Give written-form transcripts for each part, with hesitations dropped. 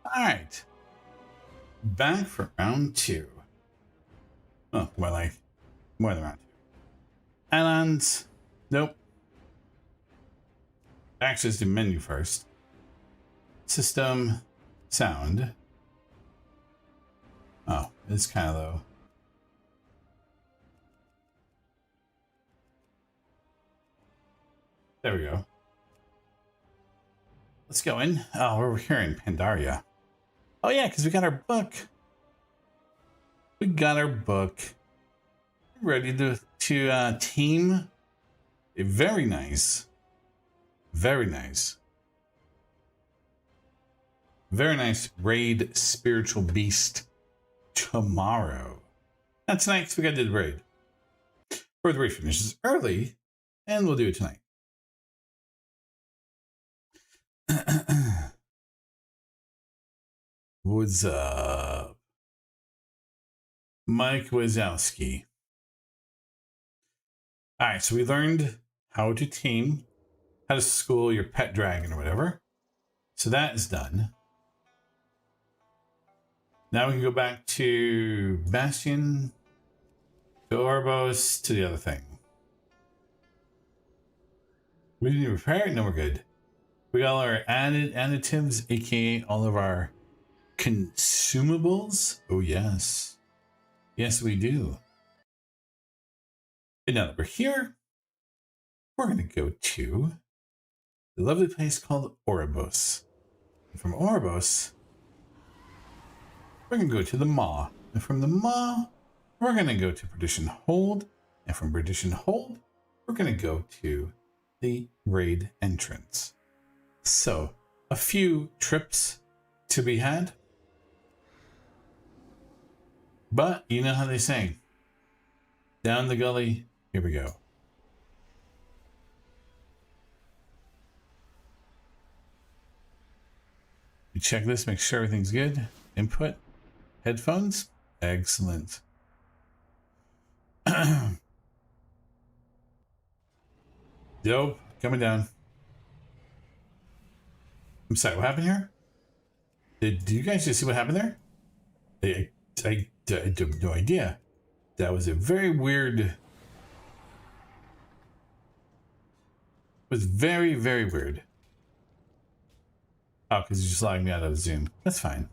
Alright. Back for round 2. Oh, more than round 2. Islands. Nope. Access to menu first. System. Sound. Oh, it's kind of low. There we go. Let's go in. Oh, we're here in Pandaria. Oh yeah, because we got our book. We got our book. Ready to team. Very nice. Very nice. Very nice raid spiritual beast tomorrow. Not tonight because we got to do the raid. Or the raid finishes early, and we'll do it tonight. What's up? Mike Wazowski. Alright, so we learned how to team, how to school your pet dragon or whatever. So that is done. Now we can go back to Bastion, to Orbos, to the other thing. We didn't repair it? No, we're good. We got all our additives, aka all of our consumables. Oh, yes. Yes, we do. And now that we're here, we're going to go to the lovely place called Orbos. And from Orbos, we're going to go to the Maw. And from the Maw, we're going to go to Perdition Hold. And from Perdition Hold, we're going to go to the raid entrance. So, a few trips to be had. But you know how they say, down the gully, here we go. You check this, make sure everything's good. Input, headphones, excellent. Dope, coming down. I'm sorry, what happened here? Did you guys just see what happened there? I have no idea. That was a very weird. It was very, very weird. Oh, because you just logged me out of Zoom. That's fine.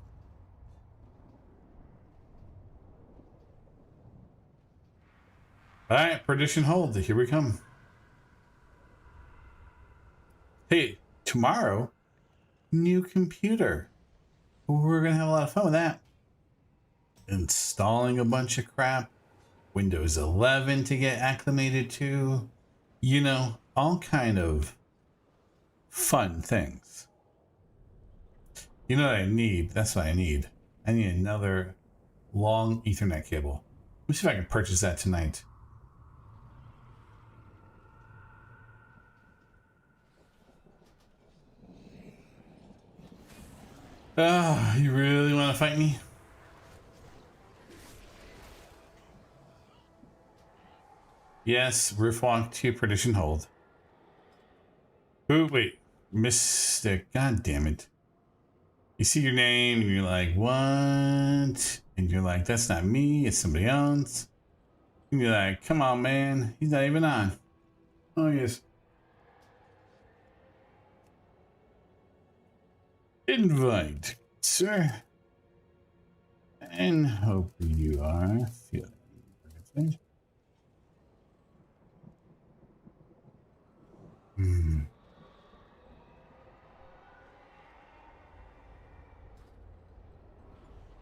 Alright, Perdition Hold. Here we come. Hey, tomorrow, new computer. We're going to have a lot of fun with that. Installing a bunch of crap. Windows 11 to get acclimated to. You know, all kind of fun things. You know what I need? That's what I need. I need another long Ethernet cable. Let me see if I can purchase that tonight. Ah, you really want to fight me? Yes, Roofwalk to Perdition Hold. Ooh, wait. Mystic. God damn it. You see your name and you're like, what? And you're like, that's not me, it's somebody else. And you're like, come on, man. He's not even on. Oh, yes. Invite, sir. And hope you are feeling good.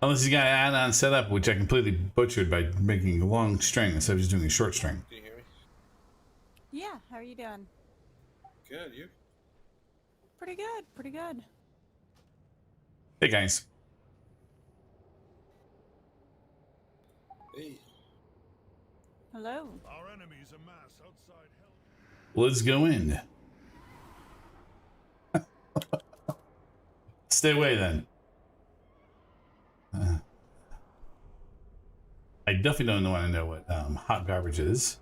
Unless you got an add-on set up, which I completely butchered by making a long string instead of just doing a short string. Can you hear me? Yeah, how are you doing? Good, you? Pretty good, pretty good. Hey, guys. Hey. Hello. Our enemies amass outside hell. Let's go in. Stay away, then. I definitely don't want to know what hot garbage is.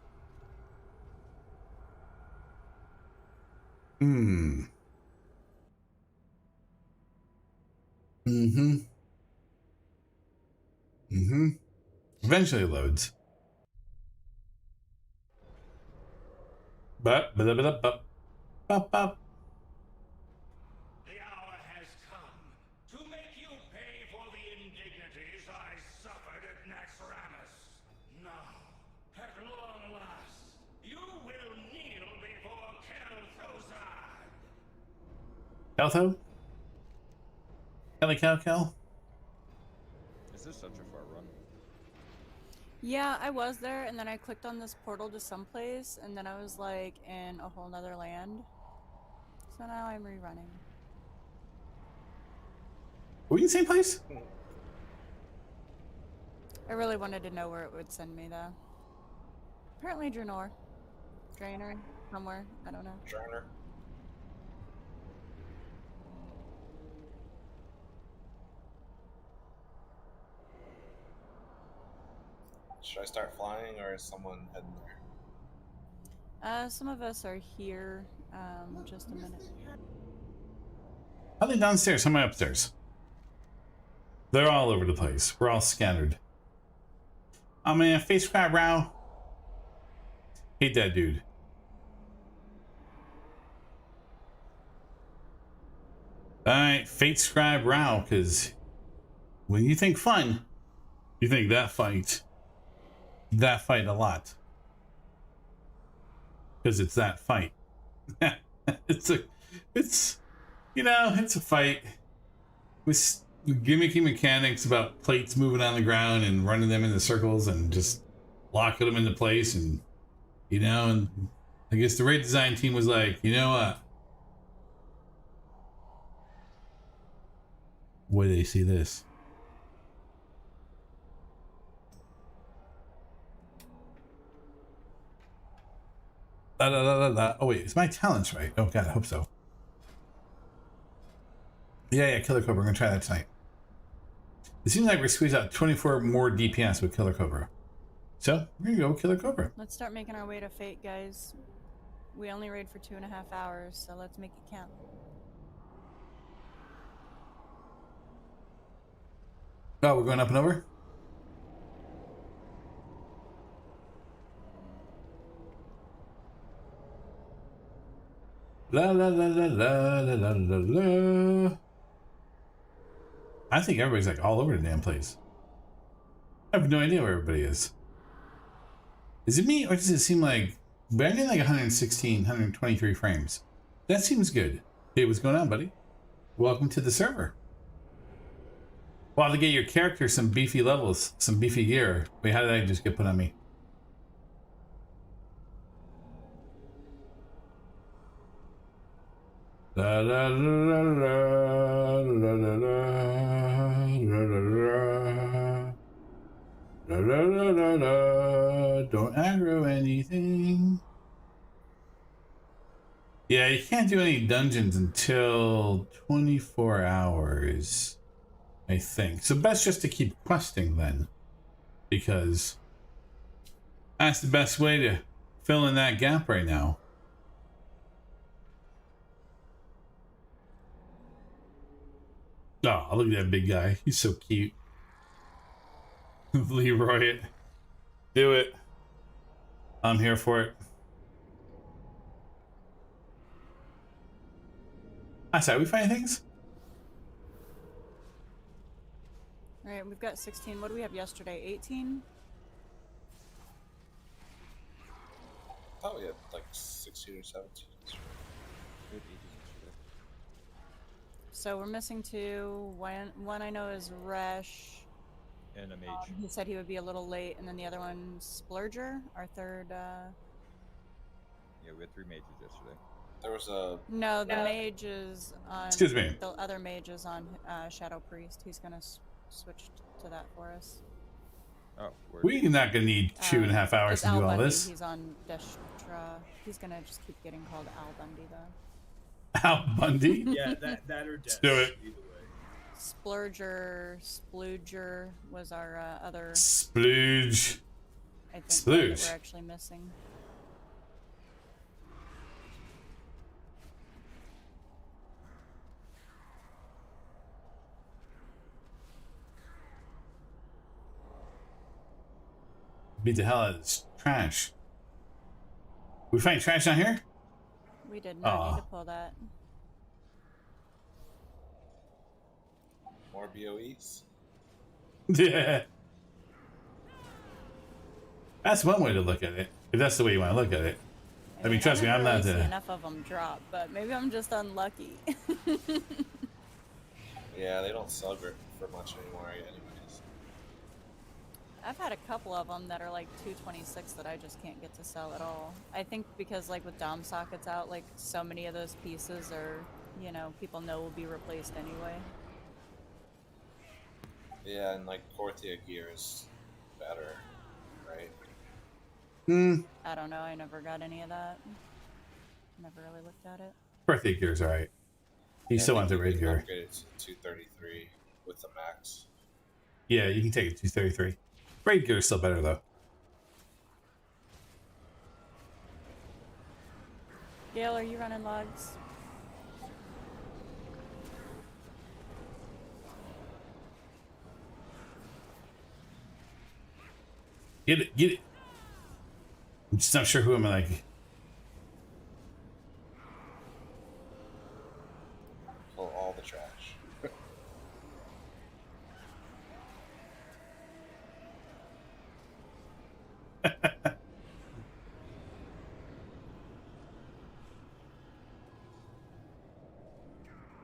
Mm-hmm. Mm-hmm. Eventually it loads. But The hour has come to make you pay for the indignities I suffered at Naxxramas. Now, at long last, you will kneel before Kel'Thuzad. Keltho? Kelly Cal? Is this such a far run? Yeah, I was there, and then I clicked on this portal to someplace, and then I was like in a whole nother land. So now I'm rerunning. Were you in the same place? I really wanted to know where it would send me, though. Apparently Draenor. Draenor. Somewhere. I don't know. Drainer. Should I start flying or is someone heading there? Some of us are here. Just a minute. How are they downstairs? How am I upstairs? They're all over the place. We're all scattered. Oh man, face crab row. Hate that dude. Alright, fate scribe row, because when you think fun, you think that fight a lot. Because it's that fight. it's a fight with gimmicky mechanics about plates moving on the ground and running them into circles and just locking them into place, and and I guess the raid design team was like, you know what? Where do they see this? Oh wait, is my talents right? Oh god, I hope so. Yeah, Killer Cobra. We're gonna try that tonight. It seems like we're squeezing out 24 more DPS with Killer Cobra. So we're gonna go with Killer Cobra. Let's start making our way to Fate, guys. We only raid for 2.5 hours, so let's make it count. Oh, we're going up and over? La la la la la la la la. I think everybody's like all over the damn place. I have no idea where everybody is. Is it me or does it seem like... But I'm getting like 116, 123 frames. That seems good. Hey, what's going on, buddy? Welcome to the server. Well, to get your character some beefy levels, some beefy gear. Wait, how did I just get put on me? La la la la la la la la la la. Don't aggro anything. Yeah, you can't do any dungeons until 24 hours, I think. So best just to keep questing then, because that's the best way to fill in that gap right now. Oh, look at that big guy. He's so cute. Leroy it. Do it. I'm here for it. I said, we find things? Alright, we've got 16. What do we have yesterday? 18? I thought we had like 16 or 17. We had 18 yesterday. So we're missing 2. One I know is Resh. And a mage. He said he would be a little late, and then the other one, Splurger, our third. Yeah, we had 3 mages yesterday. There was a... No, the mage is on. Excuse me. The other mage is on Shadow Priest. He's gonna switch to that for us. Oh, word. We're not going to need 2.5 hours It's to do Al all Bundy. this. He's on Destra. He's gonna just keep getting called Al Bundy though. Al Bundy? Yeah, that or death. do it. Either way. Splurger was our other. Splooge. I think Splooge. that we're actually missing. Beat the hell out of this trash. We find trash down here? We did not need to pull that. More BOEs? Yeah. That's one way to look at it. If that's the way you want to look at it. I mean, trust me, I'm not see enough of them drop, but maybe I'm just unlucky. Yeah, they don't sell for much anymore, anyways. I've had a couple of them that are like 226 that I just can't get to sell at all. I think because like with DOM sockets out, like so many of those pieces are, you know, people know will be replaced anyway. Yeah, and like Korthia gear is better, right? I don't know. I never got any of that. Never really looked at it. Birthday gear's alright. You still want the raid gear. Upgrade it to 233 with the max. Yeah, you can take it to 233. Raid gear is still better though. Gail, are you running logs? Get it, get it. I'm just not sure who I'm like. Pull all the trash.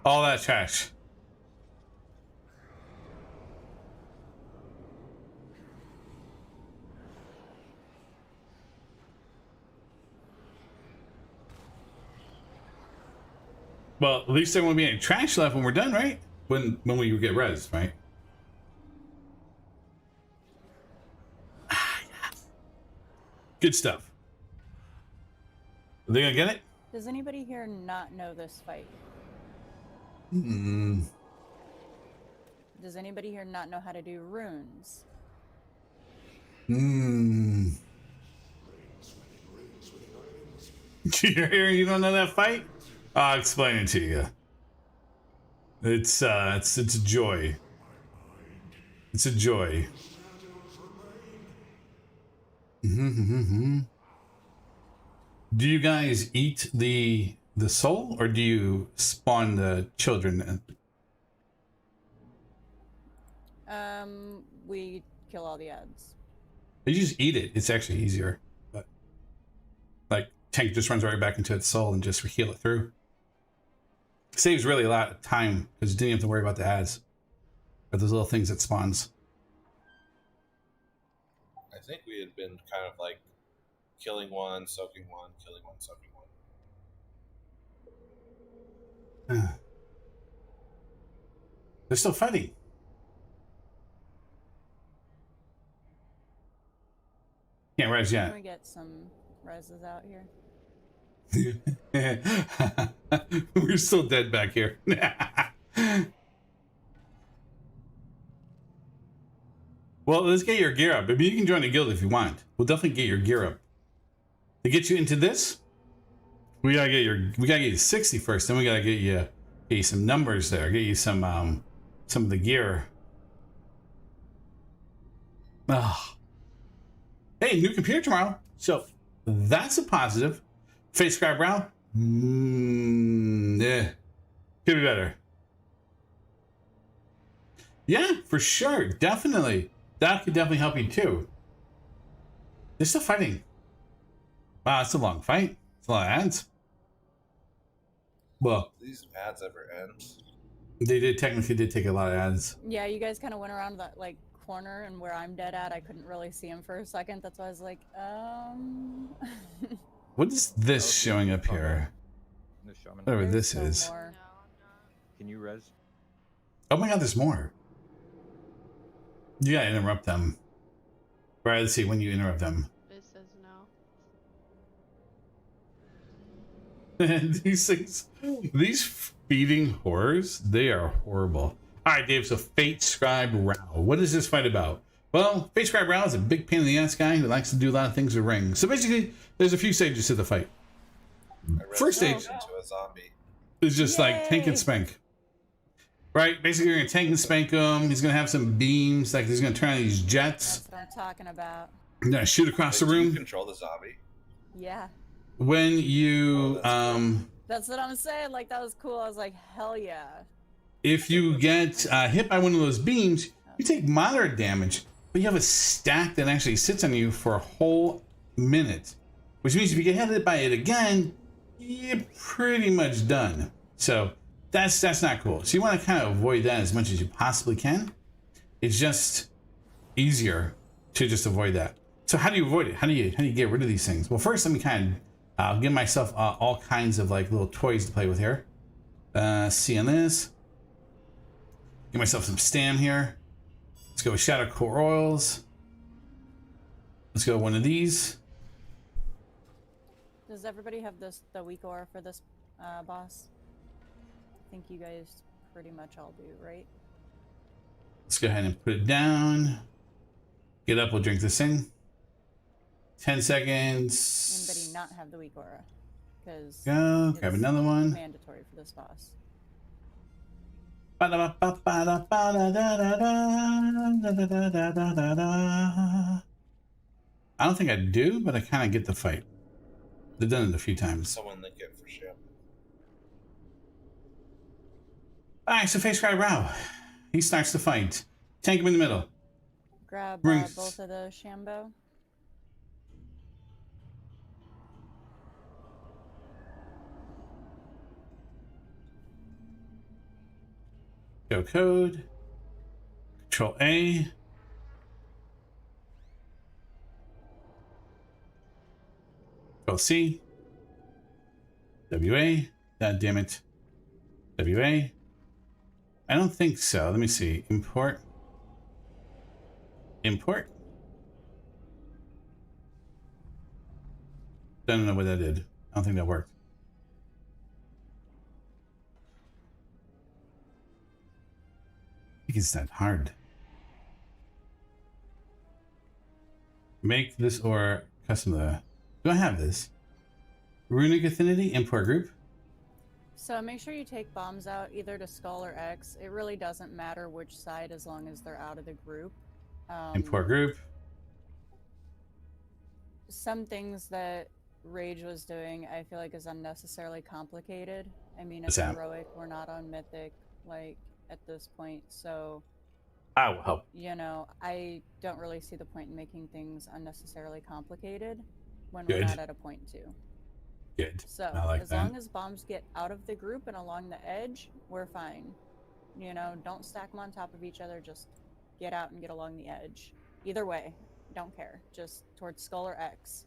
All that trash. Well, at least there won't be any trash left when we're done, right? When we get res, right? Good stuff. Are they gonna get it? Does anybody here not know this fight? Does anybody here not know how to do runes? You don't know that fight? I'll explain it to you. It's a joy. It's a joy. Do you guys eat the soul, or do you spawn the children? We kill all the ads. You just eat it. It's actually easier. But like tank just runs right back into its soul and just heal it through. Saves really a lot of time because you didn't have to worry about the ads or those little things that spawns. I think we had been kind of like killing one, soaking one, killing one, soaking one. They're still fighting. Can't res yet. Can we get some reses out here? We're still dead back here. Well, let's get your gear up. Maybe you can join a guild if you want. We'll definitely get your gear up. To get you into this, we gotta get you 60 first. Then we gotta get you some numbers there. Get you some of the gear. Oh. Hey, new computer tomorrow. So that's a positive. Face grab round. Yeah, could be better. Yeah, for sure, definitely. That could definitely help you too. They're still fighting. Wow, it's a long fight. It's a lot of ads. Well, Do these ads ever end? they technically did take a lot of ads. Yeah, you guys kind of went around that like corner, and where I'm dead at, I couldn't really see him for a second. That's why I was like, What is this showing up here? No shaman. Whatever There's this still is. more. Can you res? Oh my god, there's more. You gotta interrupt them. Right, let's see when you interrupt them. It says no. These things, these feeding horrors, they are horrible. Alright, Dave, so Fate Scribe Rao. What is this fight about? Well, Fate Scribe Rao is a big pain in the ass guy who likes to do a lot of things with rings. So basically, there's a few stages to the fight. First stage into a zombie. is just like tank and Yay. spank. Right? Basically, you're gonna tank and spank him. He's gonna have some beams, like he's gonna turn on these jets. That's what I'm talking about. I'm gonna shoot across Wait, the do you room. control the zombie? Yeah. When you Oh, that's cool. That's what I'm saying. Like, that was cool. I was like, hell yeah. if you get hit by one of those beams, you take moderate damage, but you have a stack that actually sits on you for a whole minute, which means if you get hit by it again, you're pretty much done. So that's not cool. So you want to kind of avoid that as much as you possibly can. It's just easier to just avoid that. So how do you avoid it? How do you get rid of these things? Well, first let me kind of give myself all kinds of like little toys to play with here. See on this. Get myself some stam here. Let's go with Shadow Core Oils. Let's go with one of these. Does everybody have the weak aura for this boss? I think you guys pretty much all do, right? Let's go ahead and put it down. Get up, we'll drink this in. 10 seconds. Anybody not have the weak aura? Because Go, grab another one. Mandatory for this boss. I don't think I do, but I kind of get the fight. They've done it a few times. Someone link it for sure. Alright, so face guy Rao. He starts the fight. Tank him in the middle. Grab Rings. both of those Shambo. Go code. Control A. Control C. WA. God damn it. WA. I don't think so. Let me see. Import. Import. Don't know what that did. I don't think that worked. I think it's that hard. Make this or custom the. Do I have this? Runic Affinity Import Group. So make sure you take bombs out either to Skull or X. It really doesn't matter which side as long as they're out of the group. Import Group. Some things that Rage was doing, I feel like is unnecessarily complicated. I mean, it's heroic. We're not on Mythic, like, at this point, so... I will help. You know, I don't really see the point in making things unnecessarily complicated when Good. we're not at a point 2. Good. So, I like as that. long as bombs get out of the group and along the edge, we're fine. You know, don't stack them on top of each other, just get out and get along the edge. Either way, don't care. Just towards Skull or X.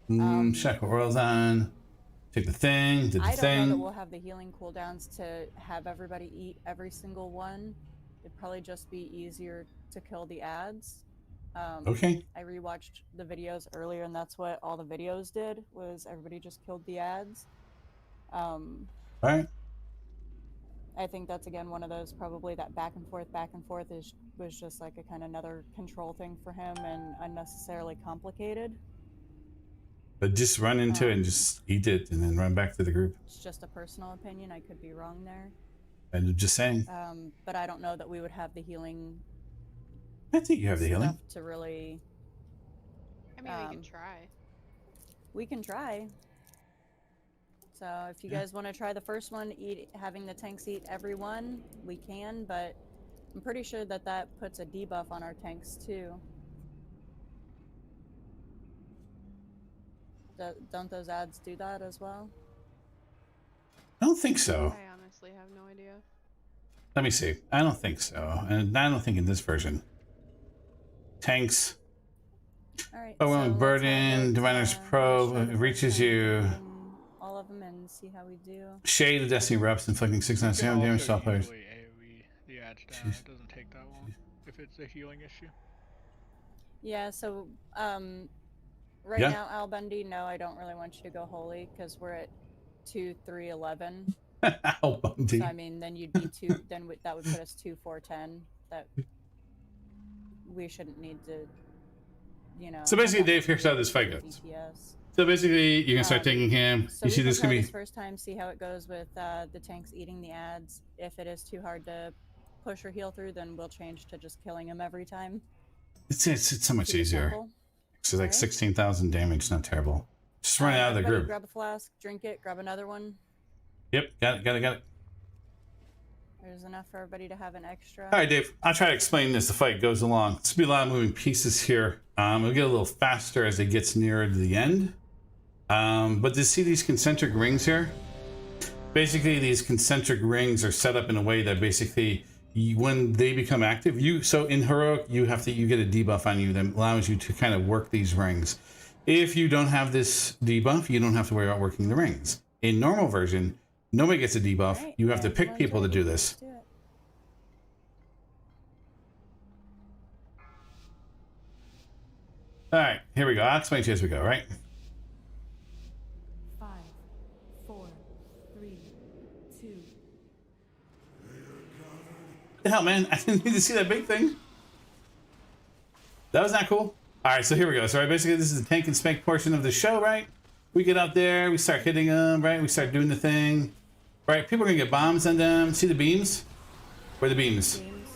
Shackle Oils on. Take the thing, did the I thing. don't know that we'll have the healing cooldowns to have everybody eat every single one. It'd probably just be easier to kill the ads. Okay. I rewatched the videos earlier, and that's what all the videos did, was everybody just killed the ads. Alright. I think that's, again, one of those, probably that back and forth was just like a kind of another control thing for him and unnecessarily complicated. But just run into it and just eat it and then run back to the group. It's just a personal opinion. I could be wrong there. I'm just saying. But I don't know that we would have the healing. I think you have the healing. To really. I mean, we can try. We can try. So if you guys want to try the first one, having the tanks eat every one, we can. But I'm pretty sure that puts a debuff on our tanks too. Don't those ads do that as well? I don't think so. I honestly have no idea. Let me see. I don't think so. And I don't think in this version. Tanks. Alright. Overwhelming Burden, Diviner's Probe, it reaches you. All of them and see how we do. Shade of Destiny Reps, inflicting 697 damage to all players. AoE the ads down. It doesn't take that long if it's a healing issue. Yeah, so right now, Al Bundy, no, I don't really want you to go holy because we're at 2, 3, 11. Al Bundy. So I mean, then you'd be 2. Then that would put us 2, 4, 10. That we shouldn't need to, you know. So basically, Dave, here's how this fight goes. DPS. So basically, you can start taking him. So you see this can gonna be. this first time, see how it goes with the tanks eating the ads. If it is too hard to push or heal through, then we'll change to just killing him every time. It's so much to the easier. temple. It's like Alright. 16,000 damage. Not terrible. Just run out of the Everybody group. grab a flask, drink it, grab another one. Yep, got it. There's enough for everybody to have an extra. All right, Dave. I'll try to explain as the fight goes along. There's be a lot of moving pieces here. It'll get a little faster as it gets nearer to the end. But to see these concentric rings here, basically these concentric rings are set up in a way that basically when they become active, so in heroic you get a debuff on you that allows you to kind of work these rings. If you don't have this debuff, you don't have to worry about working the rings. In normal version, nobody gets a debuff. Right, You have to pick everyone's people to ready. do this. Let's do it. All right, here we go. I'll explain to you as we go, right? 5, 4, 3, 2. The hell, man? I didn't need to see that big thing. That was not cool. All right, so here we go. So basically, this is the tank and spank portion of the show, right? We get out there, we start hitting them, right? We start doing the thing, right? People are gonna get bombs on them. See the beams? Where are the beams? Teams.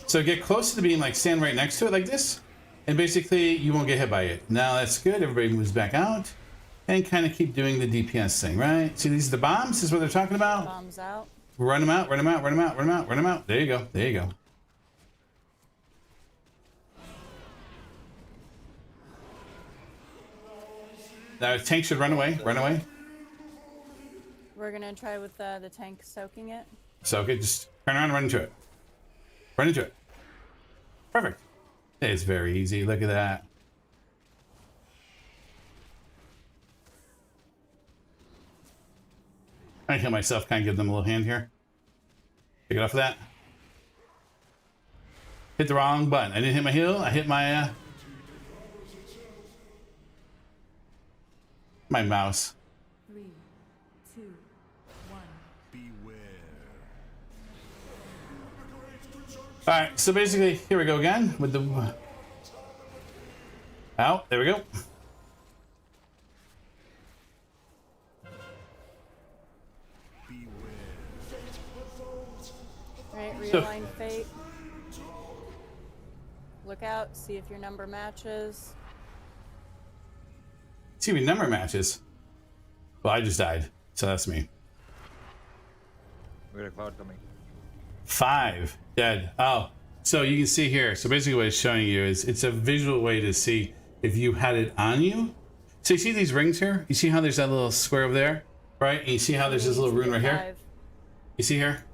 So get close to the beam, like stand right next to it, like this, and basically you won't get hit by it. Now that's good. Everybody moves back out, and kind of keep doing the DPS thing, right? See, these are the bombs. This is what they're talking about. Bombs out. Run them out, run them out, run them out, run them out, run them out. There you go. There you go. Now the tank should run away. Run away. We're gonna try with the tank soaking it. So okay, just turn around and run into it. Run into it. Perfect. It's very easy. Look at that. I heal myself. Kind of give them a little hand here. Take it off of that. Hit the wrong button. I didn't hit my heal. I hit my my mouse. 3, 2, 1. All right. So basically, here we go again with the out. There we go. Right, So- realign fate. Look out, see if your number matches. See if your number matches. Well, I just died, so that's me. We got a cloud coming. 5 dead. Oh, so you can see here. So basically, what it's showing you is it's a visual way to see if you had it on you. So you see these rings here? You see how there's that little square over there, right? And you see how there's this little rune right here? 5. You see here?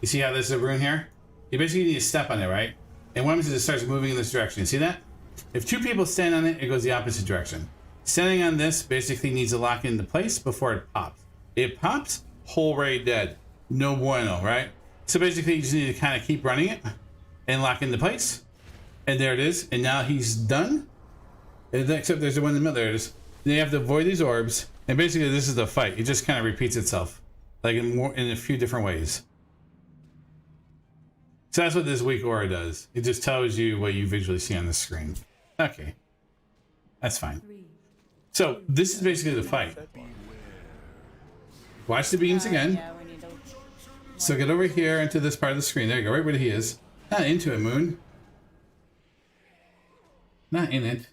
You see how there's a rune here? You basically need to step on it, right? And what happens is it starts moving in this direction. You see that? If 2 people stand on it, it goes the opposite direction. Standing on this basically needs to lock into place before it pops. It pops, whole raid dead. No bueno, right? So basically, you just need to kind of keep running it and lock into place. And there it is. And now he's done. And except there's the one in the middle. There it is. Then you have to avoid these orbs. And basically, this is the fight. It just kind of repeats itself, like in a few different ways. So that's what this weak aura does. It just tells you what you visually see on the screen. Okay, that's fine. 3. So this is basically the fight. Watch the beams again. Yeah, we need to. So get over here into this part of the screen. There you go, right where he is. Not into it, Moon. Not in it.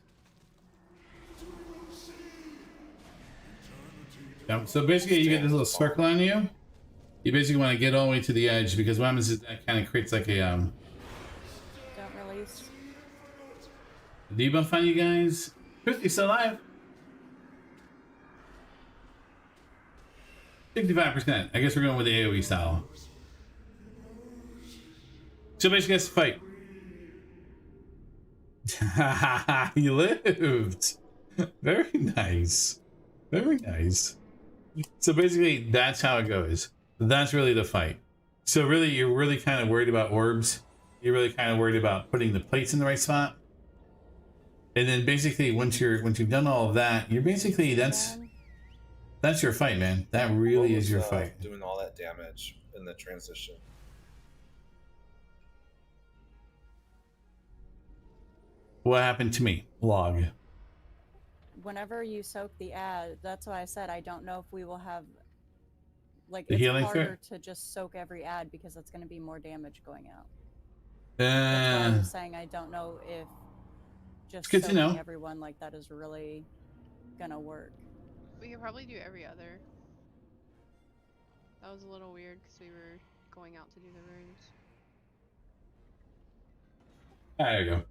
Yep. So basically, you get this little circle on you. You basically want to get all the way to the edge because what happens is that kind of creates like a Don't release. debuff on you guys. Christy's still alive. 65%. I guess we're going with the AoE style. So basically, that's the fight. You lived. Very nice. Very nice. So basically, that's how it goes. That's really the fight. So really, you're really kind of worried about orbs. You're really kind of worried about putting the plates in the right spot. And then basically, once you've done all of that, you're basically that's your fight, man. That really What is was, your fight. Doing all that damage in the transition. What happened to me? Log. Whenever you soak the ad, that's why I said I don't know if we will have. Like, The it's healing harder fit? to just soak every ad because it's going to be more damage going out. That's why I Uh, was saying I don't know if just It's good to soaking know. everyone like that is really gonna work. We could probably do every other. That was a little weird because we were going out to do the runes. There you go.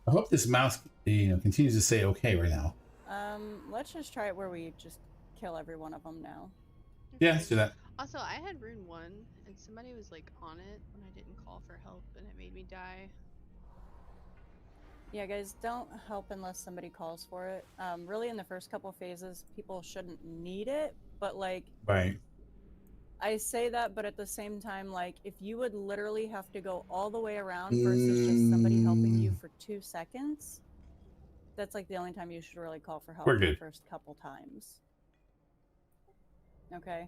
I hope this mouse, continues to say okay right now. Let's just try it where we just kill every one of them now. Yeah, let's do that. Also, I had rune 1 and somebody was like on it when I didn't call for help and it made me die. Yeah, guys, don't help unless somebody calls for it. Really, in the first couple phases, people shouldn't need it, but like, Right. I say that, but at the same time, like, if you would literally have to go all the way around versus just somebody helping you for 2 seconds, that's like the only time you should really call for help We're the good. first couple times. Okay.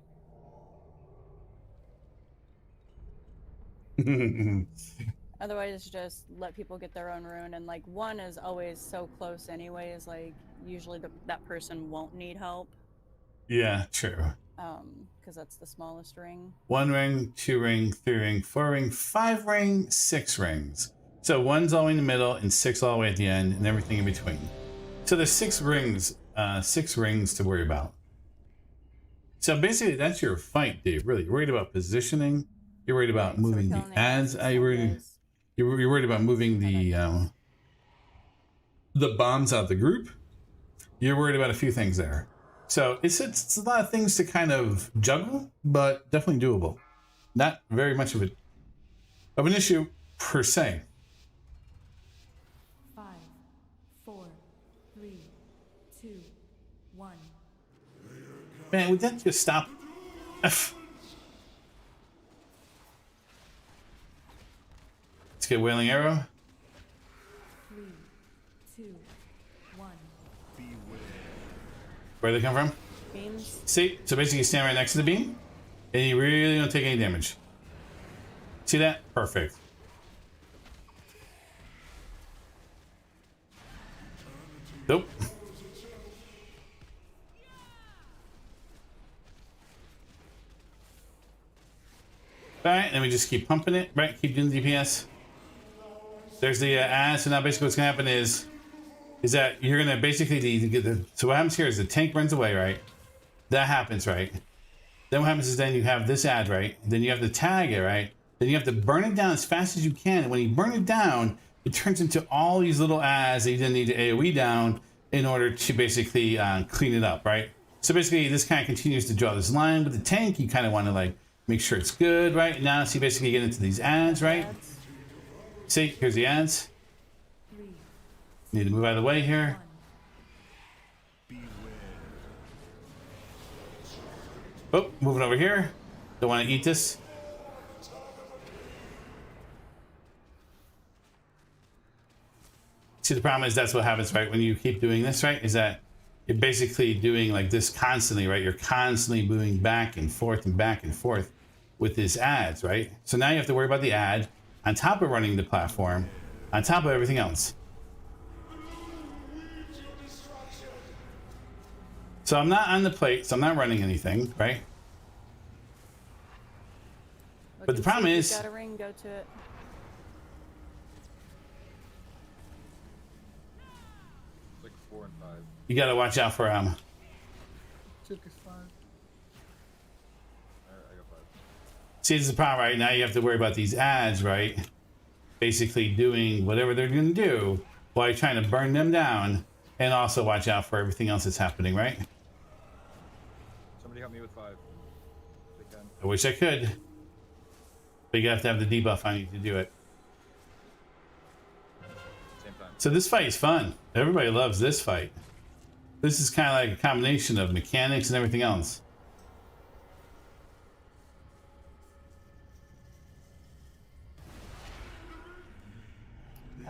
Otherwise, just let people get their own rune, and like 1 is always so close anyways, like usually that person won't need help. Yeah, true. Because that's the smallest ring. 1 ring, 2 ring, 3 ring, 4 ring, 5 ring, 6 rings. So 1's all the way in the middle and 6 all the way at the end and everything in between. So there's 6 rings to worry about. So basically that's your fight, Dave. Really, you're worried about positioning. You're worried about moving the ads. You're worried about moving the bombs out of the group. You're worried about a few things there. So it's a lot of things to kind of juggle, but definitely doable. Not very much of an issue per se. 5, 4, 3, 2, 1. Man, would that just stop? Let's get Wailing Arrow. 3, 2, 1. Where do they come from? Beams. See? So basically you stand right next to the beam, and you really don't take any damage. See that? Perfect. Nope. Alright, then we just keep pumping it, right? Keep doing the DPS. There's the ads, so now basically what's gonna happen is that you're gonna basically get the. So what happens here is the tank runs away, right? That happens, right? Then what happens is then you have this ad, right? Then you have to tag it, right? Then you have to burn it down as fast as you can. And when you burn it down, it turns into all these little ads that you then need to AoE down in order to basically clean it up, right? So basically this kind of continues to draw this line. With the tank, you kind of want to like make sure it's good, right? Now, so you basically get into these ads, right? See, here's the ads. 3, Need to move out of the way here. 1. Oh, moving over here. Don't want to eat this. See, the problem is that's what happens, right? When you keep doing this, right? Is that you're basically doing like this constantly, right? You're constantly moving back and forth with this ads, right? So now you have to worry about the ad on top of running the platform, on top of everything else. So I'm not on the plate, so I'm not running anything, right? But the problem is, got a ring, go to it. It's like 4 and 5. you gotta watch out for Alright, I got 5. See, this is the problem, right? Now you have to worry about these ads, right? Basically doing whatever they're gonna do while you're trying to burn them down, and also watch out for everything else that's happening, right? Somebody help me with 5. If they can. I wish I could, but you have to have the debuff on you to do it. Same time. So this fight is fun. Everybody loves this fight. This is kind of like a combination of mechanics and everything else.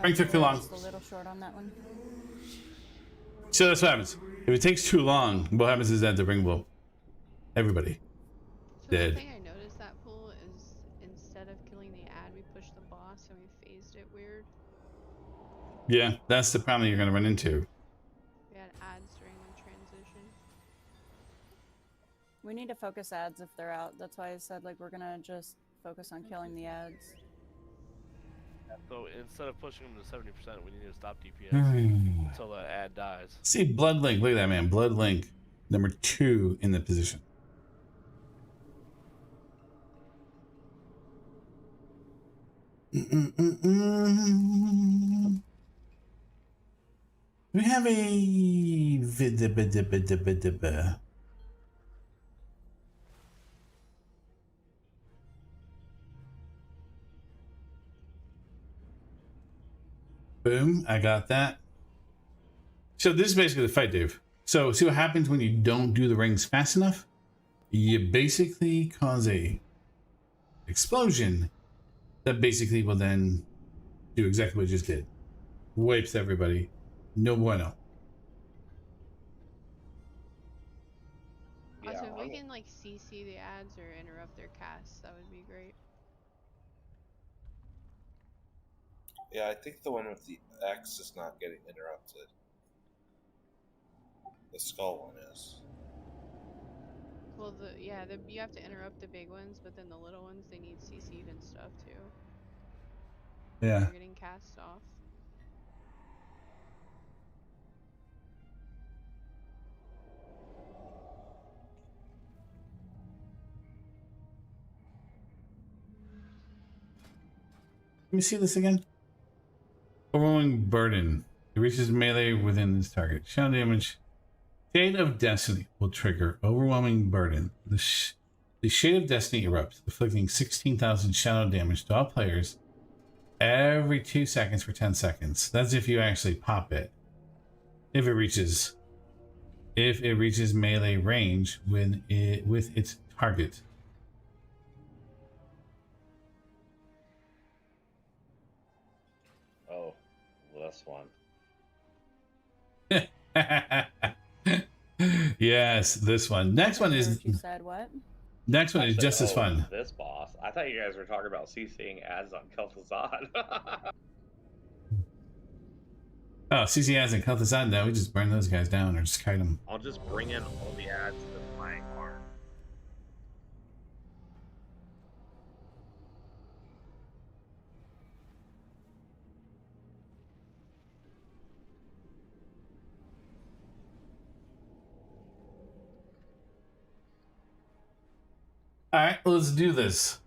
Ring took too long. Just a little short on that one. So that's what happens. If it takes too long, what happens is that the ring will. Everybody. So Dead. one thing I noticed that pool is instead of killing the ad, we pushed the boss and we phased it weird. Yeah, that's the problem you're going to run into. We had ads during the transition. We need to focus ads if they're out. That's why I said like we're gonna just focus on killing the ads. So instead of pushing them to 70%, we need to stop DPS Hmm. until the ad dies. See, Blood Link. Look at that, man. Blood Link, number 2 in the position. We have a boom, I got that. So this is basically the fight, Dave. So see what happens when you don't do the rings fast enough? You basically cause a explosion that basically will then do exactly what you just did. Wipes everybody. No bueno. Also, if we can like CC the ads or interrupt their casts, that would be great. Yeah, I think the one with the X is not getting interrupted. The skull one is. Well, you have to interrupt the big ones, but then the little ones, they need CC'd and stuff too. Yeah. They're getting cast off. Let me see this again. Overwhelming burden. It reaches melee within this target. Shadow damage. Shade of Destiny will trigger overwhelming burden. The Shade of Destiny erupts, inflicting 16,000 shadow damage to all players every 2 seconds for 10 seconds. That's if you actually pop it. If it reaches melee range with its target. Oh, this one. Yes, this one. Next one is. You said what? Next one is just as fun. This boss. I thought you guys were talking about CCing ads on Kel'Thuzad. Oh, CC ads and Kel'Thuzad. No, we just burn those guys down or just kite them. I'll just bring in all the ads to my arm. All right, let's do this.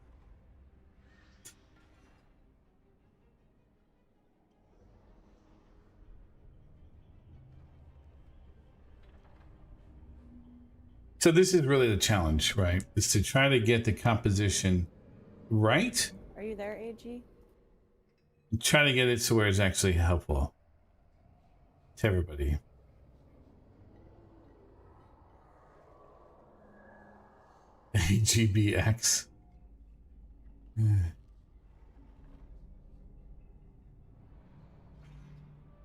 So this is really the challenge, right? Is to try to get the composition right. Are you there, AG? Try to get it to where it's actually helpful to everybody. AGBX.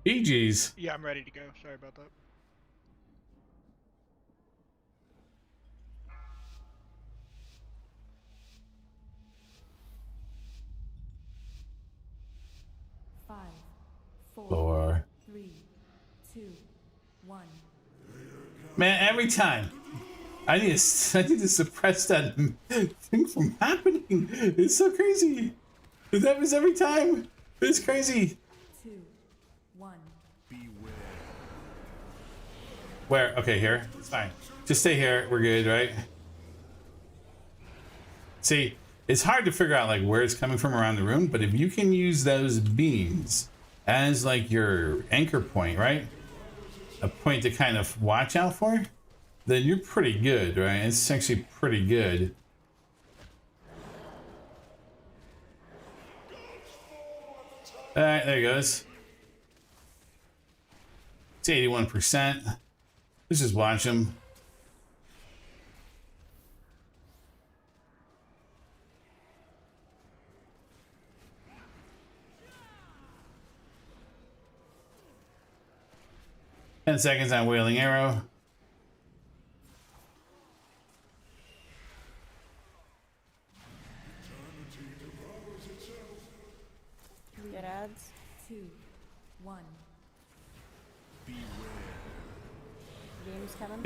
EG's. Yeah, I'm ready to go. Sorry about that. Five, four, Four. 3, 2, 1. Man, every time I need to suppress that thing from happening. It's so crazy. It happens every time. It's crazy. 2, 1. Where? Okay, here. It's fine. Just stay here. We're good, right? See, it's hard to figure out like where it's coming from around the room, but if you can use those beams as like your anchor point, right? A point to kind of watch out for, then you're pretty good, right? It's actually pretty good. All right, there he goes. It's 81%. Let's just watch him. Ten seconds on Wailing Arrow. Get ads. 2, 1. Beams coming.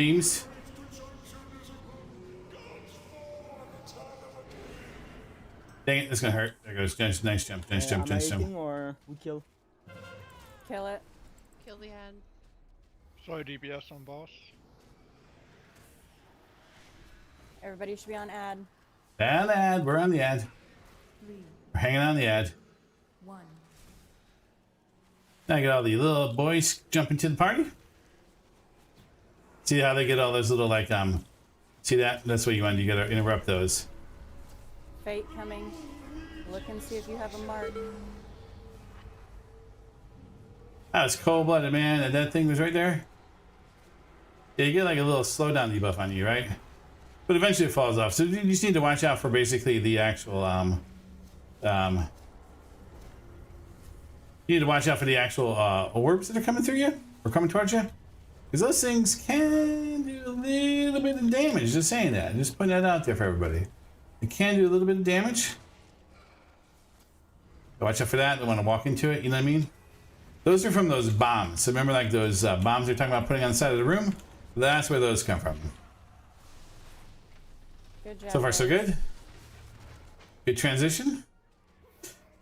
Dang it, that's gonna hurt. There goes. Nice jump. Nice jump. Am I Nice jump. eating or we kill? Kill it. Kill the ad. Slow DPS on boss. Everybody should be on ad. Ad. We're on the ad. 3, We're hanging on the ad. 1. Now I get all the little boys jumping to the party. See how they get all those little like see that? That's what you want. You gotta interrupt those. Fate coming. Look and see if you have a mark. Oh, it's cold-blooded, man. And that thing was right there. Yeah, you get like a little slowdown debuff on you, right? But eventually it falls off. So you just need to watch out for basically the actual you need to watch out for the actual orbs that are coming through you or coming towards you, because those things can do a little bit of damage. Just saying that. Just putting that out there for everybody. It can do a little bit of damage. So watch out for that. Don't want to walk into it. You know what I mean? Those are from those bombs. So remember, like those bombs they're talking about putting on the side of the room. That's where those come from. Good job. So far, so good. Good transition.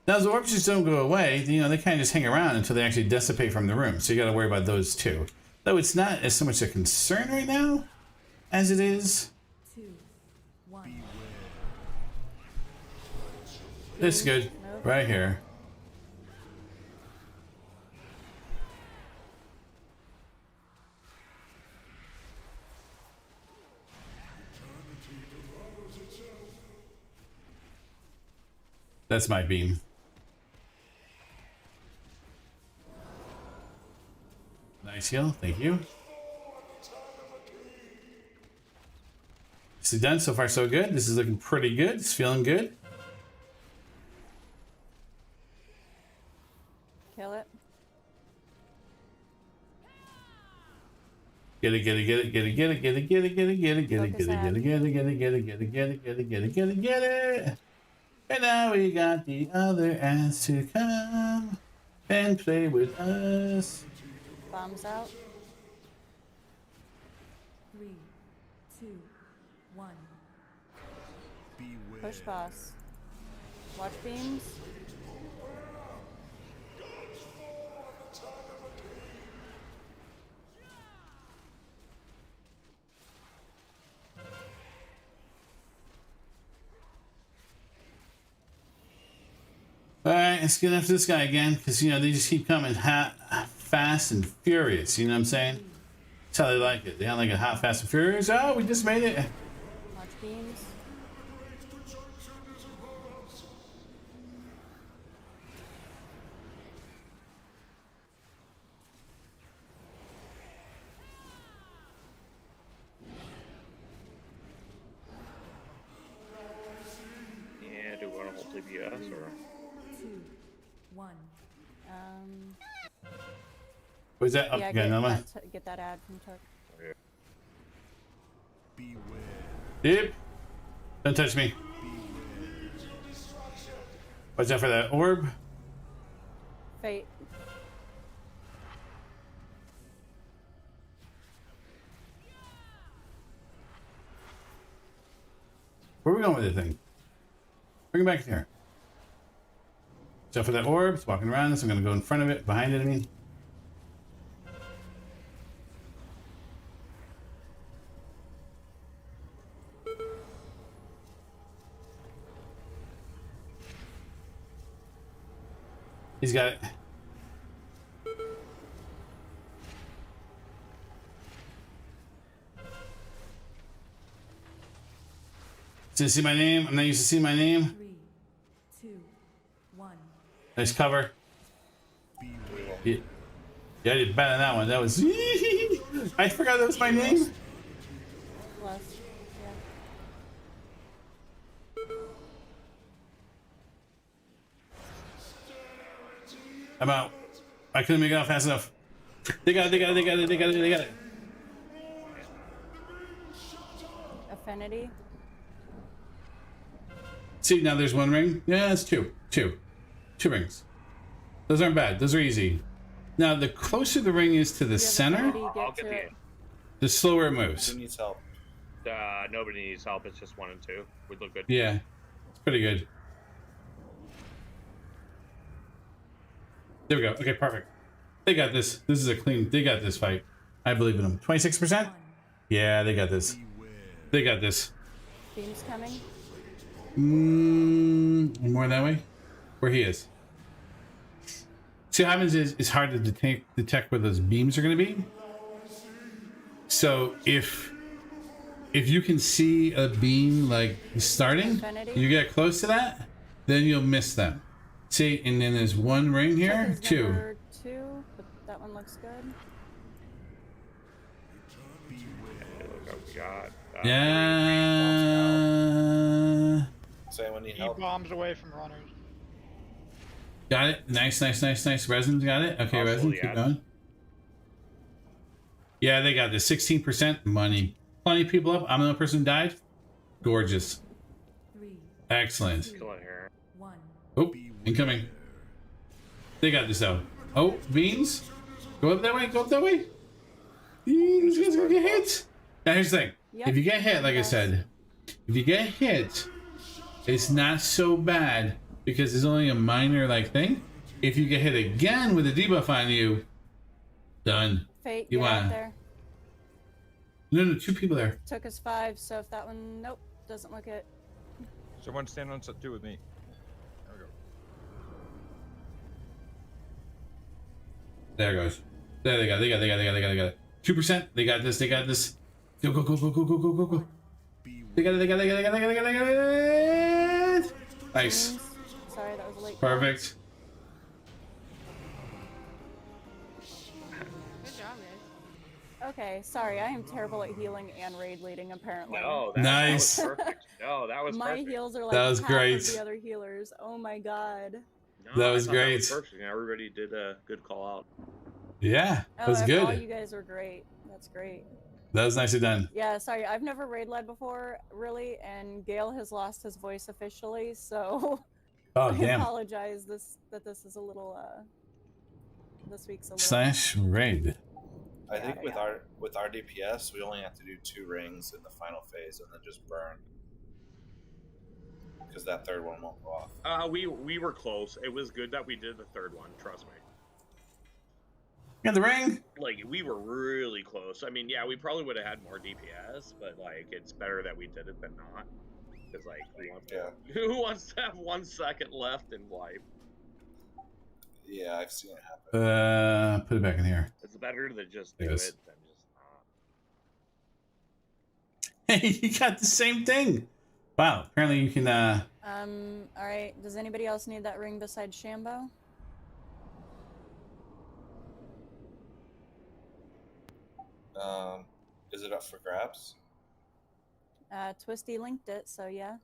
Now, the orbs just don't go away. You know, they kind of just hang around until they actually dissipate from the room. So you got to worry about those too. Though it's not as so much a concern right now as it is. 2, 1. This is good. Right here. That's my beam. Nice heal, thank you. This is done. So far, so good. This is looking pretty good. It's feeling good. Kill it. Get it. And now we got the other ass to come and play with us. Bombs out. 3, 2, 1. Push boss. Watch beams. Alright, let's get after this guy again, because, you know, they just keep coming fast and furious, you know what I'm saying? That's how they like it. They don't like it hot, fast, and furious. Oh, we just made it. Watch beams. Yeah, do we want to hold TBS or? 2, 1. What's that? Up Yeah, again, another one? get that ad from Turk. Yep. Don't touch me. Watch out for that orb. Fate. Where are we going with this thing? Bring it back here. Watch out for that orb. It's walking around this. I'm going to go in front of it, behind it, I mean. He's got it. Did you see my name? I'm not used to seeing my name. 3, 2, 1. Nice cover. Yeah, I did better than that one. That was. I forgot that was my name. Plus. Yeah. I'm out. I couldn't make it out fast enough. They got it. Affinity. See, now there's one ring. Yeah, it's two rings. Those aren't bad. Those are easy. Now, the closer the ring is to the center, I'll get the. the slower it moves. Who needs help? Nobody needs help. It's just 1 and 2. We look good. Yeah, it's pretty good. There we go. Okay, perfect. They got this. This is a clean. They got this fight. I believe in them. 26%? Yeah, they got this. They got this. Beams coming. More that way? Where he is. See what happens is it's hard to detect where those beams are going to be. So if you can see a beam like starting, Infinity. you get close to that, then you'll miss them. See, and then there's one ring here, There's two. number 2, but that one looks good. Oh god. Yeah. Say when you Keep help. bombs away from runners. Got it. Nice. Resin's got it. Okay, Also, Resin, yeah. keep going. Yeah, they got this. 16% money. Plenty of people up. I'm the only person who died. Gorgeous. 3, Excellent. Killing here. 1. Oh, incoming. They got this though. Oh, beans. Go up that way. Go up that way. These guys are gonna get hit. Now here's the thing. Yep. If you get hit, like I Yes. said, if you get hit, it's not so bad because it's only a minor like thing. If you get hit again with a debuff on you, done. Fate, You get out want- there. No, 2 people there. Took us 5, so if that one, nope, doesn't look it. Someone stand on set 2 with me. There we go. There it goes. There they got it. 2%. They got this. Go. They got it. Nice. Beams. Sorry, that was a late. Perfect. Good job, guys. Okay, sorry, I am terrible at healing and raid leading apparently. No, Nice. That was perfect. No, that was My perfect. heals are like That was half great. of the other healers. Oh my god. No, That I was thought great. perfect. You know, everybody did a good call out. Yeah, that was All good. you guys were great. That's great. That was nicely done. Yeah, sorry, I've never raid led before, really, and Gale has lost his voice officially, so Oh, I damn. apologize that this is a little this week's a little Slash raid. I think Yeah. with our DPS, we only have to do 2 rings in the final phase and then just burn. Because that third one won't go off. We were close. It was good that we did the third one. Trust me. Got the ring. Like we were really close. I mean, yeah, we probably would have had more DPS, but like it's better that we did it than not. Because like who wants to have 1 second left in life? Yeah, I've seen it happen. Put it back in here. It's better to just do Yes. it than just not. Hey, you got the same thing. Wow. Apparently you can. all right. Does anybody else need that ring besides Shambo? Is it up for grabs? Twisty linked it, so yeah.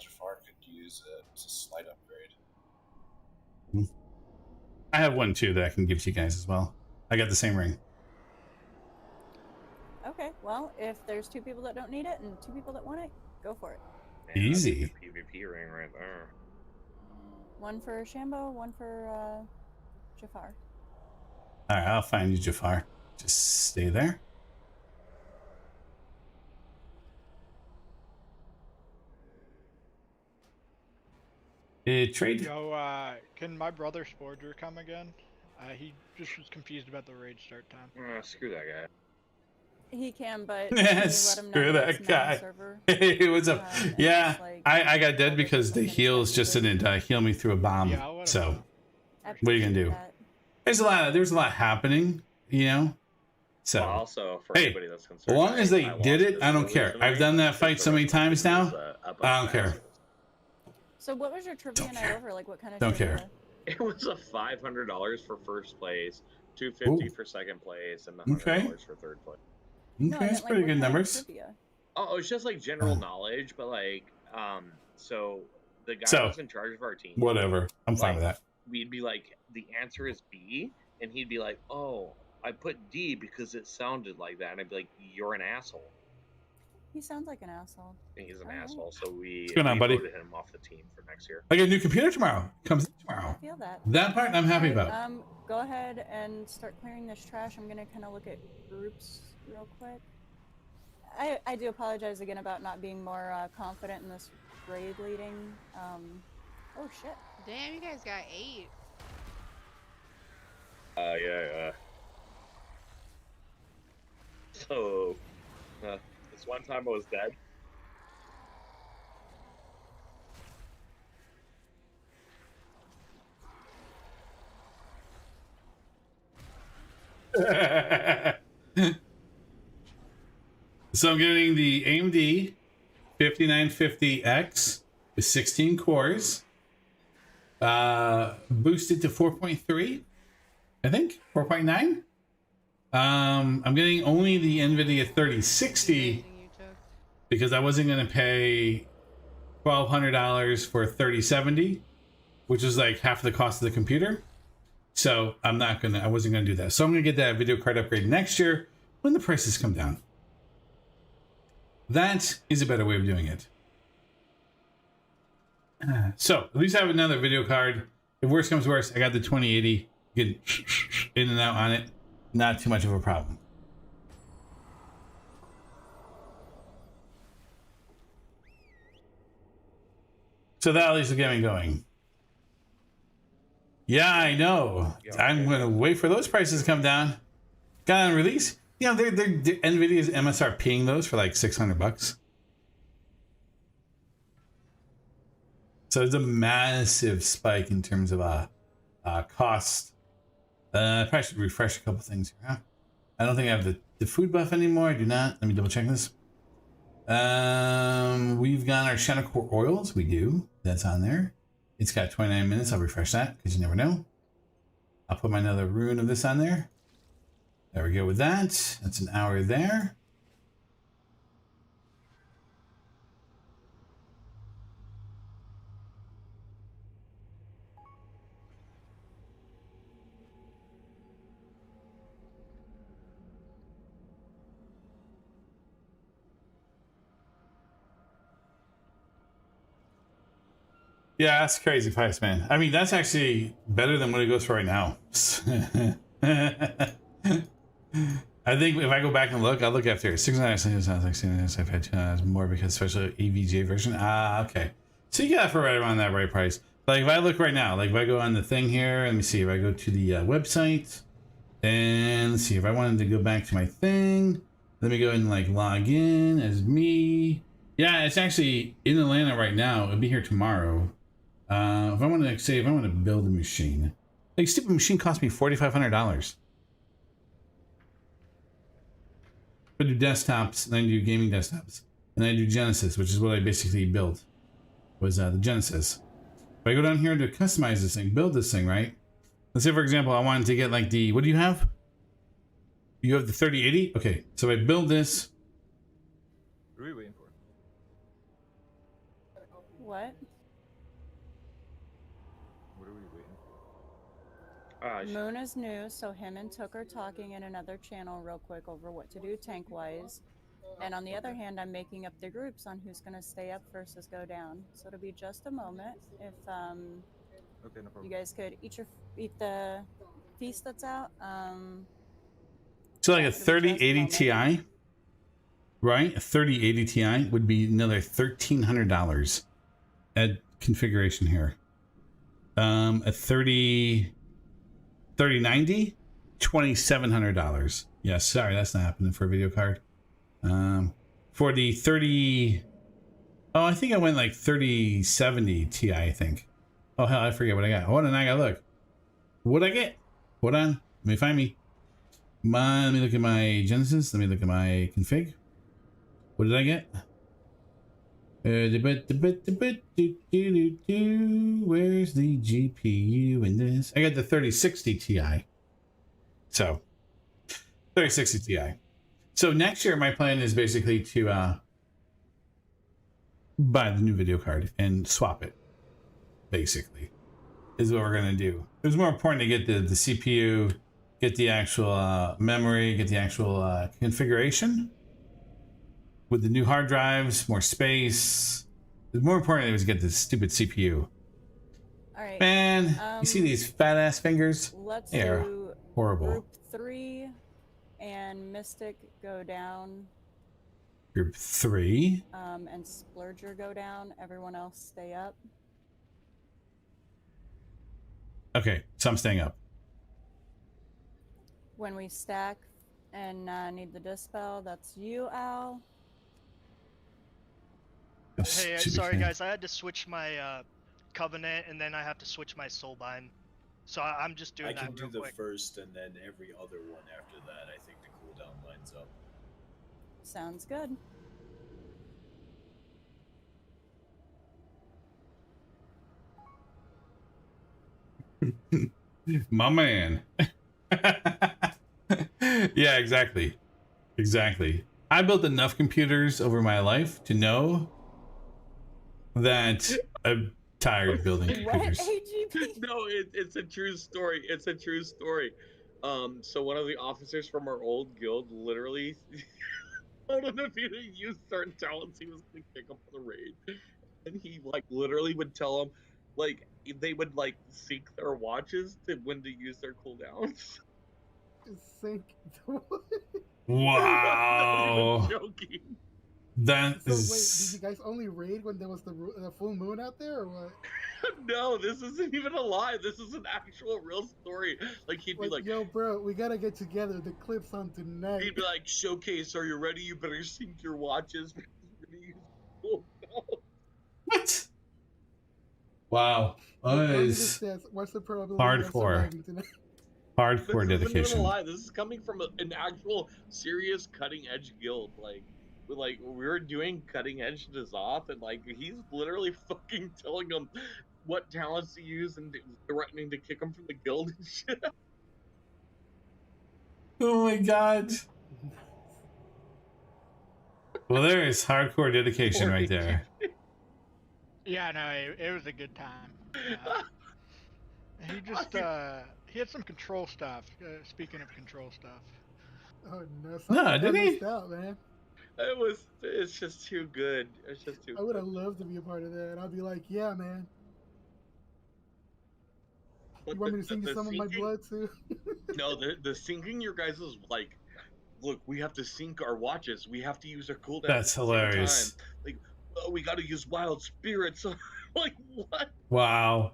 Jafar could use it. It's a slight upgrade. I have one too that I can give to you guys as well. I got the same ring. Okay, well, if there's 2 people that don't need it and 2 people that want it, go for it. Man, that's a Easy. good PvP ring right there. 1 for Shambo, 1 for Jafar. All right, I'll find you, Jafar. Just stay there. Trade. Yo, can my brother Sporger come again? He just was confused about the raid start time. Screw that guy. He can, but can you let him know Screw that that it's guy. non-server? Hey, what's up? And Yeah, it's like- I got dead because the heals just didn't heal me through a bomb. Yeah, whatever. So I what are you gonna appreciate do? that. there's a lot happening, you know. So Well, also, for hey, anybody that's as concerned, long as they I did lost it, this I don't care. originally, I've done that fight because so the many rest of times it now. was, up I on don't care. massive. So what was your trivia Don't night care. over? Like what kind of Don't trivia? care. It was a $500 for first place, $250 Ooh. for second place, and $100 Okay. for third place. No, Okay, I that's meant, like, pretty what good kind of numbers. trivia? Oh, it's just like general knowledge, but like, so the guy So, was in charge of our team. Whatever. I'm fine with that. We'd be like, the answer is B, and he'd be like, oh, I put D because it sounded like that, and I'd be like, you're an asshole. He sounds like an asshole. And he's an Alright. asshole, so we going on, buddy? voted him off the team for next year. I get a new computer tomorrow. Comes in tomorrow. I feel that. That part I'm happy Alright, about. Go ahead and start clearing this trash. I'm gonna kind of look at groups real quick. I do apologize again about not being more confident in this raid leading. Oh shit. Damn, you guys got 8. Yeah. So, this one time I was dead. So I'm getting the AMD 5950X with 16 cores, boosted to 4.3, I think 4.9. I'm getting only the NVIDIA 3060 because I wasn't going to pay $1,200 for 3070, which is like half the cost of the computer. So I wasn't gonna do that. So I'm gonna get that video card upgrade next year when the prices come down. That is a better way of doing it. So at least I have another video card. If worse comes worse, I got the 2080. Get in and out on it. Not too much of a problem. So that at least will get me going. Yeah, I know. I'm going to wait for those prices to come down. Got on release. You know, they're NVIDIA's MSRPing those for like $600. So it's a massive spike in terms of cost. I probably should refresh a couple things here. Huh? I don't think I have the food buff anymore. I do not. Let me double check this. We've got our Shadow Core oils. We do. That's on there. It's got 29 minutes. I'll refresh that because you never know. I'll put my another rune of this on there. There we go with that. That's an hour there. Yeah, that's crazy price, man. I mean, that's actually better than what it goes for right now. I think if I go back and look, I'll look after 696 sounds like I've had 2 hours more because special EVGA version. Ah, okay. So you got it for right around that right price. Like if I look right now, like if I go on the thing here, let me see if I go to the website and let's see if I wanted to go back to my thing. Let me go and like log in as me. Yeah, it's actually in Atlanta right now. It'll be here tomorrow. If I want to say, if I want to build a machine, like stupid machine cost me $4,500. I do desktops, and I do gaming desktops, and I do Genesis, which is what I basically built. Was the Genesis. If I go down here to customize this thing, build this thing, right? Let's say, for example, I wanted to get like the, what do you have? You have the 3080? Okay, so I build this. What are we waiting for? What? What are we waiting for? Moon is new, so him and Took are talking in another channel real quick over what to do tank-wise. And on the other hand, I'm making up the groups on who's going to stay up versus go down. So it'll be just a moment. If okay, no problem. you guys could eat the feast that's out. So like a 3080 Ti, right? A 3080 Ti would be another $1,300 at configuration here. A 3090, $2,700. Yeah, sorry, that's not happening for a video card. For the 30, oh, I think I went like 3070 Ti, I think. Oh hell, I forget what I got. Hold on, I gotta look. What'd I get? Hold on, let me find me. Let me look at my Genesis. Let me look at my config. What did I get? Where's the GPU in this? I got the 3060 Ti. So 3060 Ti. So next year my plan is basically to buy the new video card and swap it. Basically, is what we're gonna do. It was more important to get the CPU, get the actual memory, get the actual configuration. With the new hard drives, more space. It's more important it was get this stupid CPU. All right. Man, you see these fat ass fingers? Let's They're do horrible. Group 3 and Mystic go down. Group 3. And Splurger go down. Everyone else stay up. Okay, so I'm staying up. When we stack and need the dispel, that's you, Al. Hey, sorry guys, I had to switch my covenant and then I have to switch my soulbind. So I'm just doing that I can do real the quick. first and then every other one after that. I think the cooldown lines up. Sounds good. My man. Yeah, exactly. Exactly. I built enough computers over my life to know that I'm tired of building computers. No, it's a true story. It's a true story. So one of the officers from our old guild literally told him if he didn't use certain talents, he was gonna kick him from the raid. And he like literally would tell him, like they would like sync their watches to when to use their cooldowns. Sync. Wow. I'm not even joking. That So is... wait, did you guys only raid when there was the full moon out there, or what? No, this isn't even a lie. This is an actual real story. Like he'd be like, "Yo, bro, we gotta get together. The clip's on tonight." he'd be like, "Showcase, are you ready? You better sync your watches because we're gonna use cooldown." What? Wow. That is what's the probability of hardcore. surviving tonight? Hardcore This isn't even a dedication. lie. This is coming from an actual serious cutting edge guild. Like we were doing cutting edge to Zoth, and like he's literally fucking telling them what talents to use and threatening to kick them from the guild and shit. Oh my god. Well, there is hardcore dedication right there. Yeah, no, it was a good time. He just he had some control stuff. Speaking of control stuff. Oh no! No, did he? Missed out, man. It's just too good. It's just too. I would have loved to be a part of that. I'd be like, yeah, man. But you want me to sing you some of my blood too? No, the syncing your guys is like, look, we have to sync our watches. We have to use our cooldown. That's hilarious. Time. Like, oh, we got to use wild spirits. Like what? Wow.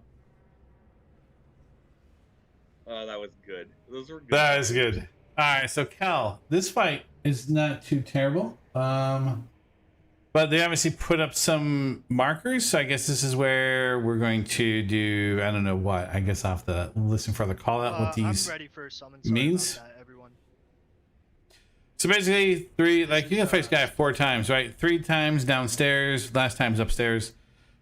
Oh, that was good. Those were good. That is good. All right, so Cal, this fight is not too terrible. But they obviously put up some markers, so I guess this is where we're going to do, I don't know what, I guess I'll have to listen for the call out what these I'm ready for summon. means. About that, everyone. So basically, you can fight this guy 4 times, right? 3 times downstairs, last time's upstairs.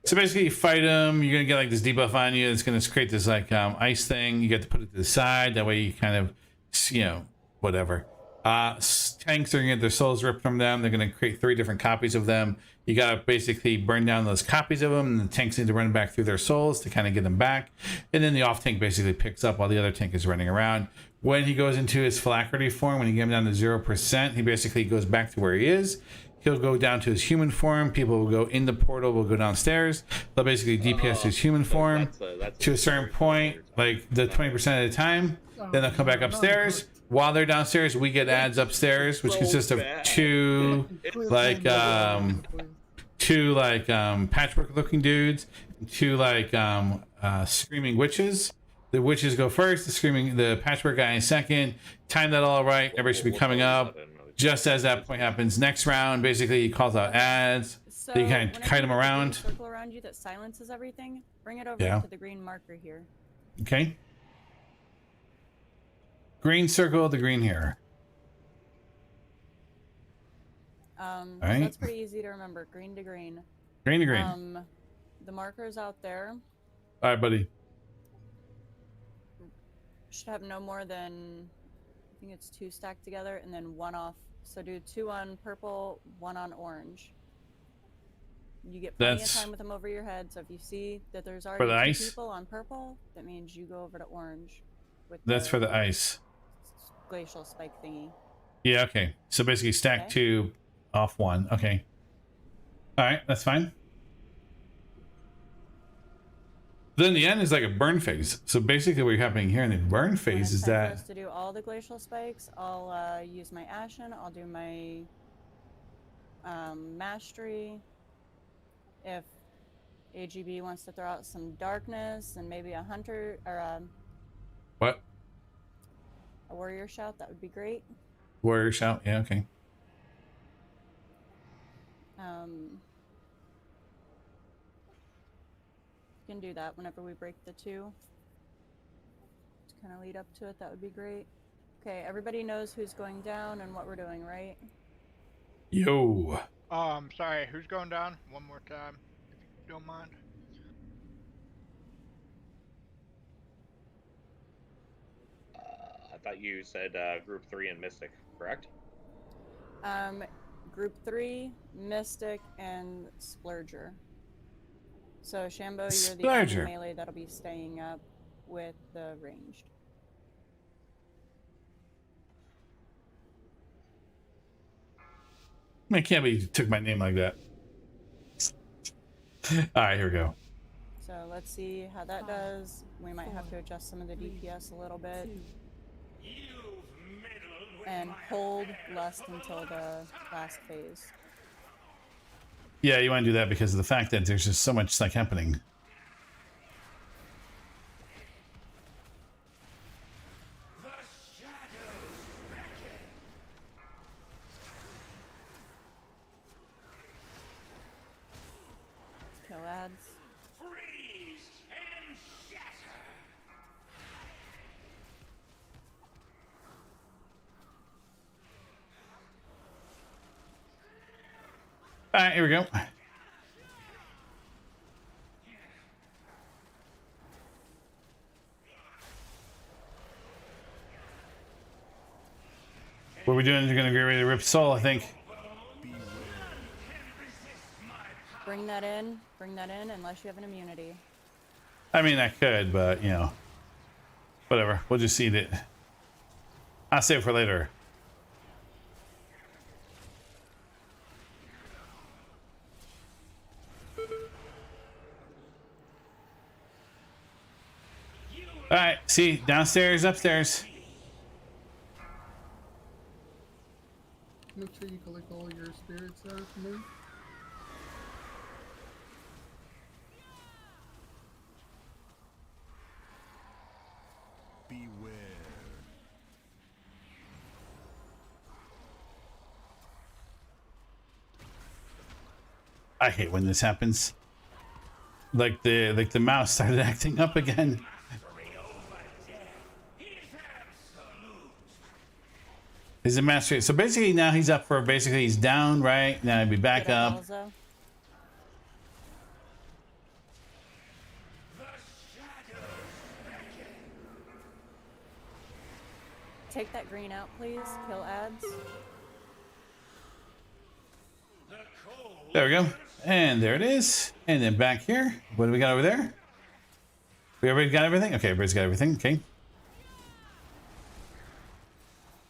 So basically, you fight him, you're gonna get like this debuff on you. It's gonna create this like ice thing. You get to put it to the side. That way, you kind of, whatever. Tanks are gonna get their souls ripped from them. They're gonna create 3 different copies of them. You gotta basically burn down those copies of them, and the tanks need to run back through their souls to kind of get them back. And then the off tank basically picks up while the other tank is running around. When he goes into his phylactery form, when you get him down to 0%, he basically goes back to where he is. He'll go down to his human form. People will go in the portal, will go downstairs. They'll basically DPS his human form to a certain point, like the 20% of the time. Then they'll come back upstairs. While they're downstairs, we get ads upstairs, which consists of 2 patchwork looking dudes, 2 screaming witches. The witches go first, the patchwork guy in second. Time that all right, everybody should be coming up. Just as that point happens, next round, basically he calls out ads. So you kind of kite them around. Circle around you that silences everything. Bring it over to the green marker here. Okay. Green circle, the green here. So right. that's pretty easy to remember. Green to green. Green to green. The markers out there. All right, buddy. Should have no more than, I think it's 2 stacked together, and then 1 off. So do 2 on purple, 1 on orange. You get plenty of time with them over your head. So if you see that there's already 2 people on purple, that means you go over to orange. That's for the ice. Glacial spike thingy. Yeah, okay. So basically stack 2 off 1. Okay. All right, that's fine. Then the end is like a burn phase. So basically what's happening here in the burn phase is that... For us to do all the glacial spikes, I'll use my Ashen, I'll do my mastery. If AGB wants to throw out some darkness and maybe a hunter or What? a warrior shout. That would be great. Warrior shout? Yeah, okay. You can do that whenever we break the 2. To kind of lead up to it, that would be great. Okay, everybody knows who's going down and what we're doing, right? Yo. Sorry, who's going down? One more time, if you don't mind. I thought you said Group 3 and Mystic, correct? Group 3, Mystic, and Splurger. So Shambo, you're the only melee that'll be staying up with the ranged. I can't believe you took my name like that. Alright, here we go. So let's see how that does. We might have to adjust some of the DPS a little bit. And hold lust until the last phase. Yeah, you want to do that because of the fact that there's just so much like happening. Kill ads. All right, here we go. What are we doing? You're gonna get ready to rip soul, I think. Bring that in, unless you have an immunity. I mean, I could, but you know, whatever. We'll just see it. I'll save it for later. All right, see, downstairs, upstairs. Make sure you collect all your spirits there for me. Beware. I hate when this happens. Like the mouse started acting up again. He's a master. So basically now he's up for he's down, right? Now he'll be back up. Take that green out, please. Kill ads. There we go. And there it is. And then back here. What do we got over there? We already got everything? Okay, everybody's got everything. Okay.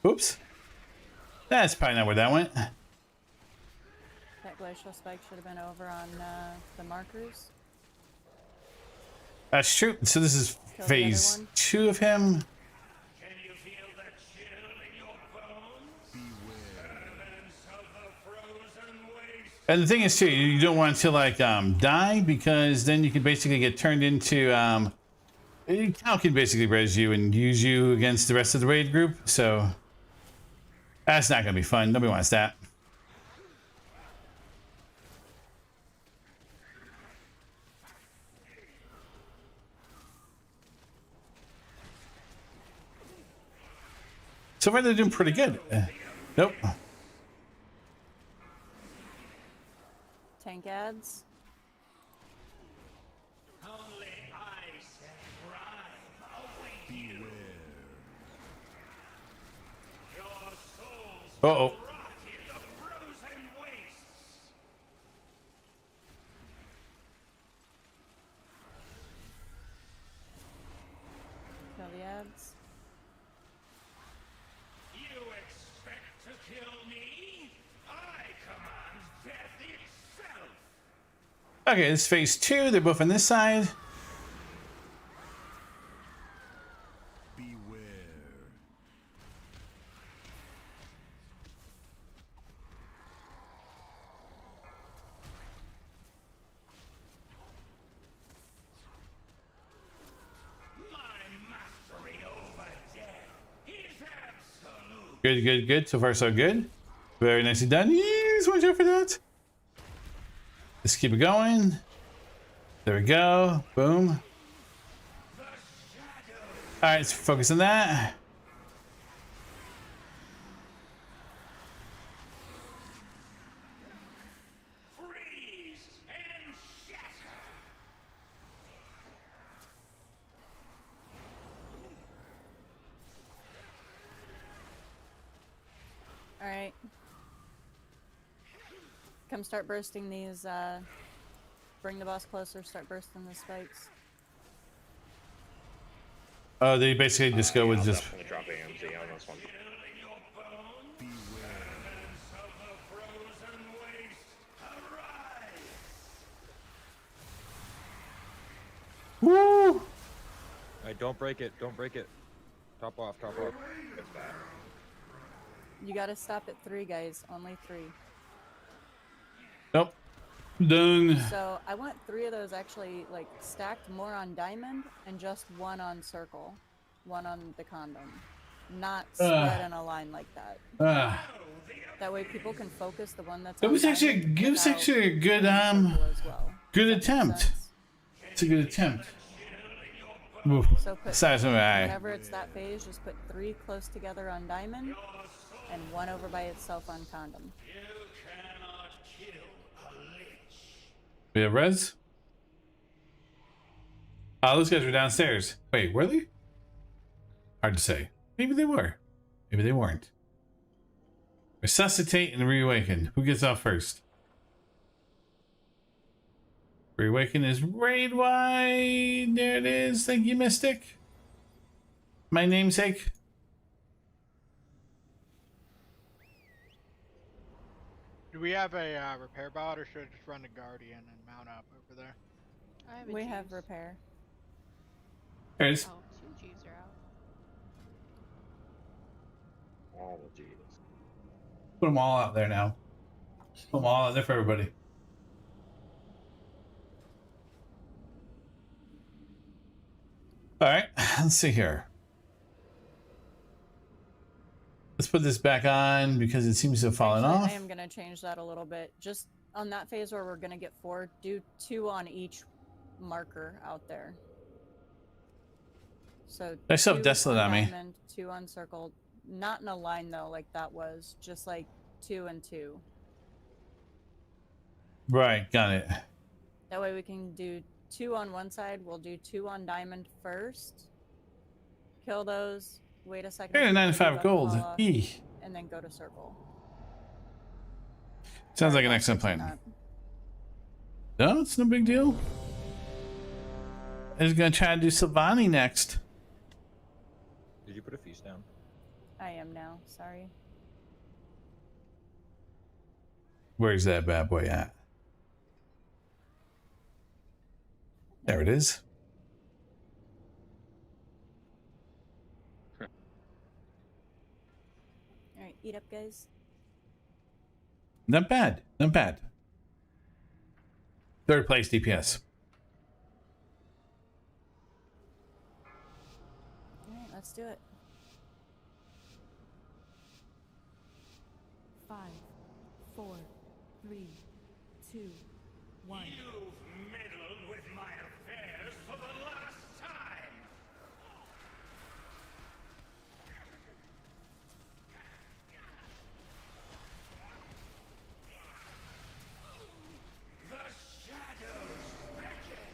Oops. That's probably not where that went. That glacial spike should have been over on the markers. That's true. So this is phase 2 of him. Can you feel the chill in your bones? Evidence of the frozen waste. And the thing is too, you don't want to like die, because then you can basically get turned into Cal can basically res you and use you against the rest of the raid group, so that's not gonna be fun. Nobody wants that. So far they're doing pretty good. Nope. Tank ads. Only ice and grime await you. Your souls Uh-oh. rot in the frozen wastes. Kill the ads. You expect to kill me? I command death itself. Okay, this is phase 2. They're both on this side. Beware. Good, good, good. So far, so good. Very nicely done. Yes, watch out for that. Let's keep it going. There we go. Boom. All right, let's focus on that. All right. Come start bursting these, bring the boss closer, start bursting the spikes. Oh, they basically just go with I'll just. definitely drop AMZ on this one. Woo! Alright, don't break it. Don't break it. Top off, top off. It's bad. You gotta stop at 3, guys. Only 3. Nope. Done. So I want 3 of those actually like stacked more on diamond and just 1 on circle, 1 on the condom, not spread in a line like that. That way people can focus the one that's. It was actually a good good attempt. It's a good attempt. Oof. So put, whenever it's that phase, just put 3 close together on diamond and 1 over by itself on condom. We have res. Oh, those guys were downstairs. Wait, were they? Hard to say. Maybe they were. Maybe they weren't. Resuscitate and reawaken. Who gets off first? Reawaken is raid wide. There it is. Thank you, Mystic. My namesake. Do we have a repair bot, or should I just run the Guardian and mount up over there? We have repair. There it is. Oh, 2 Gs are out. All the G's. Put them all out there now. Put them all out there for everybody. All right, let's see here. Let's put this back on because it seems to have fallen off. I am going to change that a little bit. Just on that phase where we're going to get 4, do 2 on each marker out there. So I still have Desolate on me. Diamond, 2 on circle. Not in a line though, like that was. Just like 2 and 2. Right, got it. That way we can do 2 on one side. We'll do 2 on diamond first. Kill those. Wait a second. Hey, 95 gold. E. And then go to circle. Sounds like an excellent plan. No, it's no big deal. I was gonna try to do Sylvani next. Did you put a feast down? I am now. Sorry. Where's that bad boy at? There it is. Alright, eat up, guys. Not bad. Not bad. 3rd place DPS. Alright, let's do it. 5, 4, 3, 2, 1. You've meddled with my affairs for the last time! The shadows beckon!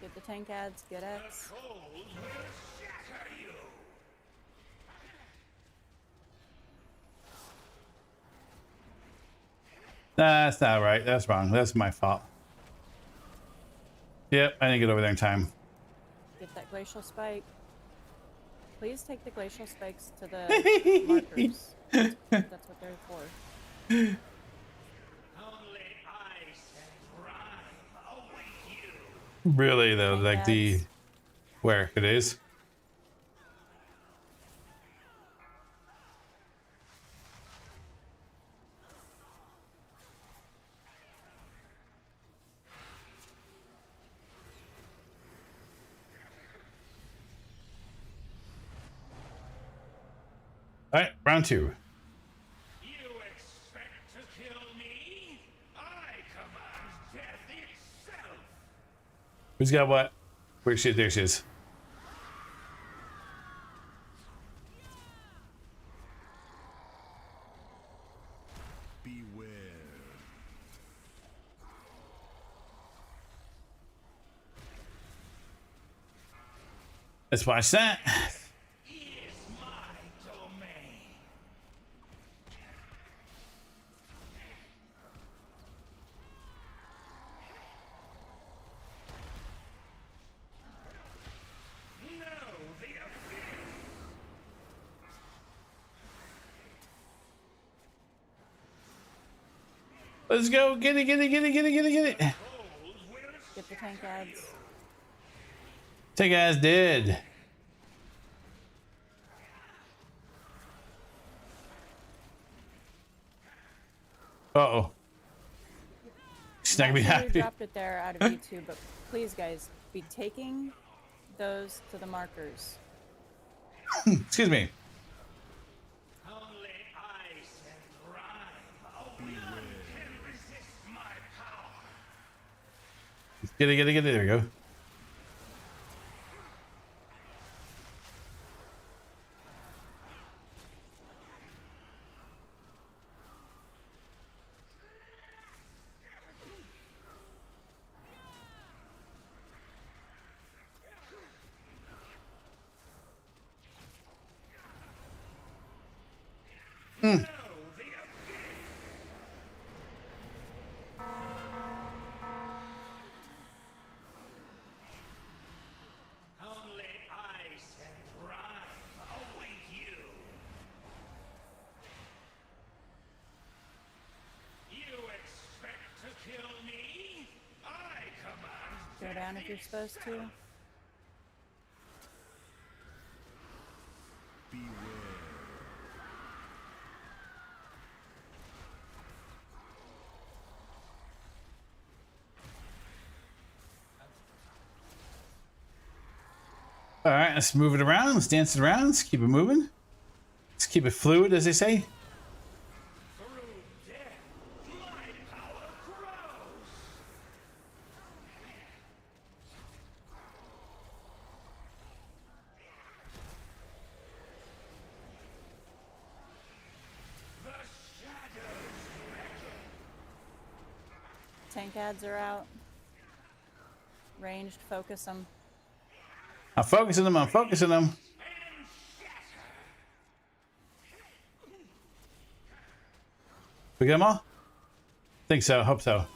Get the tank ads, get X. The cold will shatter you! That's not right. That's wrong. That's my fault. Yep, I didn't get over there in time. Get that glacial spike. Please take the glacial spikes to the markers. That's what they're for. Only ice and grime await you! Really though, like the where it is. All right, round 2. You expect to kill me? I command death itself. Who's got what? Where she? There she is. Beware. Let's watch that. Is my domain. Know the abyss. Let's go. Get it, get it, get it, get it, get it, get it. Get the tank ads. Take ass dead. Uh-oh. She's not gonna be Actually, happy. dropped it there out of YouTube, but please, guys, be taking those to the markers. Excuse me. Only ice and grime. Only none can resist my power. Get it, get it, get it. There we go. Only ice and grime await you. You expect to kill me? I command. Go down if you're supposed to. All right, let's move it around. Let's dance it around. Let's keep it moving. Let's keep it fluid, as they say. Through death, my power grows. The shadows beckon. Tank ads are out. Ranged, focus them. I'm focusing them. I'm focusing them. We get them all? Think so. Hope so.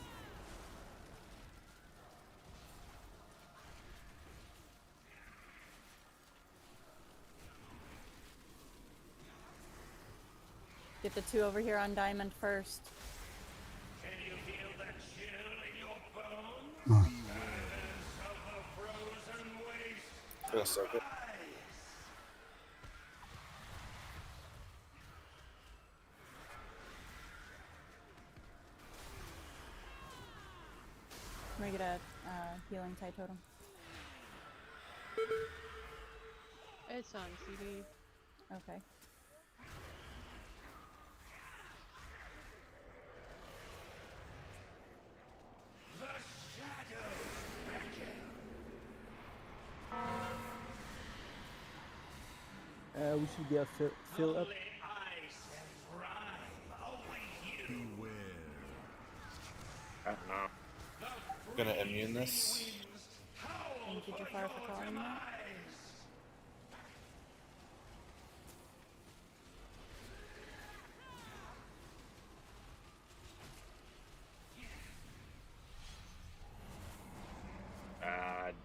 Get the 2 over here on diamond first. Can you feel the chill in your bones? As of the frozen waste. Gonna soak it. Can we get a healing tie totem? It's on CD. Okay. The shadows beckon. We should get fill up. Only ice and grime await you. I'm gonna immune this. Thank you, Jafar, for calling that.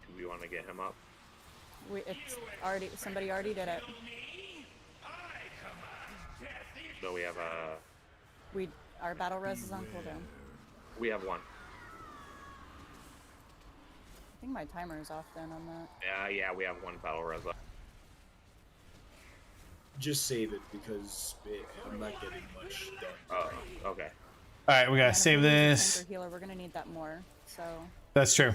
Do we want to get him up? It's already, somebody already did it. So we have Our battle res is on cooldown. we have one. I think my timer is off then on that. Yeah, we have one battle res up. Just save it because I'm not getting much done. Oh, okay. All right, we gotta save this. Tanker healer, we're gonna need that more. So That's true.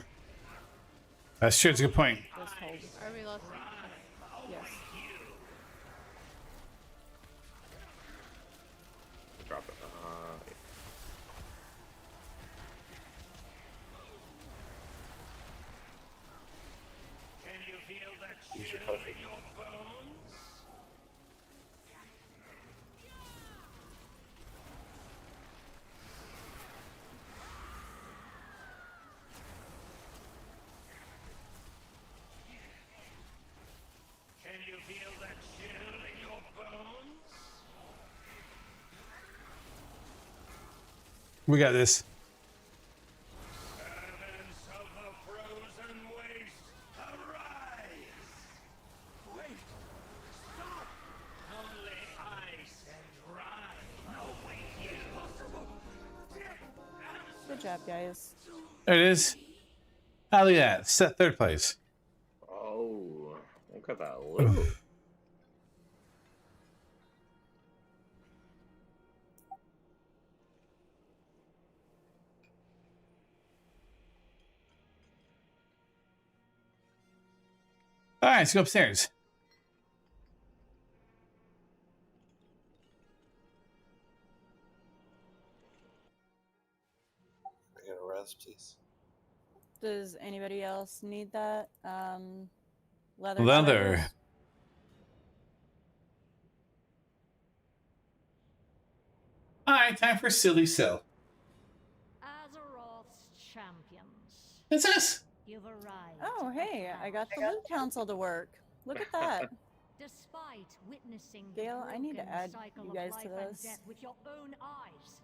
That's true. It's a good point. just hold. Are we lost? Yes. We got this. Servants of the frozen waste, arise! Wait! Stop! Only ice and dry. No way impossible! Good job, guys. There it is. Oh, look at that. Set third place. Oh, look at that loot. All right, let's go upstairs. I get a res, please. Does anybody else need that? Leather. Leather. shoulders? All right, time for silly sell. Azeroth's champions. It's us. You've arrived. Oh, hey, I got the loot council to work. Look at that. Despite witnessing Gail, I need to broken add cycle you of guys life to and this. death with your own eyes.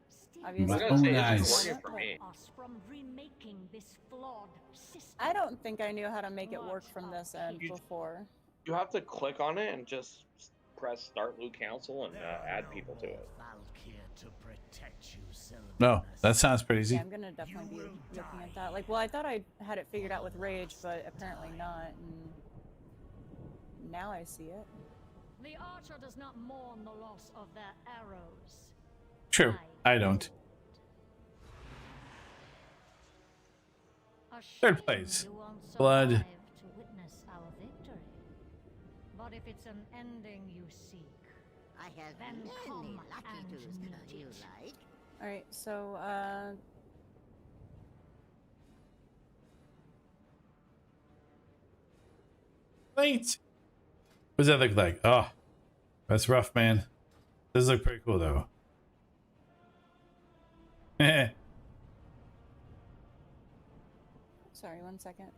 Still Obviously. I was gonna say, Nice. it's working for me. us from remaking this flawed system. I don't think I knew how to make it work from this end before. You have to click on it and just press start loot council and add people to it. No, that sounds pretty easy. Yeah, I'm gonna definitely be looking at that. Like, well, I thought I had it figured out with Rage, but apparently not. And now I see it. The archer does not mourn the loss of their arrows. True. I don't. Third place. Blood. To witness our victory. But if it's an ending you seek, I have then many come lucky and twos meet you it. like. All right, so Wait. What does that look like? Oh, that's rough, man. Does look pretty cool though. sorry, 1 second.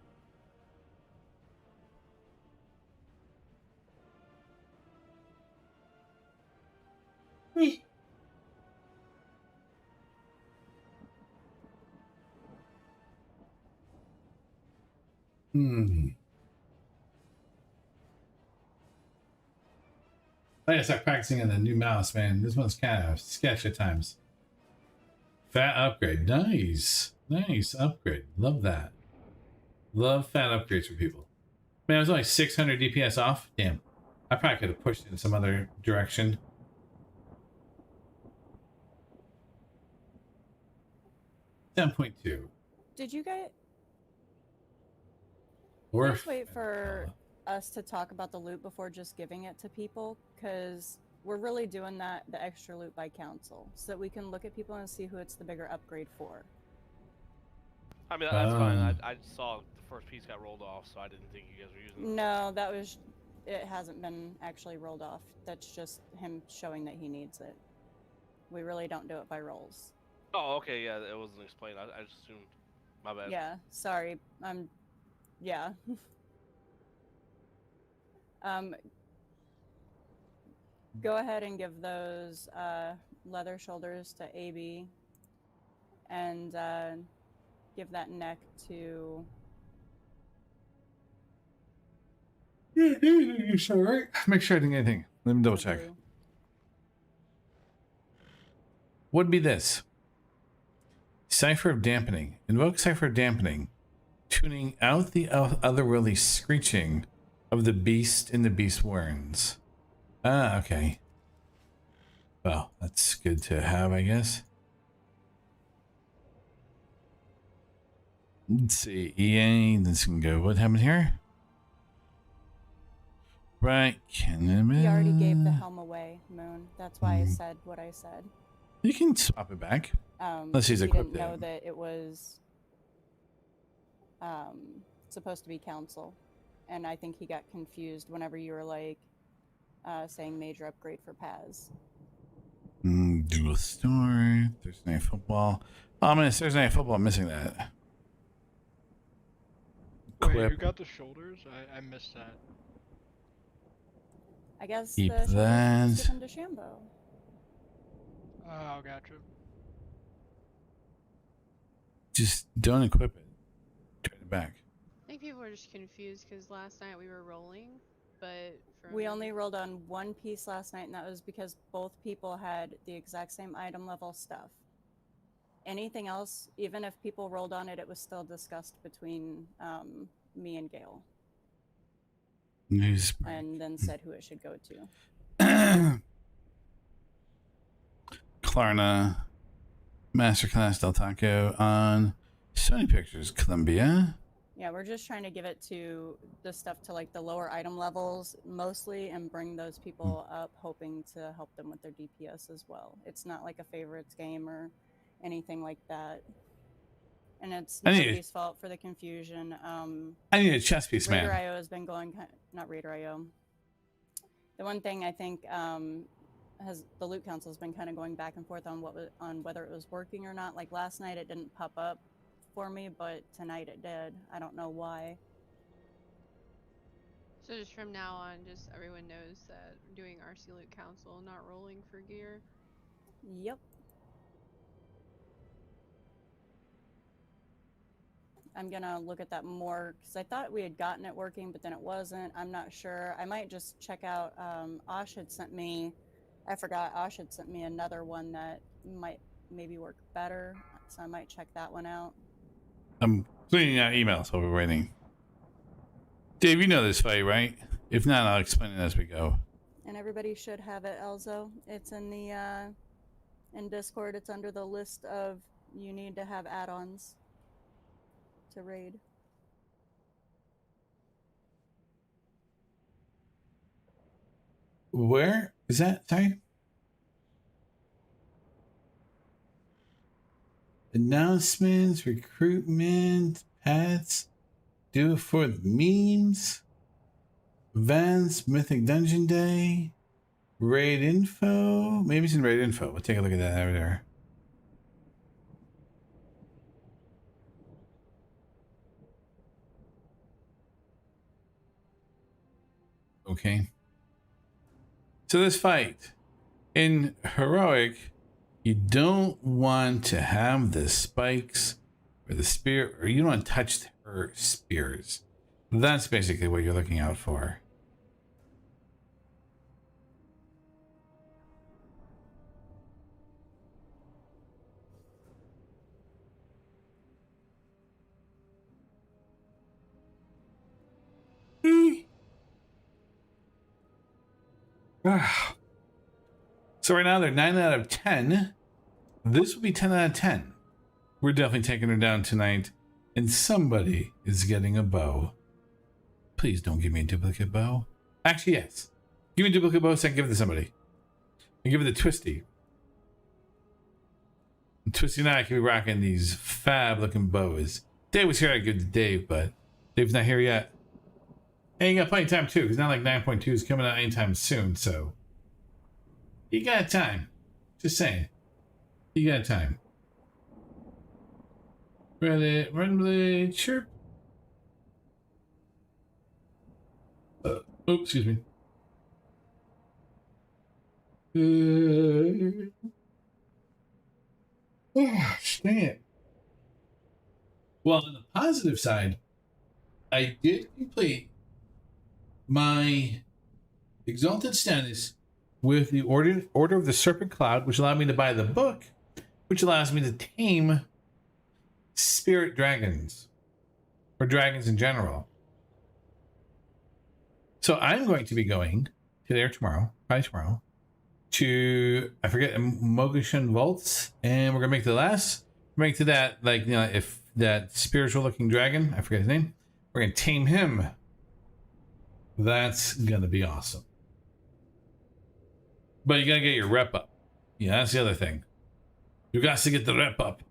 I gotta start practicing on the new mouse, man. This one's kind of sketch at times. Fat upgrade. Nice. Nice upgrade. Love that. Love fat upgrades for people. Man, I was only 600 DPS off. Damn. I probably could have pushed it in some other direction. $10.2. Did you guys Or please wait for us to talk about the loot before just giving it to people? Because we're really doing the extra loot by council, so that we can look at people and see who it's the bigger upgrade for. I mean, that's fine. I saw the first piece got rolled off, so I didn't think you guys were using it. No, that was... It hasn't been actually rolled off. That's just him showing that he needs it. We really don't do it by rolls. Oh, okay, yeah, it wasn't explained. I just assumed. My bad. Yeah, sorry. Yeah. Go ahead and give those leather shoulders to AB, and give that neck to... You sure, right? Make sure I didn't get anything. Let me double check. Would be this. Cipher of Dampening. Invoke Cipher of Dampening. Tuning out the otherworldly screeching of the beast in the beast warrens. Ah, okay. Well, that's good to have, I guess. Let's see. EA, this can go. What happened here? Right. He already gave the helm away, Moon. That's why I said what I said. You can swap it back. Unless he's he equipped didn't know it. that it was supposed to be council, and I think he got confused whenever you were like saying major upgrade for Paz. Dual story. Thursday Night Football. Oh, man, it's Thursday Night Football. I'm missing that. Wait, Equip. who got the shoulders? I missed that. I guess Keep the shoulders that. was given to Shambo. Oh, gotcha. Just don't equip it. Turn it back. I think people are just confused because last night we were rolling, but We only rolled on one piece last night, and that was because both people had the exact same item level stuff. Anything else, even if people rolled on it, it was still discussed between me and Gail. News. And then said who it should go to. Klarna, Masterclass Del Taco on Sony Pictures Columbia. Yeah, we're just trying to give it to the stuff to like the lower item levels mostly and bring those people up, hoping to help them with their DPS as well. It's not like a favorites game or anything like that. And it's nobody's fault for the confusion. I need a chess piece, Raider man. IO has been going, not Raider IO. The one thing I think has the loot council has been kind of going back and forth on whether it was working or not. Like last night it didn't pop up for me, but tonight it did. I don't know why. So just from now on, just everyone knows that we're doing RC Loot Council, not rolling for gear. Yep. I'm gonna look at that more because I thought we had gotten it working, but then it wasn't. I'm not sure. I might just check out. Osh had sent me. I forgot. Osh had sent me another one that might maybe work better, so I might check that one out. I'm cleaning out emails while we're waiting. Dave, you know this fight, right? If not, I'll explain it as we go. And everybody should have it, Elzo. It's in the in Discord. It's under the list of you need to have add-ons to raid. Where is that? Sorry. Announcements, recruitment, pets, do it for the memes, events, Mythic Dungeon Day, raid info. Maybe it's in raid info. We'll take a look at that over there. Okay. So this fight in heroic, you don't want to have the spikes or the spear, or you don't want to touch her spears. That's basically what you're looking out for. So right now they're 9 out of 10. This will be 10 out of 10. We're definitely taking her down tonight. And somebody is getting a bow. Please don't give me a duplicate bow. Actually, yes. Give me a duplicate bow so I can give it to somebody. And give it to Twisty. And Twisty and I can be rocking these fab looking bows. Dave was here, I'd give it to Dave, but Dave's not here yet. And you got plenty of time too, because not like 9.2 is coming out anytime soon, so you got time. Just saying. You got time. Reddit, run blade, chirp. Oops, excuse me. Oh, dang it. Well, on the positive side, I did complete my exalted status with the Order of the Serpent Cloud, which allowed me to buy the book, which allows me to tame spirit dragons, or dragons in general. So I'm going to be going today or tomorrow, probably tomorrow, to, I forget, Mogashan Vaults, and we're going to make the last, make to that, like, you know, if that spiritual looking dragon, I forget his name, we're going to tame him. That's going to be awesome. But you got to get your rep up. Yeah, that's the other thing. You got to get the rep up.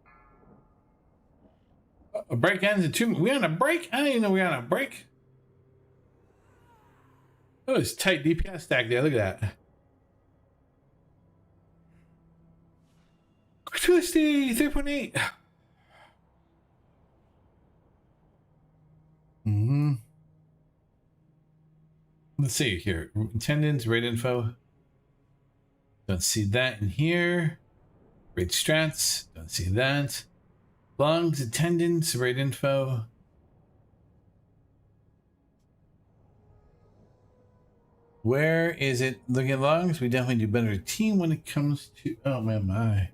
A break ends in 2 minutes. We on a break? I didn't even know we on a break. Oh, it's tight DPS stack there. Look at that. Twisty 3.8. Let's see here. Attendance, raid info. Don't see that in here. Raid strats. Don't see that. Lungs, attendance, raid info. Where is it? Look at logs. We definitely do better team when it comes to. Oh my.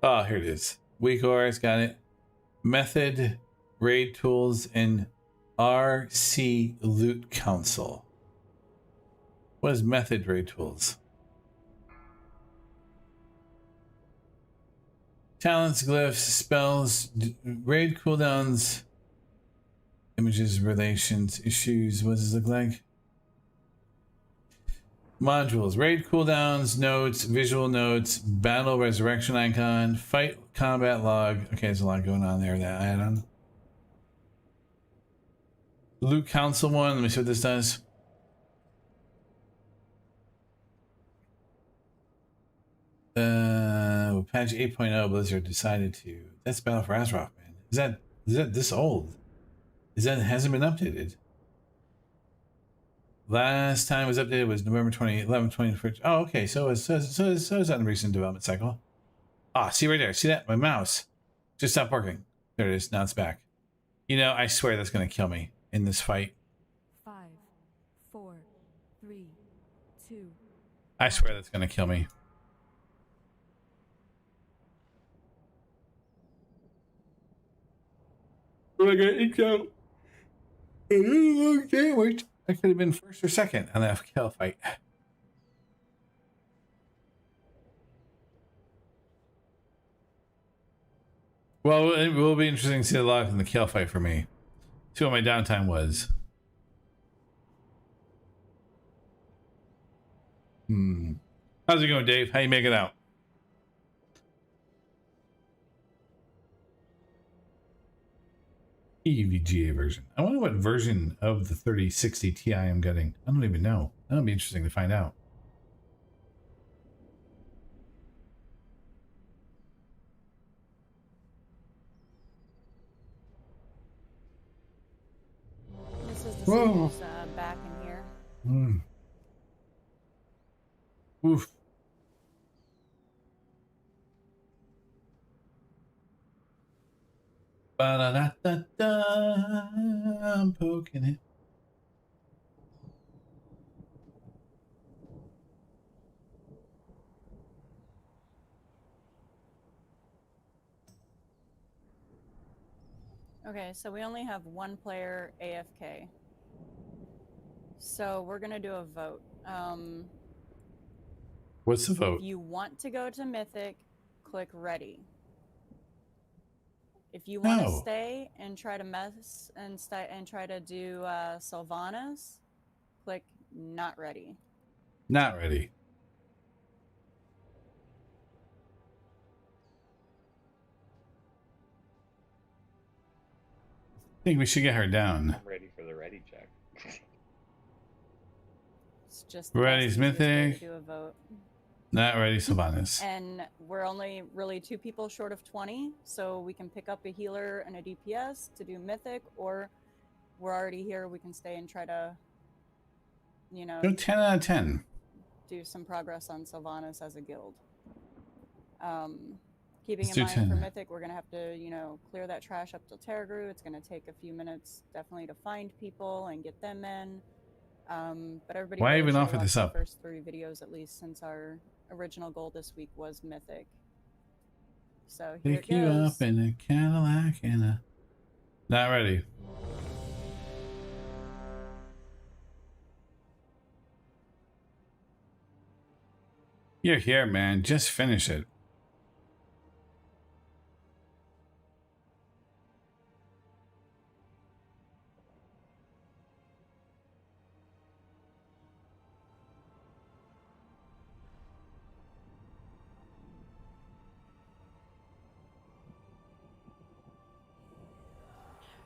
Oh, here it is. Weak ores, got it. Method, raid tools, and RC loot council. What is method raid tools? Talents, glyphs, spells, raid cooldowns, images, relations, issues. What does it look like? Modules, raid cooldowns, notes, visual notes, battle resurrection icon, fight combat log. Okay, there's a lot going on there that add-on. Loot council one. Let me see what this does. Patch 8.0 Blizzard decided to. That's Battle for Azeroth, man. Is that this old? Hasn't been updated? Last time it was updated was November 2011, 2021. Oh, okay. So it's on a recent development cycle. Ah, see right there. See that? My mouse just stopped working. There it is. Now it's back. You know, I swear that's going to kill me in this fight. 5, 4, 3, 2. I swear that's going to kill me. But I got inked out. Damage. I could have been first or second on that kill fight. Well, it will be interesting to see the log in the kill fight for me. See what my downtime was. How's it going, Dave? How you making out? EVGA version. I wonder what version of the 3060 Ti I'm getting. I don't even know. That'll be interesting to find out. This is the same as back in here. Oof. Ba-da-da-da-da. I'm poking it. Okay, so we only have one player AFK. So we're gonna do a vote. What's the vote? If you want to go to Mythic, click ready. If you want to stay and try to mess and try to do Sylvanas, click not ready. Not ready. I think we should get her down. I'm ready for the ready check. It's just Ready's Mythic. Do a vote. Not ready, Sylvanas. And we're only really 2 people short of 20, so we can pick up a healer and a DPS to do Mythic, or we're already here, we can stay and try to, you know, Go 10 out of 10. Do some progress on Sylvanas as a guild. Keeping Let's in do mind 10. for Mythic, we're going to have to, you know, clear that trash up till Terragru. It's going to take a few minutes, definitely, to find people and get them in. But everybody Why really even should offer watch this the up? first 3 videos, at least, since our original goal this week was Mythic. So here Pick it you goes. up in a Cadillac and a... Not ready. You're here, man. Just finish it.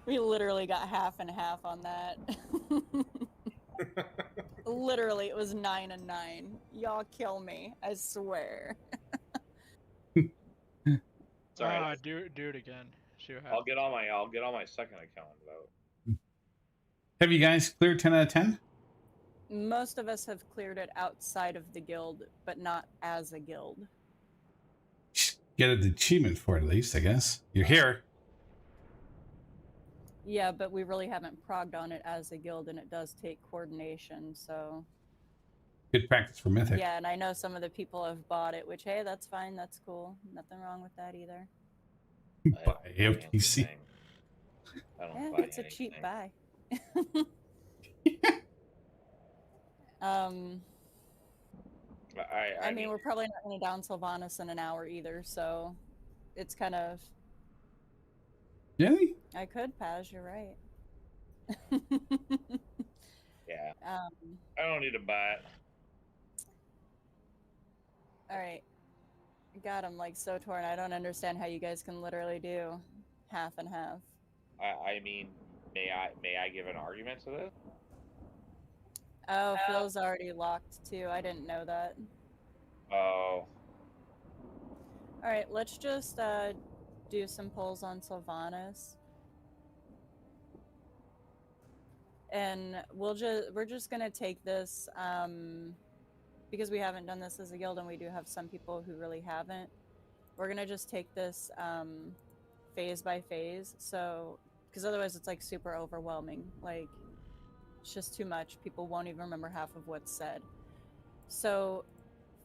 We literally got half and half on that. Literally, it was 9 and 9. Y'all kill me, I swear. Sorry. Do it again. See what I'll get on my second account though. Have you guys cleared 10 out of 10? Most of us have cleared it outside of the guild, but not as a guild. Get an achievement for it, at least, I guess. You're here. Yeah, but we really haven't progged on it as a guild, and it does take coordination, so... Good practice for Mythic. Yeah, and I know some of the people have bought it, which, hey, that's fine, that's cool. Nothing wrong with that either. Buy OTC. I don't Yeah, buy it's a cheap anything. buy. I mean, we're probably not going to down Sylvanas in an hour either, so it's kind of... Really? I could, Paz, you're right. Yeah. I don't need to buy it. Alright. God, I'm like so torn. I don't understand how you guys can literally do half and half. I mean, may I give an argument to this? Oh, Phil's already locked too. I didn't know that. Oh. Alright, let's just do some polls on Sylvanas. And we're just gonna take this because we haven't done this as a guild and we do have some people who really haven't. We're gonna just take this phase by phase, so because otherwise it's like super overwhelming. Like it's just too much. People won't even remember half of what's said. So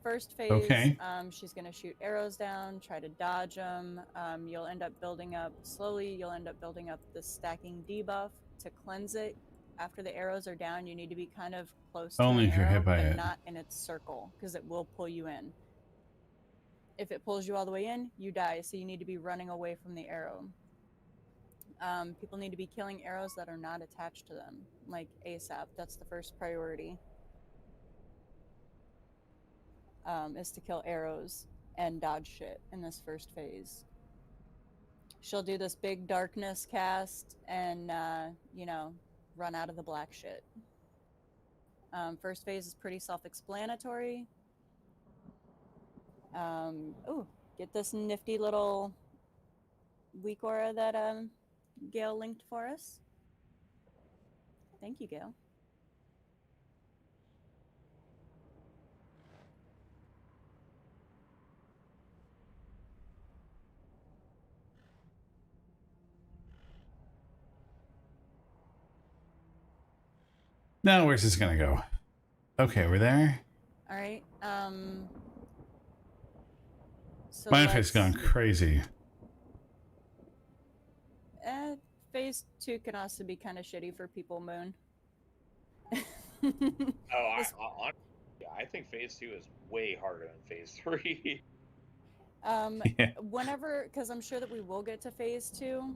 first phase, okay. She's gonna shoot arrows down, try to dodge them. You'll end up building up slowly. You'll end up building up the stacking debuff to cleanse it. After the arrows are down, you need to be kind of close to Only an if you're arrow, hit by but it. not in its circle, because it will pull you in. If it pulls you all the way in, you die, so you need to be running away from the arrow. People need to be killing arrows that are not attached to them, like ASAP. That's the first priority, is to kill arrows and dodge shit in this first phase. She'll do this big darkness cast and, you know, run out of the black shit. First phase is pretty self-explanatory. Oh, get this nifty little weak aura that Gail linked for us. Thank you, Gail. Now, where's this gonna go? Okay, we're there. All right. So Mine's gone crazy. Phase 2 can also be kind of shitty for people, Moon. I think phase 2 is way harder than phase 3. Whenever, because I'm sure that we will get to phase 2,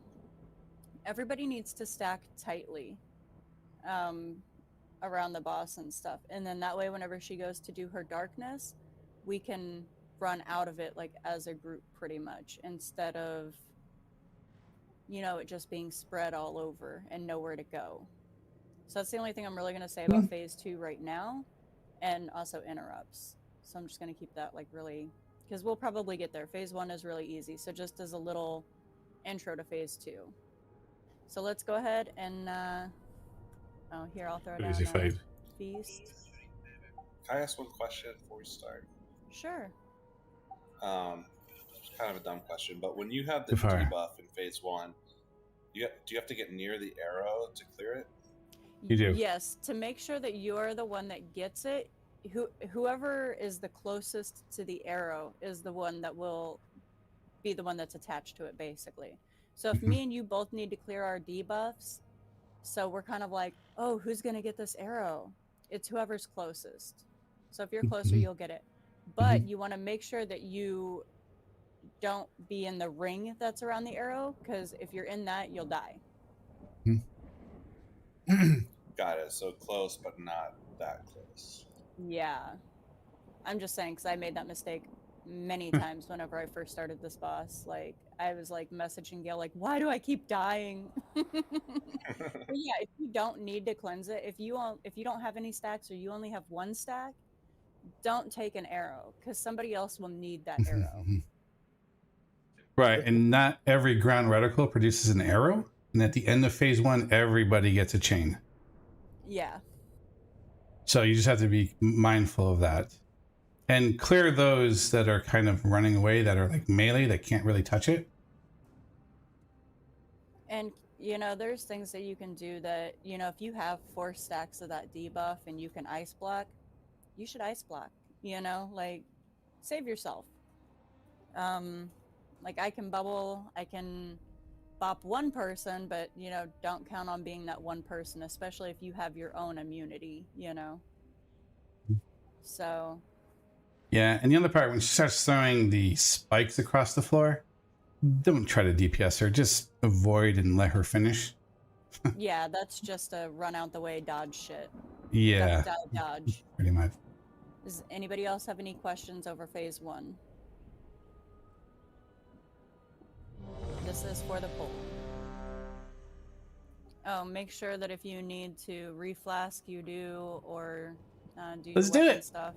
everybody needs to stack tightly around the boss and stuff. And then that way, whenever she goes to do her darkness, we can run out of it like as a group pretty much, instead of, you know, it just being spread all over and nowhere to go. So that's the only thing I'm really going to say about phase 2 right now, and also interrupts. So I'm just going to keep that like really, because we'll probably get there. Phase 1 is really easy, so just as a little intro to phase 2. So let's go ahead and oh, here, I'll throw down a feast. Can I ask one question before we start? Sure. It's kind of a dumb question, but when you have the debuff in phase 1, do you have to get near the arrow to clear it? You do. Yes, to make sure that you're the one that gets it. Whoever is the closest to the arrow is the one that will be the one that's attached to it, basically. So if me and you both need to clear our debuffs, so we're kind of like, oh, who's going to get this arrow? It's whoever's closest. So if you're closer, you'll get it. But you want to make sure that you don't be in the ring that's around the arrow, because if you're in that, you'll die. Got it. So close, but not that close. Yeah. I'm just saying, because I made that mistake many times whenever I first started this boss. Like, I was like messaging Gail, like, why do I keep dying? But yeah, if you don't need to cleanse it, if you don't have any stacks, or you only have one stack, don't take an arrow, because somebody else will need that arrow. Right, and not every ground reticle produces an arrow, and at the end of phase 1, everybody gets a chain. Yeah. So you just have to be mindful of that. And clear those that are kind of running away, that are like melee, that can't really touch it. And, you know, there's things that you can do that, you know, if you have 4 stacks of that debuff and you can ice block, you should ice block, you know, like, save yourself. Like, I can bubble, I can bop one person, but, you know, don't count on being that one person, especially if you have your own immunity, you know. So... Yeah, and the other part, when she starts throwing the spikes across the floor, don't try to DPS her. Just avoid and let her finish. yeah, that's just a run out the way, dodge shit. Yeah. Duck, dive, dodge. Pretty much. Does anybody else have any questions over phase 1? This is for the poll. Oh, make sure that if you need to reflask, you do, or do your weapon stuff.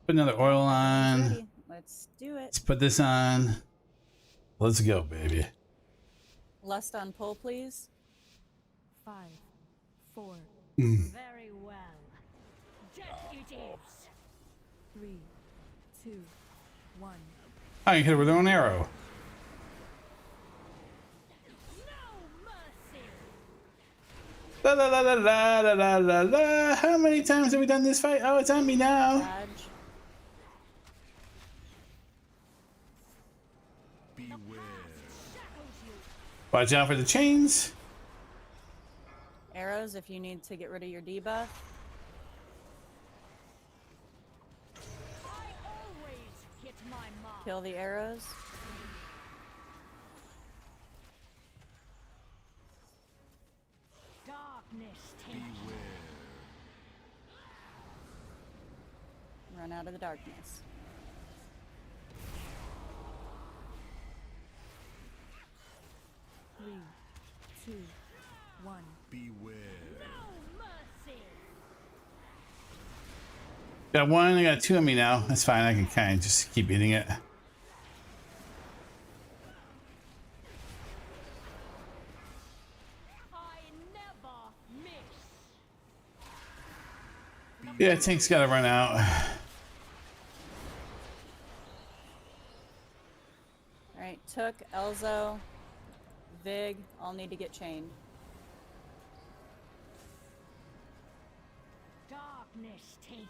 Put another oil on. Ready. Let's do it. Let's put this on. Let's go, baby. Lust on pull, please. 5, 4. Very well. Death it is. 3, 2, 1. Oh, you hit her with her own arrow. La, la, la, la, la, la, la, la. How many times have we done this fight? Oh, it's on me now. Dodge. Watch out for the chains. Arrows if you need to get rid of your debuff. Kill the arrows. Darkness take Run out of the darkness. Three, 2, 1. Beware. Got 1, I got 2 on me now. That's fine, I can kind of just keep eating it. Yeah, tank's gotta run out. Alright, Took, Elzo, Vig, all need to get chained. Darkness take you.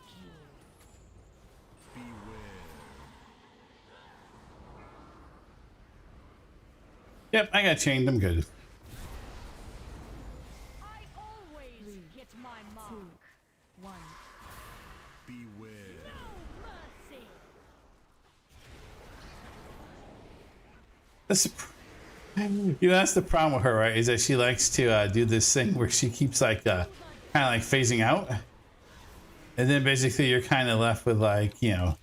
Yep, I got chained. I'm good. I always hit my mark. 2, 1. Beware. Mercy. That's the problem with her, right? Is that she likes to do this thing where she keeps like kind of like phasing out, and then basically you're kind of left with like, you know.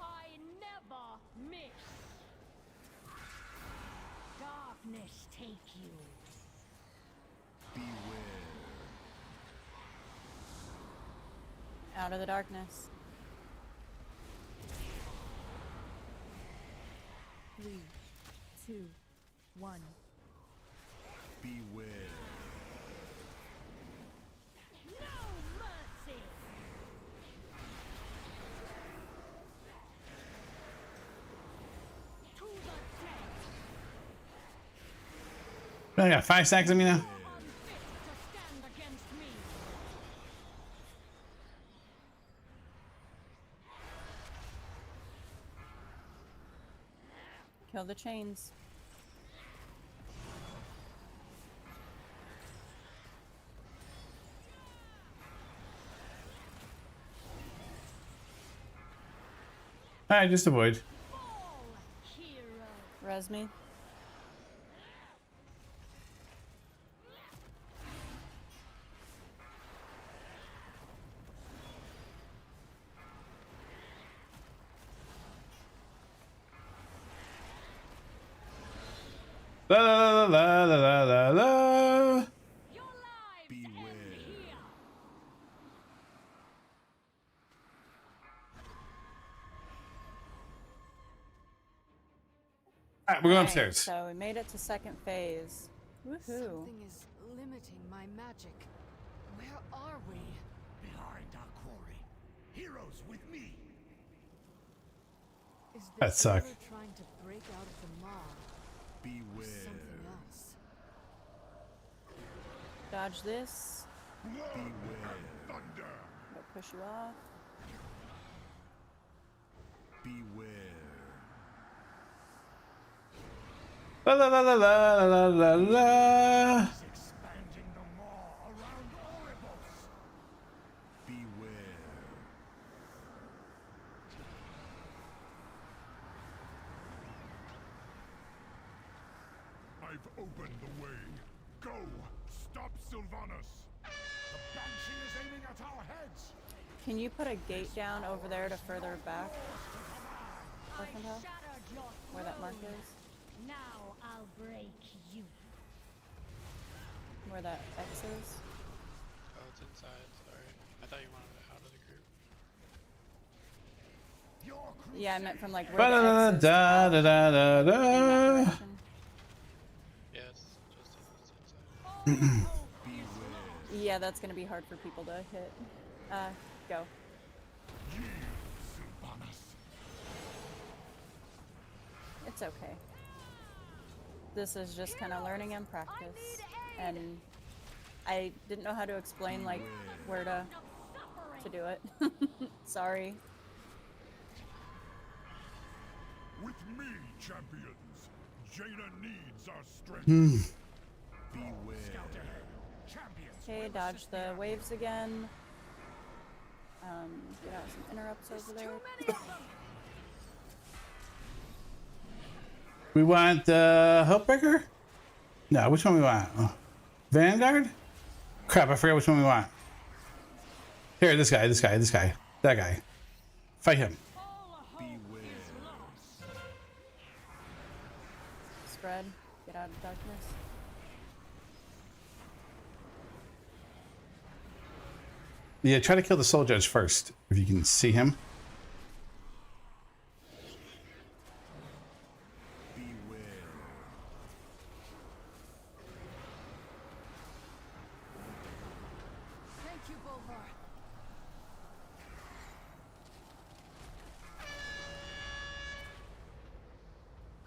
I never miss. Darkness take you. Out of the darkness. 3, 2, 1. Beware. No mercy. To the death. I got 5 stacks on me now. Unfit to stand against me. Kill the chains. Alright, just avoid. Res me. La la la la la la la. Alright, we're going Alright, upstairs. So we made it to second phase. Woohoo. Something is limiting my magic. Where are we? Behind our quarry. Heroes with me. Is the That sucked. killer trying to break out of the maw? Or something else? Dodge this. Thunder. Go push you off. Beware. La la la la la la la la. Expanding the maw around Orebos. Beware. I've opened the way. Go! Stop Sylvanas! The Banshee is aiming at our heads! Can you put a gate down over there to further back? Orphaned where that mark is? Now I'll break you. Where that X is? Oh, it's inside. Sorry. I thought you wanted it out of the group. Yeah, I meant from like Ba where da the X da is. da da da da da. Yes, just inside. Yeah, that's gonna be hard for people to hit. Go. It's okay. This is just kind of learning and practice. And I didn't know how to explain like where to do it. Sorry. With me, champions! Jaina needs our strength. Beware. Scout ahead. Champions. Okay, dodge the waves again. Get out some interrupts over there. We want the Hopebreaker? No, which one we want? Oh. Vanguard? Crap, I forgot which one we want. Here, this guy. That guy. Fight him. Spread. Get out of darkness. Yeah, try to kill the Soul Judge first, if you can see him. Thank you, Bolvar.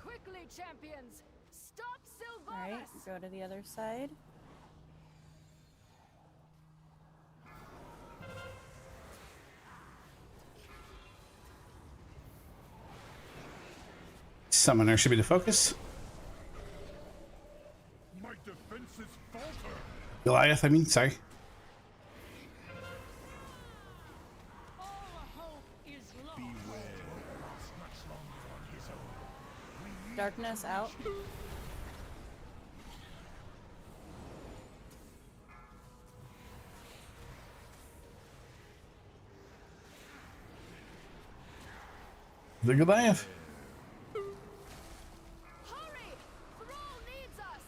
Quickly, champions! Stop Sylvanas! Alright, go to the other side. Summoner should be the focus. My defenses falter. Goliath, I mean, sorry. Darkness out. The Goliath. Hurry! Thrall needs us!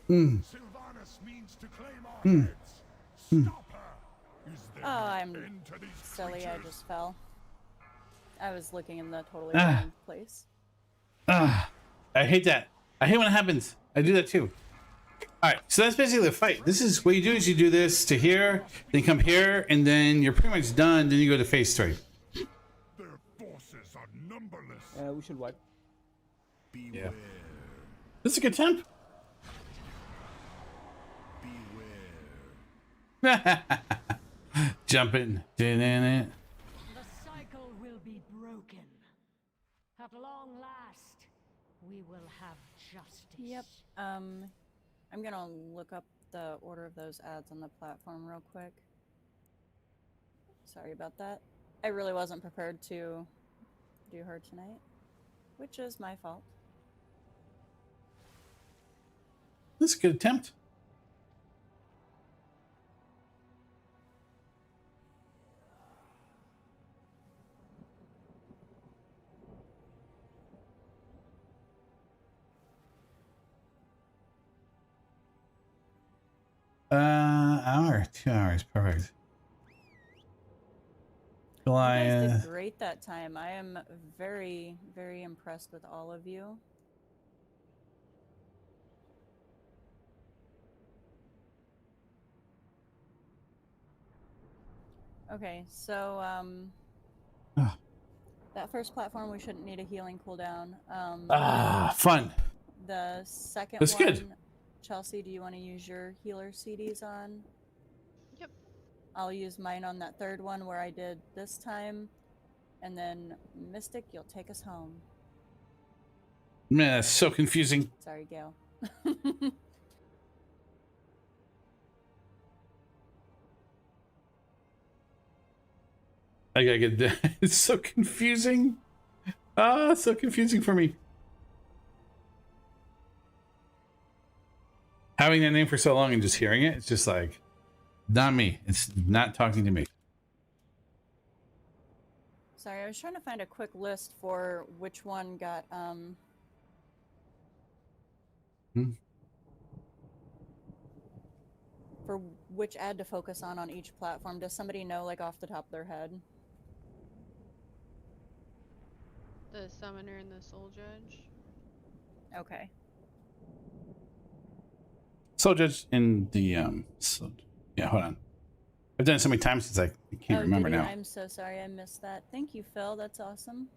Sylvanas means to claim our heads. Stop her! Is there Oh, I'm end to these silly, I creatures? just fell. I was looking in the totally wrong place. I hate that. I hate when it happens. I do that too. Alright, so that's basically the fight. This is what you do is you do this to here, then come here, and then you're pretty much done, then you go to phase 3. Their forces are numberless. We should wipe. Yeah. This is a good temp. Jumping. The cycle will be broken. At long last, we will have justice. Yep. I'm gonna look up the order of those ads on the platform real quick. Sorry about that. I really wasn't prepared to do her tonight, which is my fault. This is a good attempt. Hour, 2 hours, perfect. You guys Goliath. did great that time. I am very, very impressed with all of you. Okay, so that first platform we shouldn't need a healing cooldown. Fun. The second That's one, good. Chelsea, do you want to use your healer CDs on? Yep. I'll use mine on that third one where I did this time. And then Mystic, you'll take us home. Man, that's so confusing. Sorry, Gail. I gotta get that. It's so confusing. It's so confusing for me. Having that name for so long and just hearing it, it's just like, not me. It's not talking to me. Sorry, I was trying to find a quick list for which one got, for which ad to focus on each platform. Does somebody know, like, off the top of their head? The Summoner and the Soul Judge. Okay. Soul Judge in the yeah, hold on. I've done it so many times since I can't remember did you? now. I'm so sorry, I missed that. Thank you, Phil. That's awesome.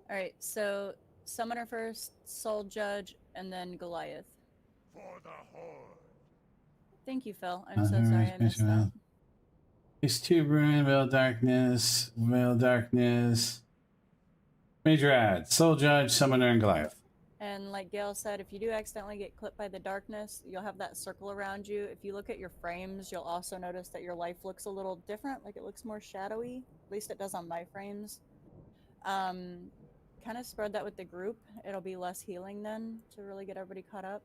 All right, so Summoner first, Soul Judge, and then Goliath. For the Horde. Thank you, Phil. I'm so sorry I missed that. Phase 2 Ruin, Veil Darkness, Major Ad, Soul Judge, Summoner, and Goliath. And like Gail said, if you do accidentally get clipped by the darkness, you'll have that circle around you. If you look at your frames, you'll also notice that your life looks a little different, like it looks more shadowy. At least it does on my frames. Kind of spread that with the group. It'll be less healing then to really get everybody caught up,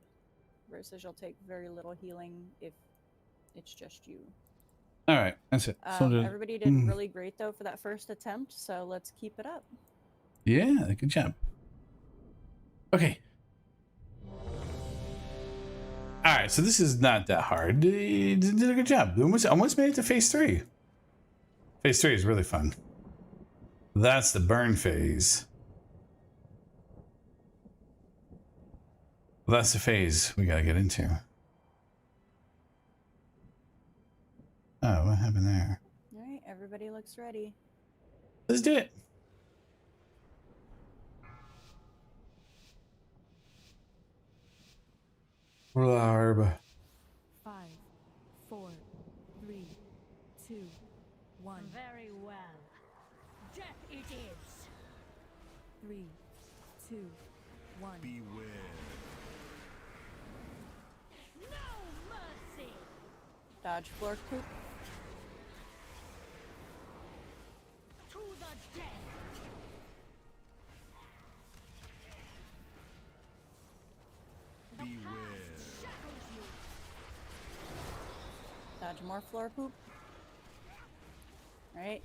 versus you'll take very little healing if it's just you. All right, that's it. Everybody did really great though for that first attempt, so let's keep it up. Yeah, good job. Okay. All right, so this is not that hard. You did a good job. Almost made it to phase 3. Phase 3 is really fun. That's the burn phase. Well, that's the phase we gotta get into. Oh, what happened there? All right, everybody looks ready. Let's do it. Larb. 5, 4, 3, 2, 1. Very well. Death it is. 3, 2, 1. Beware. No mercy. Dodge floor poop. To the death. Beware. Dodge more floor poop. Alright.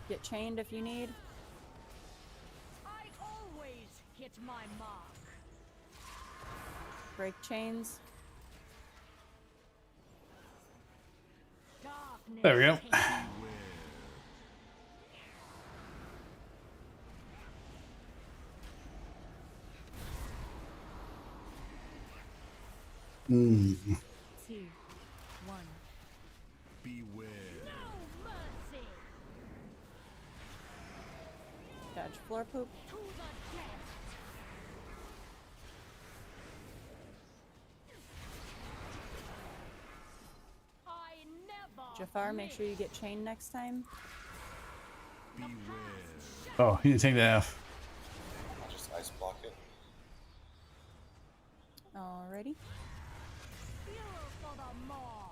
Get chained if you need. I always hit my mark. Break chains. Darkness There we go. Mm. 2, 1. Beware. No mercy. Dodge floor poop. To the death. I never. Jafar, make sure you get chained next time. Beware. Oh, he didn't take the F. I'll just ice block it. Alrighty. Fuel for the maw.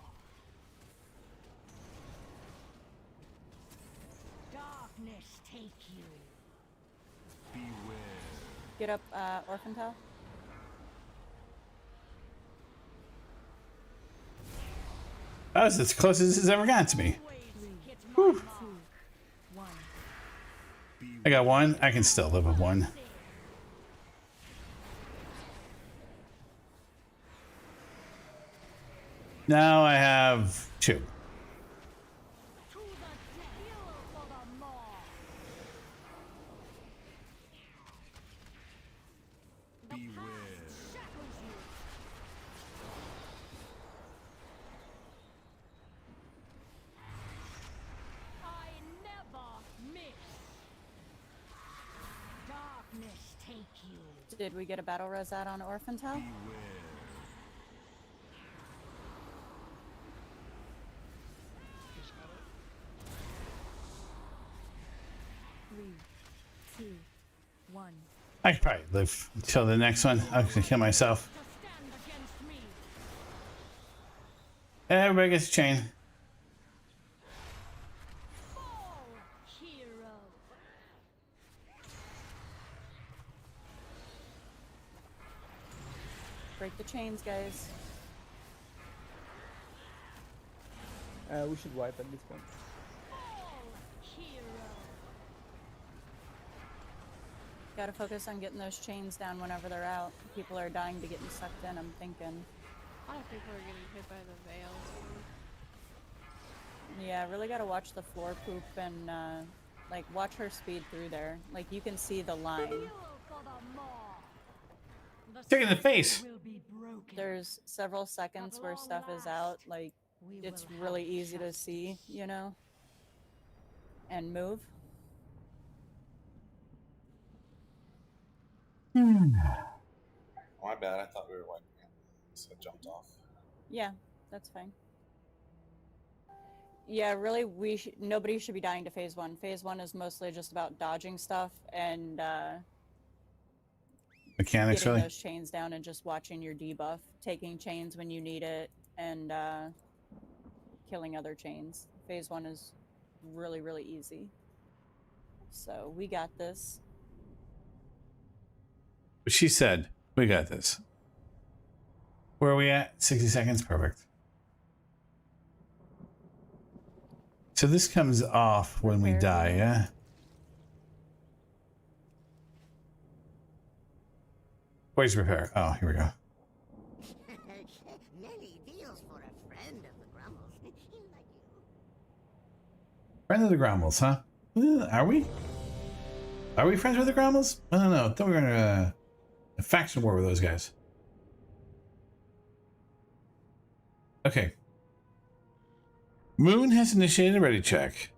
Darkness take you. Beware. Get up, Orphantel. That was as close as it's ever gotten to me. Whew. I got 1. I can still live with 1. Now I have 2. you. Did we get a battle res out on Orphantown? Just got it. 3, 2, 1. I could probably live until the next one. I'm gonna kill myself. To stand against me. Everybody gets a chain. Fall, hero. Break the chains, guys. We should wipe at this point. Fall, hero. Gotta focus on getting those chains down whenever they're out. People are dying to getting sucked in, I'm thinking. A lot of people are getting hit by the veil too. Yeah, really gotta watch the floor poop and, like, watch her speed through there. Like, you can see the line. Fuel for the maw. The Stick in the face. cycle will be broken. There's several seconds where stuff is out, like, We it's will really have easy to justice. see, you know? And move. My bad. I thought we were wiping it, so I jumped off. Yeah, that's fine. Yeah, really, nobody should be dying to phase 1. Phase 1 is mostly just about dodging stuff and Mechanics, getting really. those chains down and just watching your debuff, taking chains when you need it, and killing other chains. Phase 1 is really, really easy. So we got this. But she said, we got this. Where are we at? 60 seconds? Perfect. So this comes off when we die, yeah? Where's repair? Oh, here we go. Many deals for a friend of the Grumbles. Like you. Friend of the Grumbles, huh? Are we? Are we friends with the Grumbles? I don't know. I thought we were in a faction war with those guys. Okay. Moon has initiated a ready check.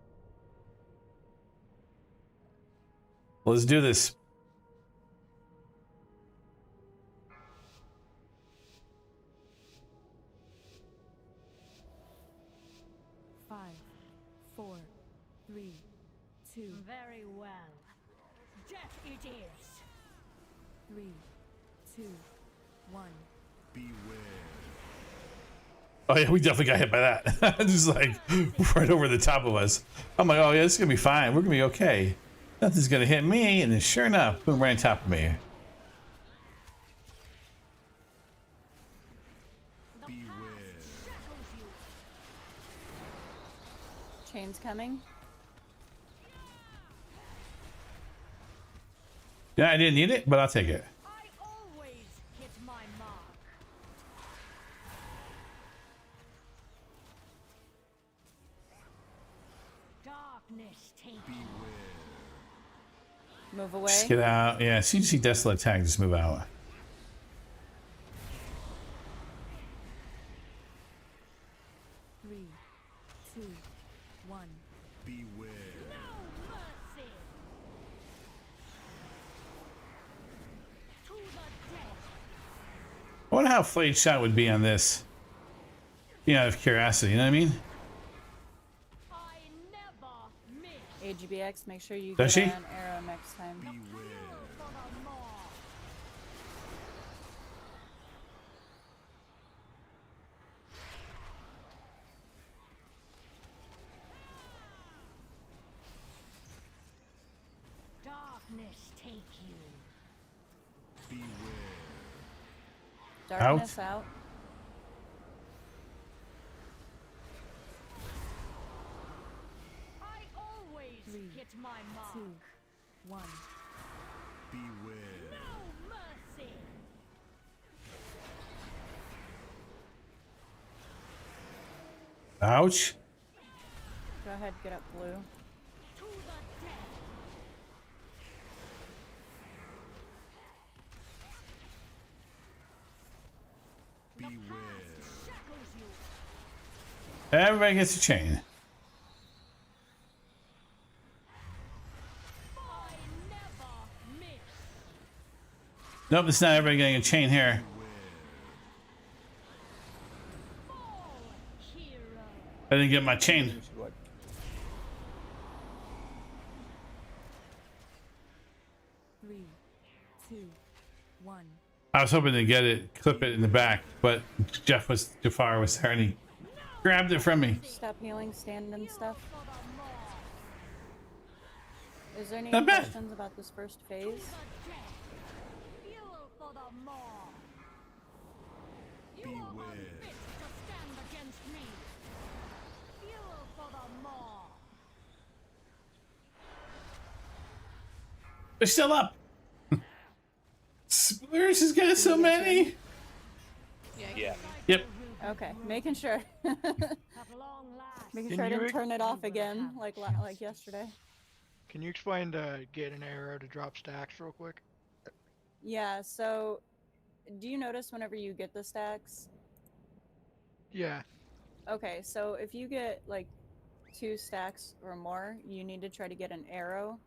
Let's do this. Five, 4, 3, 2. Very well. Death it is. 3, 2, 1. Oh yeah, we definitely got hit by that. Just like right over the top of us. I'm like, oh yeah, this is gonna be fine. We're gonna be okay. Nothing's gonna hit me, and then sure enough, boom, right on top of me. Chains coming. Yeah, I didn't need it, but I'll take it. I always hit my mark. Darkness take you. Move away. Just get out. Yeah, as soon as you see Desolate Tag, just move out. Three, 2, 1. Beware. No mercy. To the death. I wonder how Flayed Shot would be on this. You know, out of curiosity, you know what I mean? I never miss. AGBX, make sure you Does get she? an arrow next time. Fuel for the maw. Darkness take you. Beware. Darkness out. I always hit my mark. 2, 1. Beware. No mercy. Ouch. Go ahead, get up blue. To the death. Beware. Shackles you. Everybody gets a chain. I never miss. Nope, it's not everybody getting a chain here. I didn't get my chain. We should wipe. Three, two, one. I was hoping to get it, clip it in the back, but Jafar was there and he grabbed it from me. Stop healing, stand and stuff. Is there any Not bad. questions about this first phase? They're still up. Splurge has got so many. Yeah. Yep. Okay, making sure. Making sure I didn't turn it off again like yesterday. Can you explain to get an arrow to drop stacks real quick? Yeah, so do you notice whenever you get the stacks? Yeah. Okay, so if you get like 2 stacks or more, you need to try to get an arrow.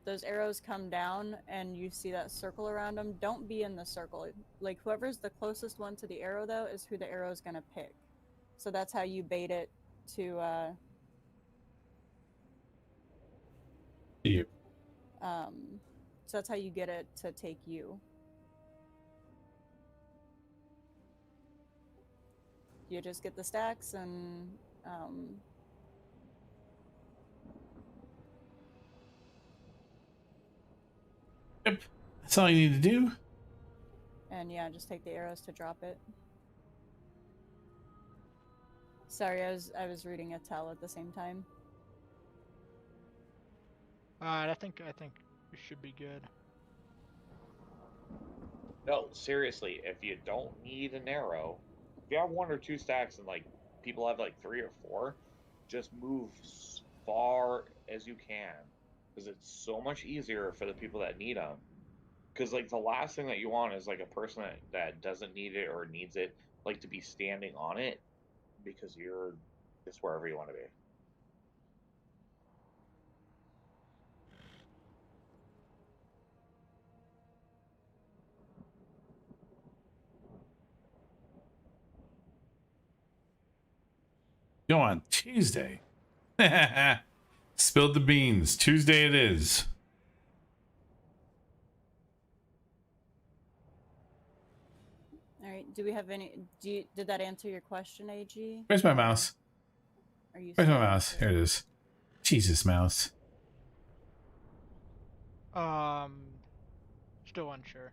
Those arrows come down and you see that circle around them. Don't be in the circle. Like whoever's the closest one to the arrow though is who the arrow is gonna pick. So that's how you bait it to You. so that's how you get it to take you. You just get the stacks and Yep. That's all you need to do. and yeah, just take the arrows to drop it. Sorry, I was reading a tell at the same time. Alright, I think we should be good. No, seriously, if you don't need an arrow, if you have 1 or 2 stacks and like people have like 3 or 4, just move as far as you can, because it's so much easier for the people that need them. Because like the last thing that you want is like a person that doesn't need it or needs it, like to be standing on it, because you're just wherever you want to be. Go on Tuesday. Spilled the beans. Tuesday it is. All right. Do we have any? Did that answer your question, AG? Where's my mouse? Are you? Where's my mouse? Here it is. Jesus, mouse. Still unsure.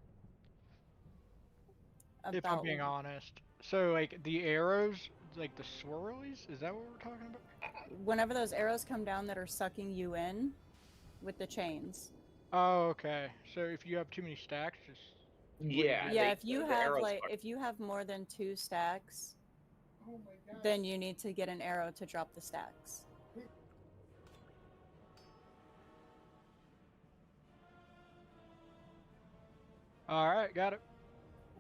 About If I'm being honest. So like the arrows, like the swirlies, is that what we're talking about? Whenever those arrows come down that are sucking you in with the chains. Oh, okay. So if you have too many stacks, just Yeah. Yeah, if you have if you have more than 2 stacks, then you need to get an arrow to drop the stacks. All right, got it.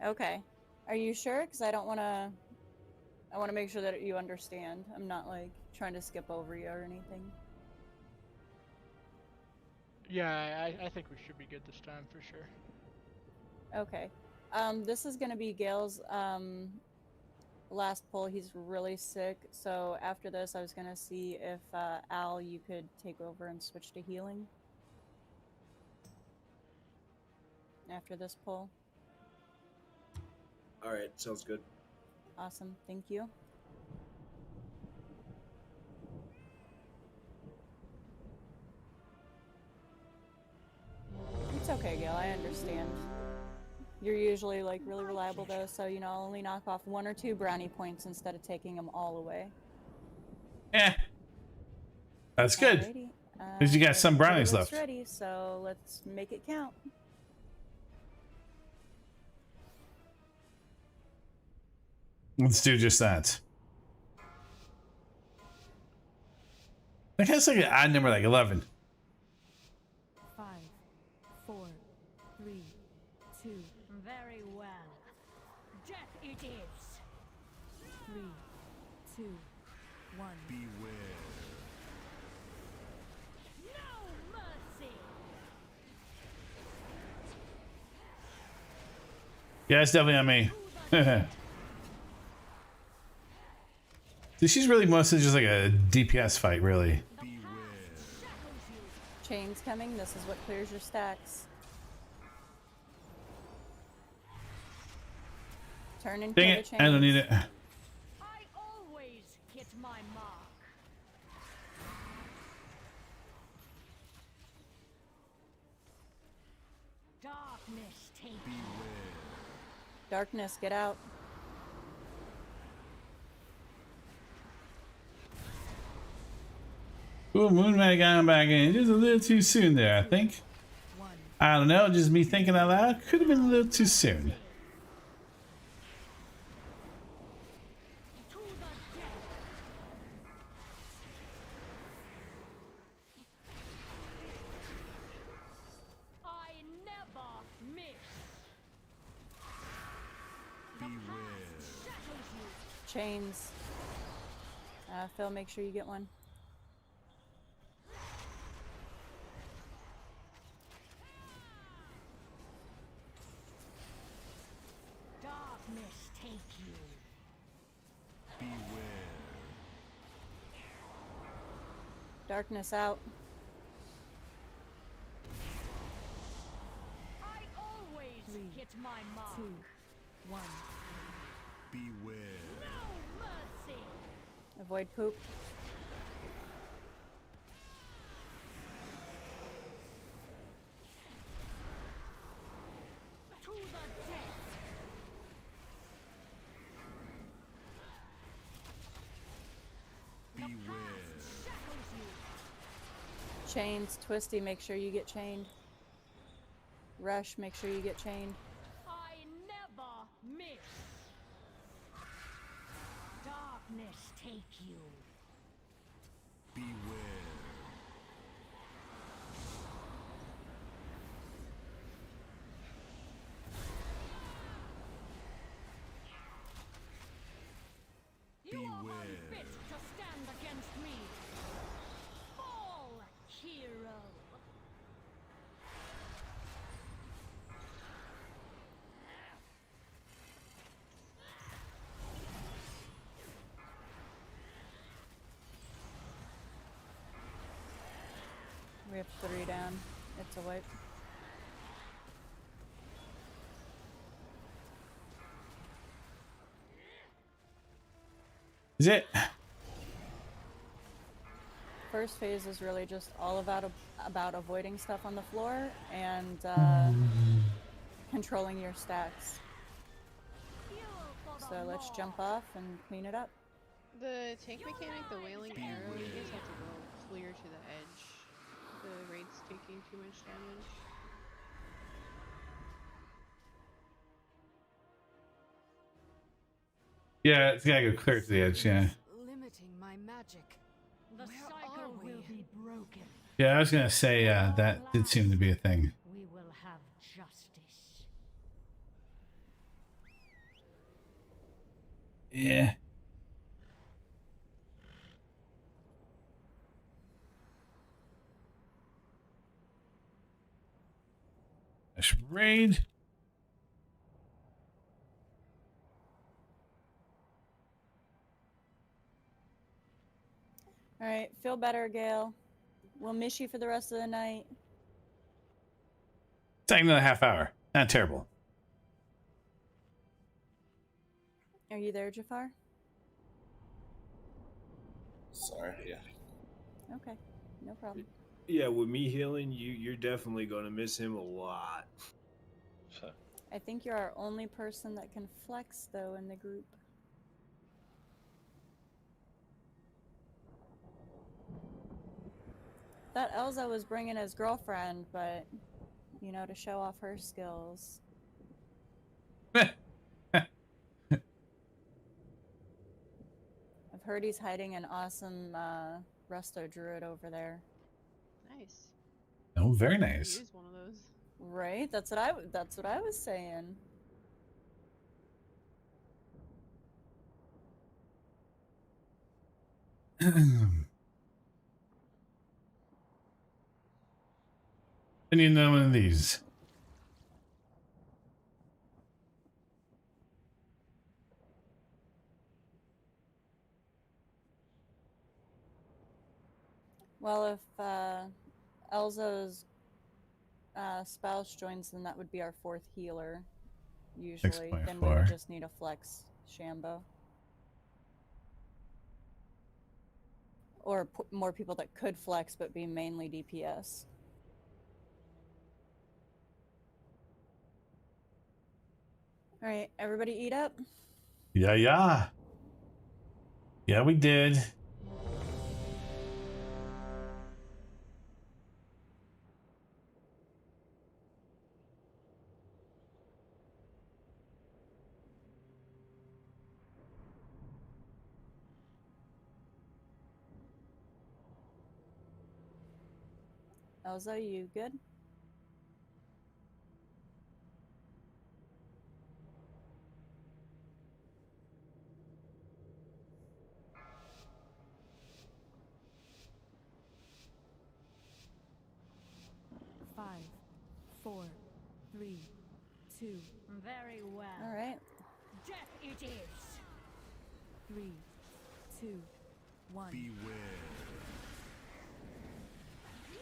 Okay. Are you sure? Because I don't want to. I want to make sure that you understand. I'm not like trying to skip over you or anything. Yeah, I think we should be good this time for sure. Okay. This is gonna be Gale's last pull. He's really sick, so after this, I was gonna see if Al, you could take over and switch to healing. After this pull. Alright, sounds good. Awesome, thank you. It's okay, Gale, I understand. You're usually like really reliable though, so you know, I'll only knock off 1 or 2 brownie points instead of taking them all away. That's good. Alrighty. Because you got some brownies Everybody's left. Ready, so let's make it count. Let's do just that. I guess like an odd number, like 11. 5, 4, 3, 2. Very well. Death it is. 3, 2, 1. Beware. No mercy. Yeah, it's definitely on me. See, she's really mostly just like a DPS fight, really. Chains coming. This is what clears your stacks. Turn and Dang kill the it, chains. I don't need it. I always hit my mark. Darkness take Darkness, get out. Ooh, Moonman got him back in. Just a little too soon there, I think. I don't know, just me thinking out loud. Could have been a little too soon. I never miss. Chains. Phil, make sure you get one. Darkness take you. Darkness out. I always hit my mark. 2, 1. Beware. No mercy. Avoid poop. To the death. Beware. Shackles you. Chains. Twisty, make sure you get chained. Rush, make sure you get chained. I never miss. Darkness take you. Beware. You are unfit to stand against me. Fall, hero. We have 3 down. It's a wipe. Is it? First phase is really just all about avoiding stuff on the floor and controlling your stacks. So let's jump off and clean it up. The tank mechanic, the wailing arrow, you guys have to go clear to the edge. The raid's taking too much damage. Yeah, it's gotta go clear to the edge, yeah. Limiting my magic. The cycle will be broken. Yeah, I was gonna say, that did seem to be a thing. We will have justice. Yeah. I should raid. All right, feel better, Gail. We'll miss you for the rest of the night. It's like another half hour. Not terrible. Are you there, Jafar? Sorry, yeah. Okay, no problem. Yeah, with me healing, you're definitely gonna miss him a lot. I think you're our only person that can flex, though, in the group. Thought Elza was bringing his girlfriend, but, you know, to show off her skills. I've heard he's hiding an awesome Resto Druid over there. Nice. Oh, very nice. Use one of those. Right? That's what I was saying. I need another one of these. Well, if Elzo's spouse joins, then that would be our 4th healer. Usually, then we would 6.4. just need a flex Shambo. Or more people that could flex but be mainly DPS. Alright, everybody eat up? Yeah. Yeah, we did. Elza, you good? Five, 4, 3, 2. Very well. Alright. Death it is. 3, 2, 1. Beware.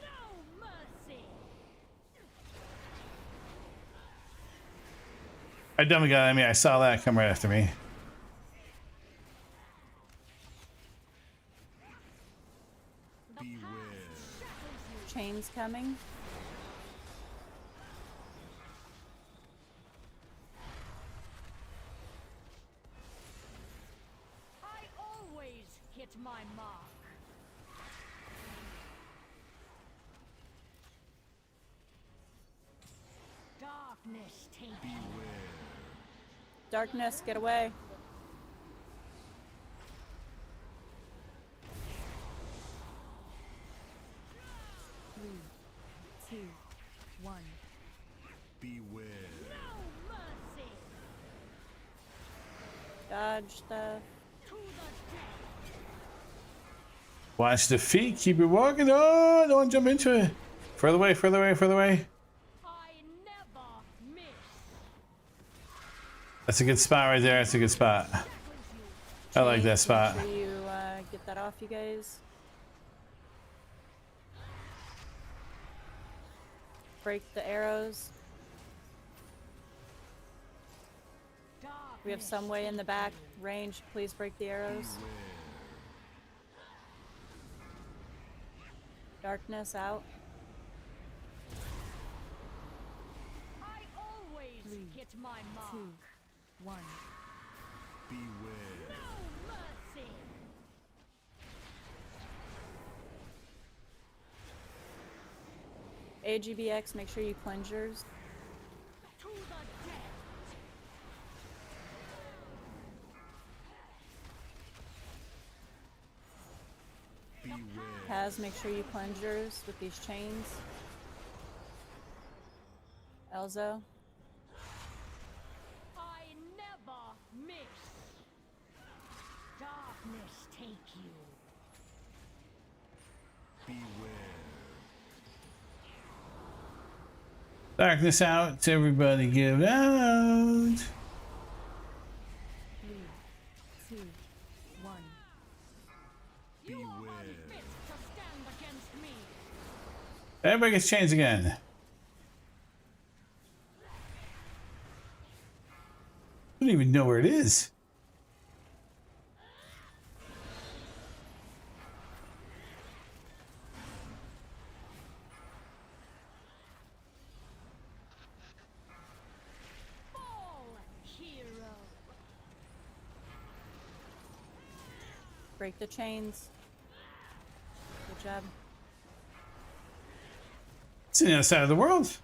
No mercy. I definitely got enemy. I saw that come right after me. Chains coming. I always hit my mark. Darkness take you. Darkness, get away. Three, 2, 1. Beware. No mercy. Dodge stuff. To the death. Watch the feet. Keep it walking. Oh, don't jump into it. Further away, further away, further away. I never miss. That's a good spot right there. That's a good spot. I like that spot. Make sure you get that off, you guys. Break the arrows. We have some way in the back range. Please break the arrows. Darkness out. I always 3, hit my mark. 2, 1. Beware. No mercy. AGBX, make sure you cleanse yours. To the death. Beware. Kaz, make sure you cleanse yours with these chains. Elzo. I never miss. Darkness take you. Beware. Darkness out. Everybody give out. 3, 2, 1. You Beware. are unfit to stand against me. Everybody gets chains again. I don't even know where it is. Fall, hero. Break the chains. Good job. It's on the other side of the world.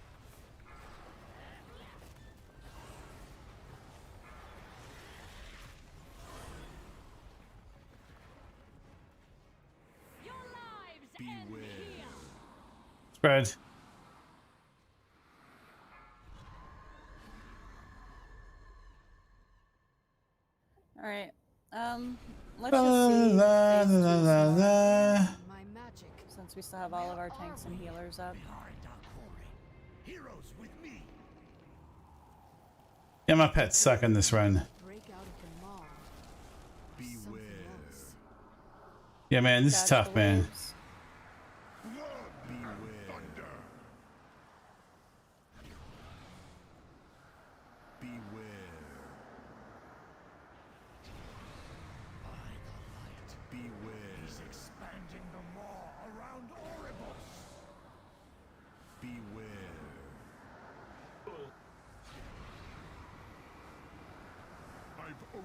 Your lives end here. Spread. Alright. Let's just see phase 2 some more, My magic. since we still have all of our tanks and healers up. Heroes with me. Yeah, my pets suck on this run. Break out of the maw. Beware. Something else. Yeah, man, this is Dodge tough, the man. waves.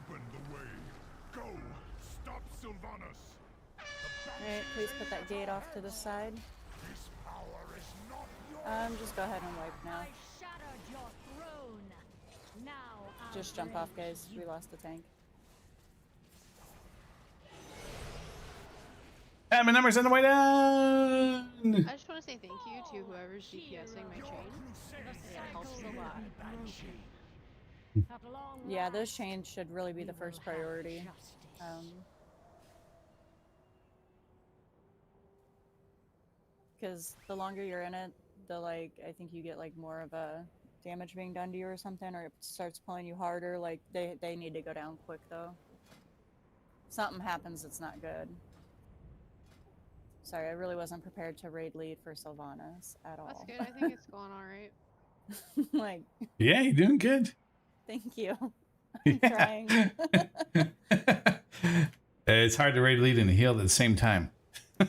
Open the way. Go. Stop Sylvanas. Alright, please put that gate off to the side. This power is not yours. Just go ahead and wipe now. I shattered your throne. Now I'll Just jump off, guys. We lost the tank. And my number's on the way down. I just want to say thank you to whoever's DPSing my chain. It helps a lot. Yeah, those chains should really be the first priority. Because the longer you're in it, the I think you get more of a damage being done to you or something, or it starts pulling you harder. They need to go down quick though. Something happens that's not good. Sorry, I really wasn't prepared to raid lead for Sylvanas at all. That's good. I think it's going alright. Yeah, you're doing good. Thank you. I'm trying. It's hard to raid lead and heal at the same time.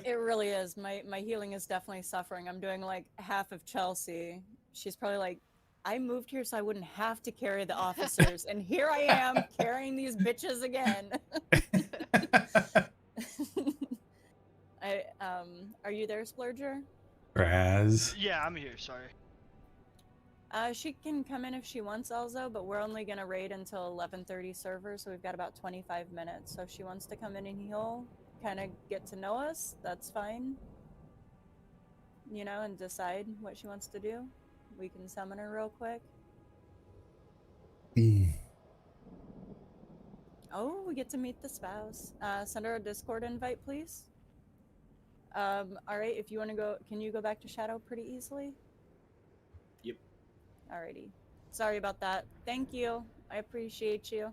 It really is. My healing is definitely suffering. I'm doing half of Chelsea. She's probably I moved here so I wouldn't have to carry the officers, and here I am carrying these bitches again. Are you there, Splurger? Raz. Yeah, I'm here, sorry. She can come in if she wants, Elzo, but we're only gonna raid until 11:30 server, so we've got about 25 minutes. So if she wants to come in and heal, kind of get to know us, that's fine. You know, and decide what she wants to do. We can summon her real quick. Oh, we get to meet the spouse. Send her a Discord invite, please. Alright, if you want to go, can you go back to Shadow pretty easily? Yep. Alrighty. Sorry about that. Thank you. I appreciate you.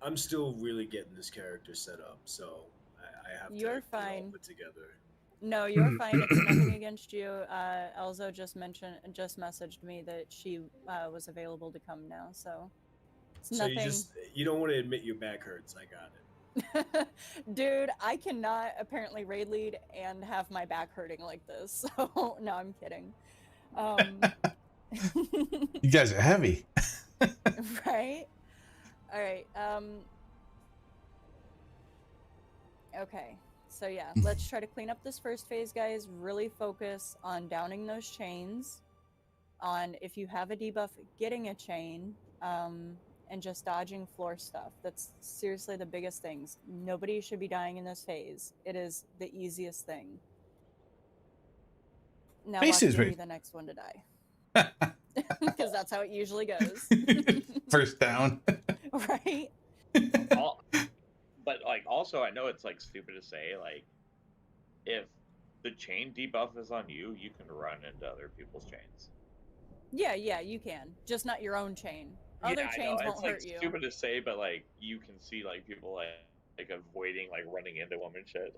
I'm still really getting this character set up, so I have to You're get it all fine. put together. No, you're fine. It's nothing against you. Elzo just messaged me that she was available to come now, so it's So nothing. you don't want to admit your back hurts. I got it. Dude, I cannot apparently raid lead and have my back hurting like this. So no, I'm kidding. You guys are heavy. Right? All right. Okay. So yeah, let's try to clean up this first phase, guys. Really focus on downing those chains. On if you have a debuff, getting a chain. And just dodging floor stuff. That's seriously the biggest things. Nobody should be dying in this phase. It is the easiest thing. Now watch me be the next one to die. Because that's how it usually goes. First down. Right? But also I know it's stupid to say, if the chain debuff is on you, you can run into other people's chains. Yeah, you can. Just not your own chain. Other chains won't hurt you. It's stupid to say, but you can see people avoiding running into them and shit.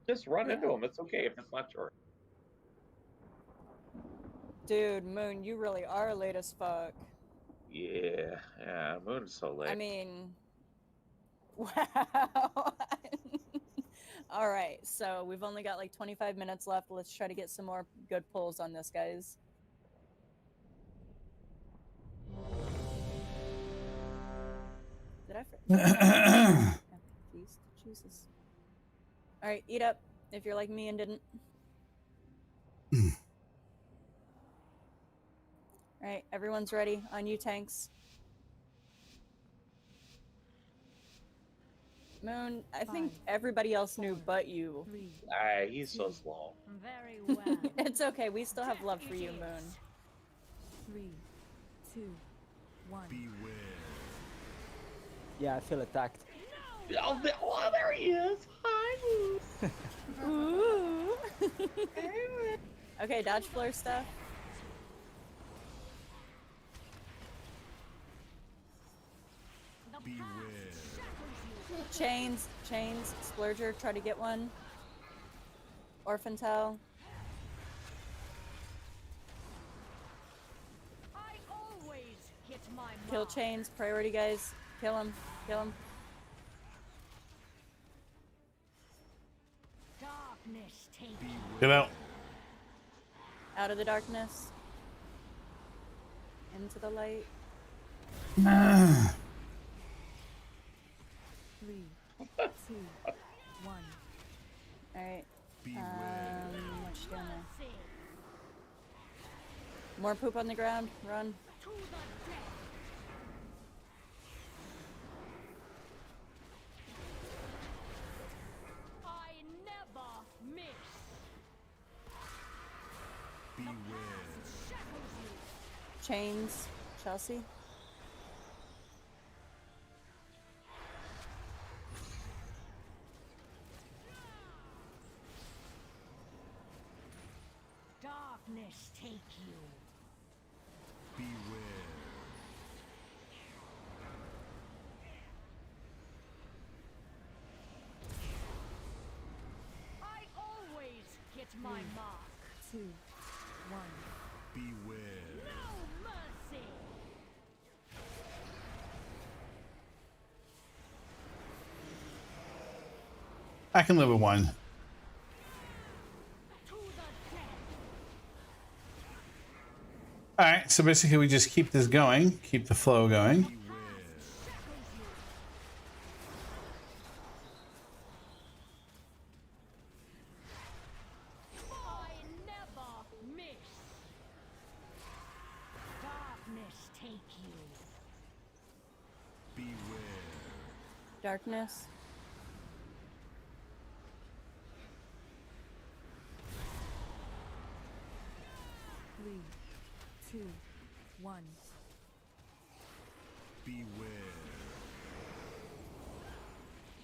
Just run into them. It's okay if it's not yours. Dude, Moon, you really are late as fuck. Yeah, Moon's so late. I mean, wow. All right, so we've only got 25 minutes left. Let's try to get some more good pulls on this, guys. Did I forget? Jesus. All right, eat up if you're like me and didn't. All right, everyone's ready. On you, tanks. Moon, I think everybody else knew but you. He's so slow. Very well. It's okay. We still have love for you, Moon. 3, 2, 1. Beware. Yeah, I feel attacked. Oh, there he is. Hi. Ooh. Okay, dodge floor stuff. Beware. Chains. Splurger, try to get one. Orphan Tell. I always hit my Kill chains. Priority, guys. Kill him. Darkness take Get out. Out of the darkness. Into the light. 3, 2, 1. Alright. What you doing there? More poop on the ground. Run. I never miss. Chains. Chelsea. Darkness take you. I always get my mark. 2, 1. No mercy. I can live with one. All right, so basically we just keep this going, keep the flow going. I never miss. Darkness take you. Darkness. Three, 2, 1.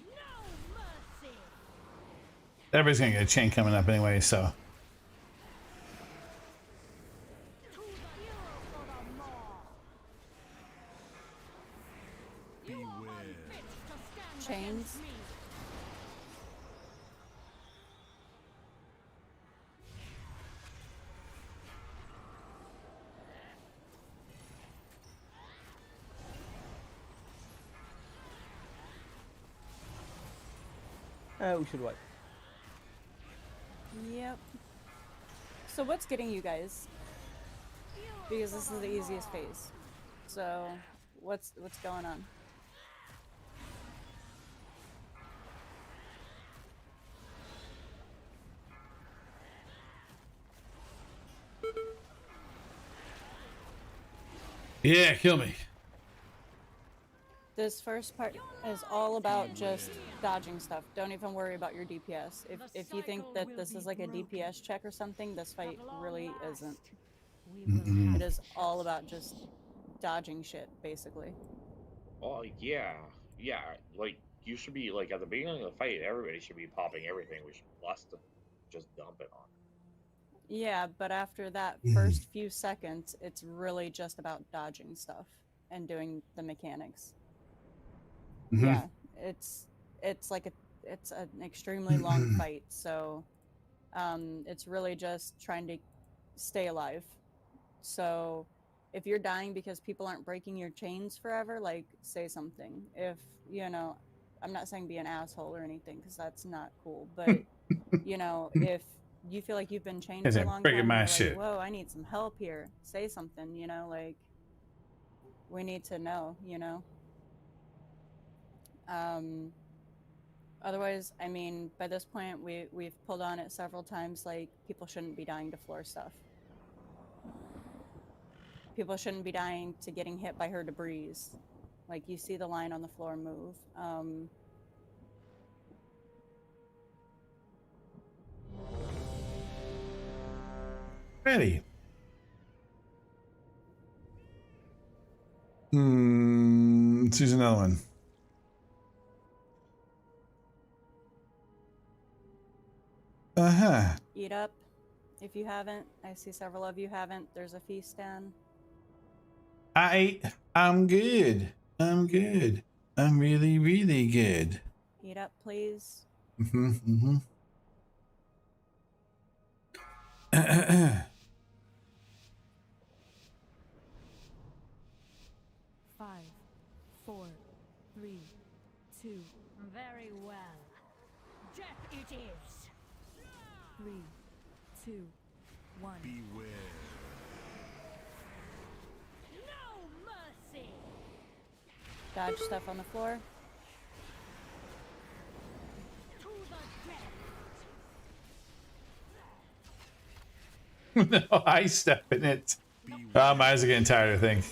No mercy. Everybody's gonna get a chain coming up anyway, so. To the hero for the maw. You are unfit to stand Chains. against me. We should what? Yep. So what's getting you guys? Because this is the easiest phase. So what's going on? Yeah, kill me. This first part is all about just dodging stuff. Don't even worry about your DPS. If you think that this is like a DPS check or something, this fight really isn't. It is all about just dodging shit, basically. Oh yeah, yeah. Like you should be like at the beginning of the fight, everybody should be popping everything. We should blast to just dump it on. Yeah, but after that first few seconds, it's really just about dodging stuff and doing the mechanics. Yeah, it's like it's an extremely long fight, so it's really just trying to stay alive. So if you're dying because people aren't breaking your chains forever, like, say something. If, you know, I'm not saying be an asshole or anything, because that's not cool, but, you know, if you feel like you've been chained for a long time, my you're shit. like, whoa, I need some help here. Say something, you know, like, we need to know, you know? Otherwise, I mean, by this point, we've pulled on it several times, like, people shouldn't be dying to floor stuff. People shouldn't be dying to getting hit by her debris. Like, you see the line on the floor move. Ready. Let's choose another one. Eat up, if you haven't. I see several of you haven't. There's a feast stand. I ate. I'm good. I'm good. I'm really, really good. Eat up, please. 5, 4, 3, 2. Very well. Death it is. 3, 2, 1. No mercy. Dodge stuff on the floor. No, I step in it. Oh, my eyes are getting tired, I think.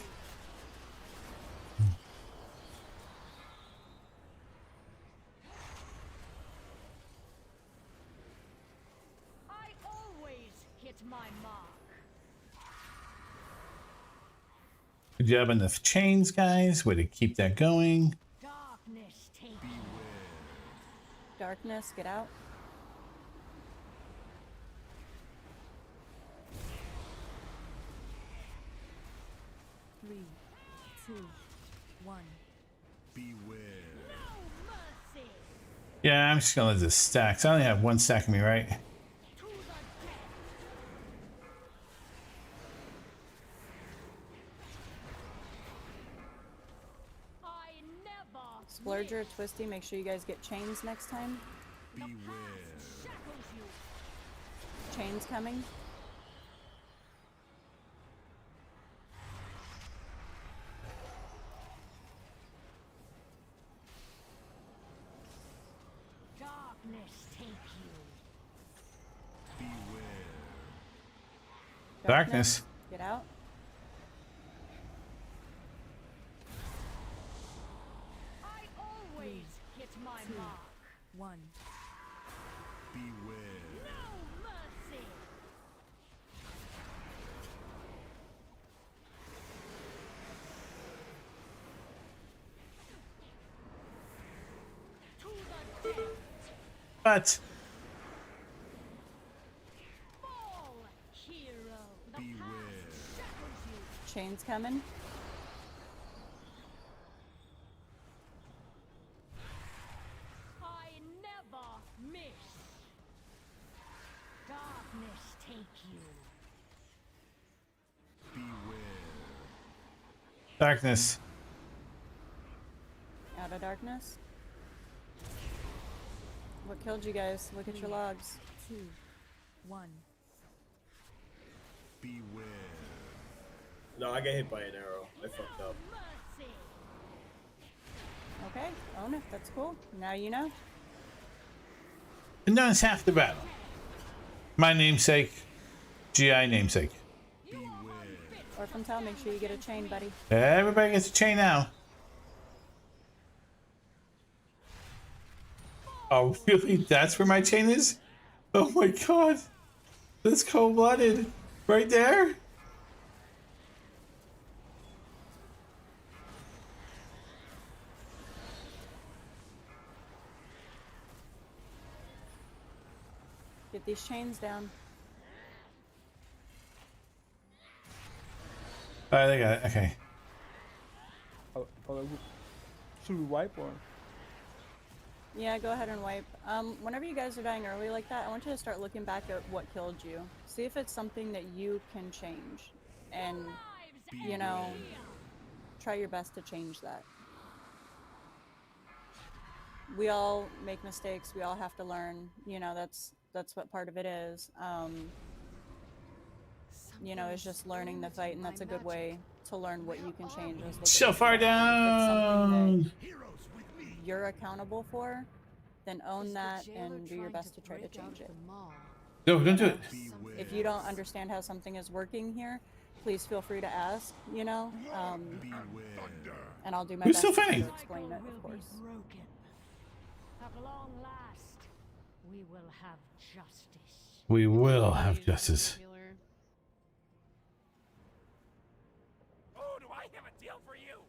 I always hit my mark. Good job on the chains, guys. Way to keep that going. Darkness take Darkness, get out. Three, two, one. Beware. Yeah, I'm just gonna let this stack. So I only have one stack of me, right? Splurger, Twisty, make sure you guys get chains next time. Beware. Chains coming. darkness take you. Beware. Darkness. Get out. I always hit my mark. One. Beware. No mercy. To the death. But Fall, hero. The Beware. past shackles you. Chains coming. I never miss. Darkness take you. Beware. darkness. Out of darkness. What killed you guys? Look at your logs. 2, 1. Beware. No, I got hit by an arrow. I fucked up. Mercy. Okay, own it. That's cool. Now you know. And now it's half the battle. My namesake. GI namesake. Orphan Towel, make sure you get a chain, buddy. Everybody gets a chain now. Oh, really? That's where my chain is? Oh my god. That's cold-blooded. Right there? Get these chains down. Alright, I got it. Okay. Should we wipe or? Yeah, go ahead and wipe. Whenever you guys are dying early like that, I want you to start looking back at what killed you. See if it's something that you can change. And, you know, try your best to change that. We all make mistakes. We all have to learn. You know, that's what part of it is. You know, it's just learning the fight, and that's a good way to learn what you can change. Is look So at far if it's something down. that you're accountable for, then own that and do your best to try to change it. No, don't do it. If you don't understand how something is working here, please feel free to ask, you know, and I'll do my Who's best still to fighting? explain it, of course. Broken. At long last, we will have justice. We will have justice. Oh, do I have a deal for you?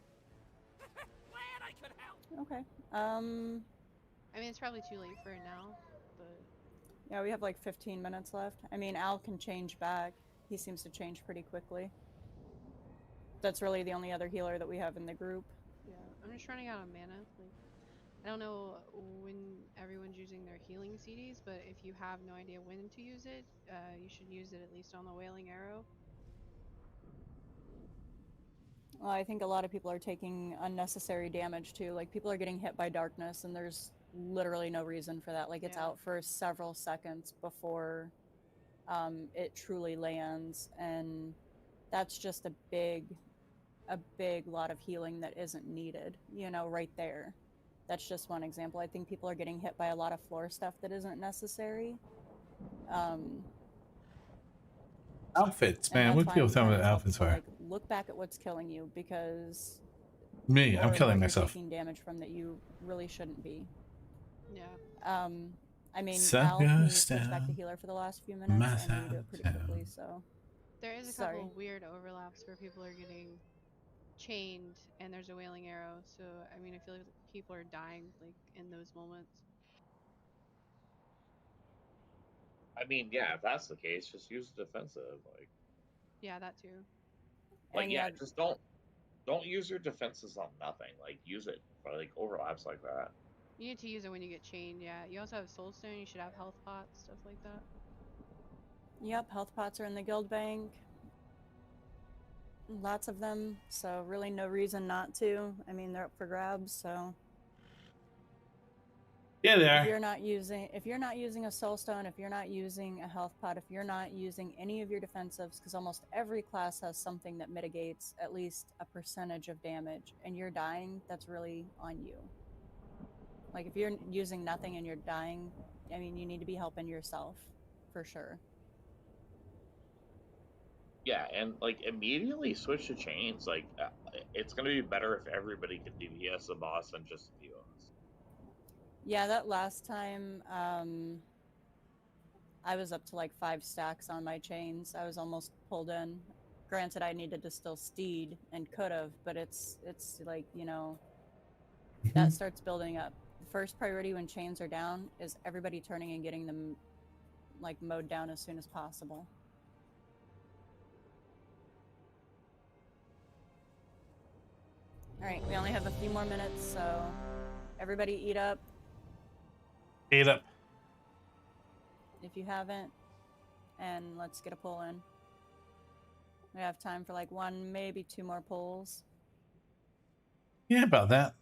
Glad I could help. Okay. I mean, it's probably too late for it now, but Yeah, we have like 15 minutes left. I mean, Al can change back. He seems to change pretty quickly. That's really the only other healer that we have in the group. yeah, I'm just running out of mana. Like, I don't know when everyone's using their healing CDs, but if you have no idea when to use it, you should use it at least on the Wailing Arrow. Well, I think a lot of people are taking unnecessary damage too. Like, people are getting hit by darkness, and there's literally no reason for that. Like, it's out for several seconds before it truly lands, and that's just a big lot of healing that isn't needed, you know, right there. That's just one example. I think people are getting hit by a lot of floor stuff that isn't necessary. Outfits, And man. that's What why people I'm tell me trying what to tell outfits people, are? like, look back at what's killing you, because Me, I'm or killing what myself. you're taking damage from that you really shouldn't be. Yeah. I mean, Suck Al, me us switched back to down, healer for the last few minutes, and you do it pretty down. quickly, so. There is a Sorry. couple weird overlaps where people are getting chained and there's a wailing arrow, so I mean I feel like people are dying like in those moments. I mean, yeah, if that's the case, just use defensive. Like, Yeah, that too. And yeah, yeah, just don't use your defenses on nothing. Like, use it for like overlaps like that. You need to use it when you get chained, yeah. You also have soulstone, you should have health pots, stuff like that. Yep, health pots are in the guild bank. Lots of them, so really no reason not to. I mean, they're up for grabs, so. Yeah, they If are. you're not using a soulstone, if you're not using a health pot, if you're not using any of your defensives, because almost every class has something that mitigates at least a percentage of damage, and you're dying, that's really on you. Like, if you're using nothing and you're dying, I mean, you need to be helping yourself, for sure. Yeah, and like immediately switch to chains. Like, it's gonna be better if everybody can DPS the boss than just a few of us. Yeah, that last time, I was up to like 5 stacks on my chains. I was almost pulled in. Granted, I needed to still steed and could have, but it's like, you know, that starts building up. The first priority when chains are down is everybody turning and getting them like mowed down as soon as possible. All right, we only have a few more minutes, so everybody eat up. Eat up. If you haven't, and let's get a pull in. We have time for like 1, maybe 2 more pulls. Yeah, about that.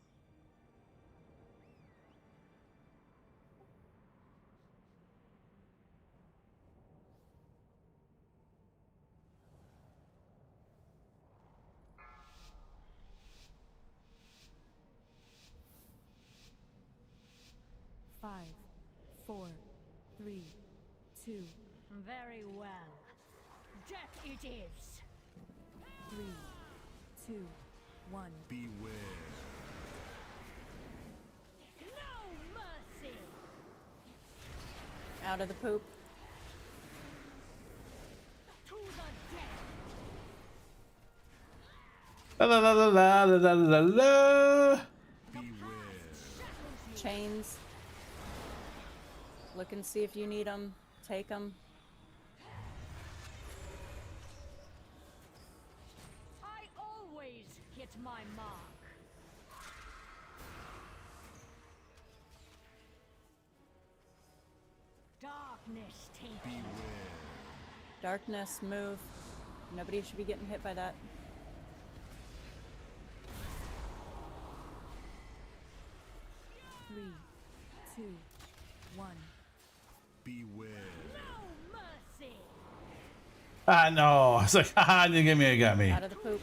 Five, 4, 3, 2. Very well. Death it is. 3, 2, 1. Beware. No mercy. Out of the poop. To the death. La la la la la la la la. Chains. Look and see if you need them. Take them. I always hit my mark. Darkness take you. Darkness, move. Nobody should be getting hit by that. Three, 2, 1. Beware. No mercy. Ah, no. It's like, haha, didn't get me, it got me. Out of the poop.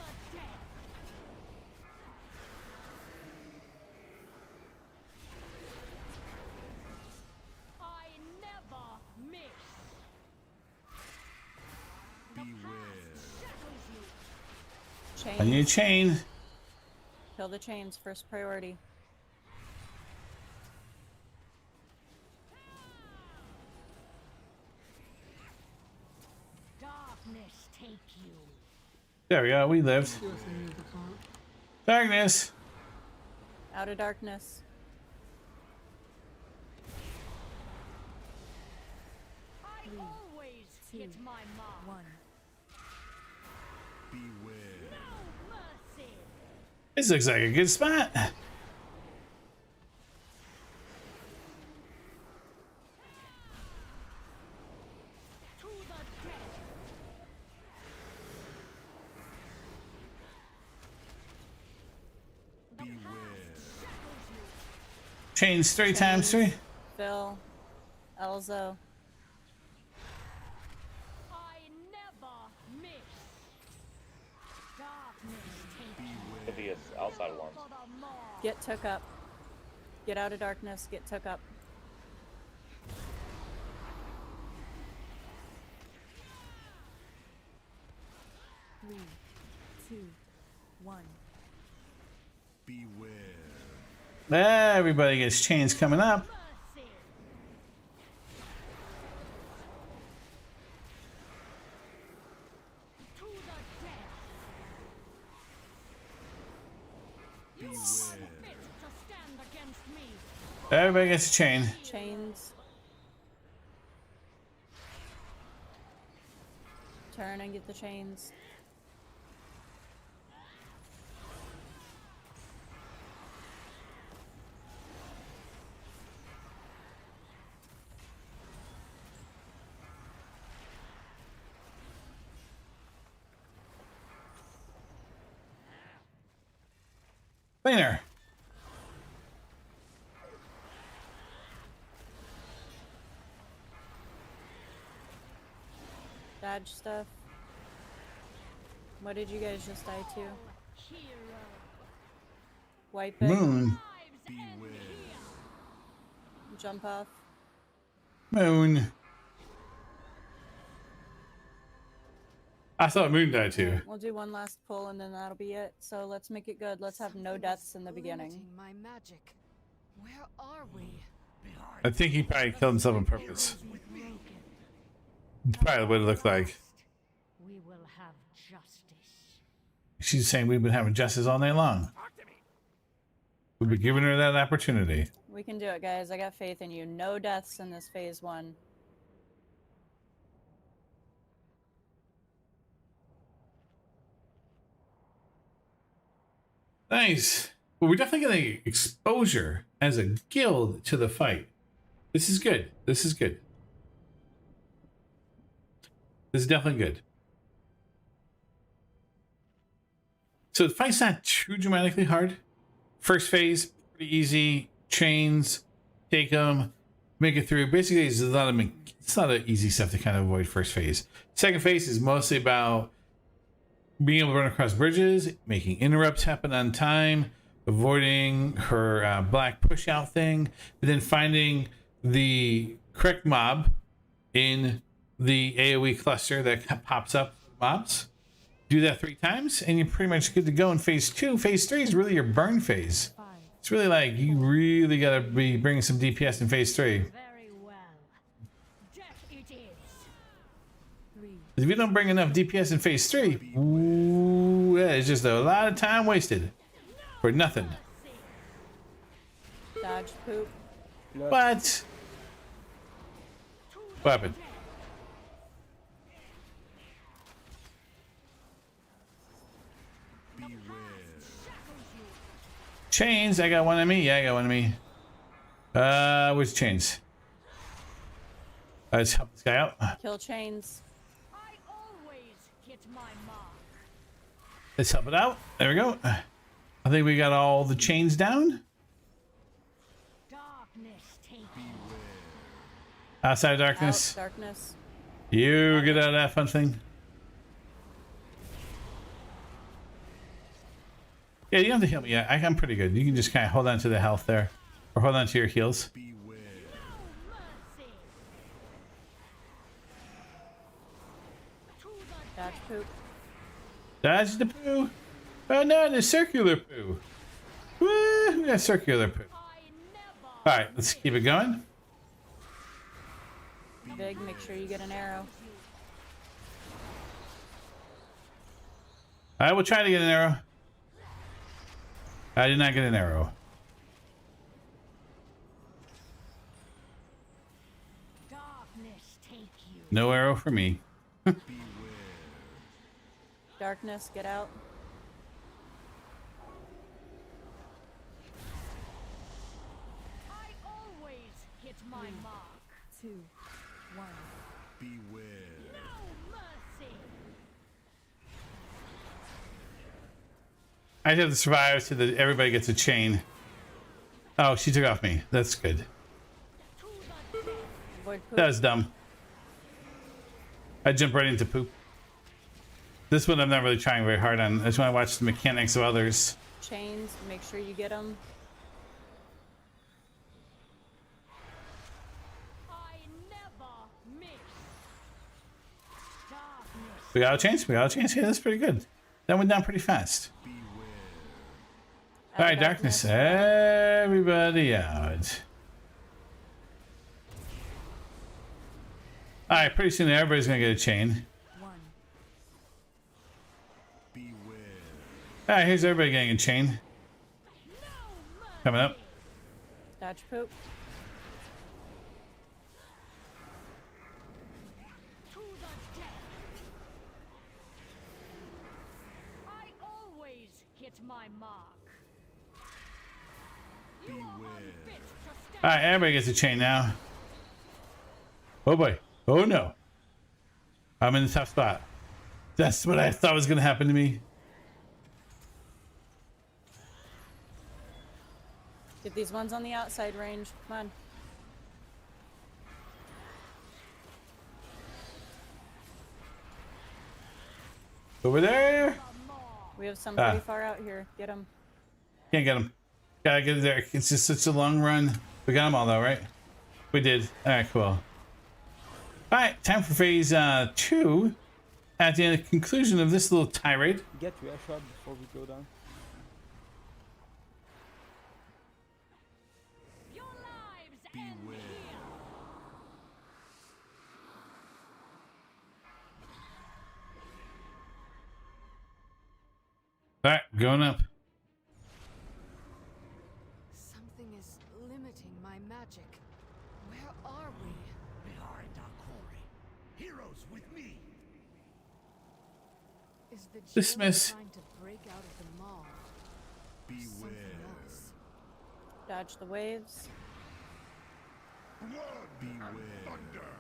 I never miss. Chains. I need a chain. Kill the chains, first priority. Darkness take you. There we go. We lived. Darkness. Out of darkness. I always hit my mark. 1. Beware. No mercy. This looks like a good spot. To the death. Chains 3 times 3. Phil. Elzo. I never miss. Darkness take you. Could be outside ones. For the maw. Get took up. Get out of darkness. Get took up. 3, 2, 1. Beware. Everybody gets chains coming up. Everybody gets a chain. Chains. Turn and get the chains. Cleaner. Dodge stuff. What did you guys just die to? Wipe it. Moon. Jump off. Moon. I thought Moon died too. We'll do one last pull and then that'll be it. So let's make it good. Let's have no deaths in the beginning. My magic. Where are we? I think he probably killed himself on purpose. Probably what it looked like. We will have justice. She's saying we've been having justice all night long. We've been giving her that opportunity. We can do it, guys. I got faith in you. No deaths in this phase 1. Nice. Well, we're definitely getting exposure as a guild to the fight. This is good. This is good. This is definitely good. So the fight's not too dramatically hard. First phase, pretty easy. Chains, take them, make it through. Basically, it's not an easy stuff to kind of avoid first phase. Second phase is mostly about being able to run across bridges, making interrupts happen on time, avoiding her black push out thing, but then finding the correct mob in the AoE cluster that pops up mobs. Do that 3 times and you're pretty much good to go in phase 2. Phase 3 is really your burn phase. It's really like you really gotta be bringing some DPS in phase 3. Very well. Death it is. If you don't bring enough DPS in phase 3, ooh, yeah, it's just a lot of time wasted for nothing. Dodge poop. What? What happened? Chains, I got one of me. Yeah, I got one of me. Where's chains? Let's help this guy out. Kill chains. I always hit my mark. Let's help it out. There we go. I think we got all the chains down. Darkness take you. Outside darkness. Out, darkness. You get out of that fun thing. Yeah, you don't have to heal me yet. I'm pretty good. You can just kind of hold on to the health there. Or hold on to your heals. Dodge poop. Dodge the poo. Oh no, the circular poo. Woo, we got circular poo. Alright, let's keep it going. Big, make sure you get an arrow. I will try to get an arrow. I did not get an arrow. Darkness take you. No arrow for me. Darkness, get out. I always hit my mark. 2, 1. Beware. No mercy. I have to survive so that everybody gets a chain. Oh, she took off me. That's good. Avoid poop. That was dumb. I jumped right into poop. This one I'm not really trying very hard on. I just want to watch the mechanics of others. Chains, make sure you get them. I never miss. Darkness We got a chance. We got a chance. Yeah, that's pretty good. That went down pretty fast. All right, darkness. Everybody out. All right, pretty soon everybody's gonna get a chain. All right, here's everybody getting a chain. Coming up. Dodge poop. To the death. I always hit my mark. You are unfit to stand. All right, everybody gets a chain now. Oh boy. Oh no. I'm in the tough spot. That's what I thought was gonna happen to me. Get these ones on the outside range. Come on. Over there. We have some pretty far out here. Get them. Can't get them. Gotta get there. It's just such a long run. We got them all though, right? We did. All right, cool. All right, time for phase 2. At the conclusion of this little tirade. Get your shot before we go down. All right, going up. Something is limiting my magic. Where are we? Behind our quarry. Heroes with me. Is the jail Dismiss. trying to break out of the maw? Something else. Dodge the waves. Thunder.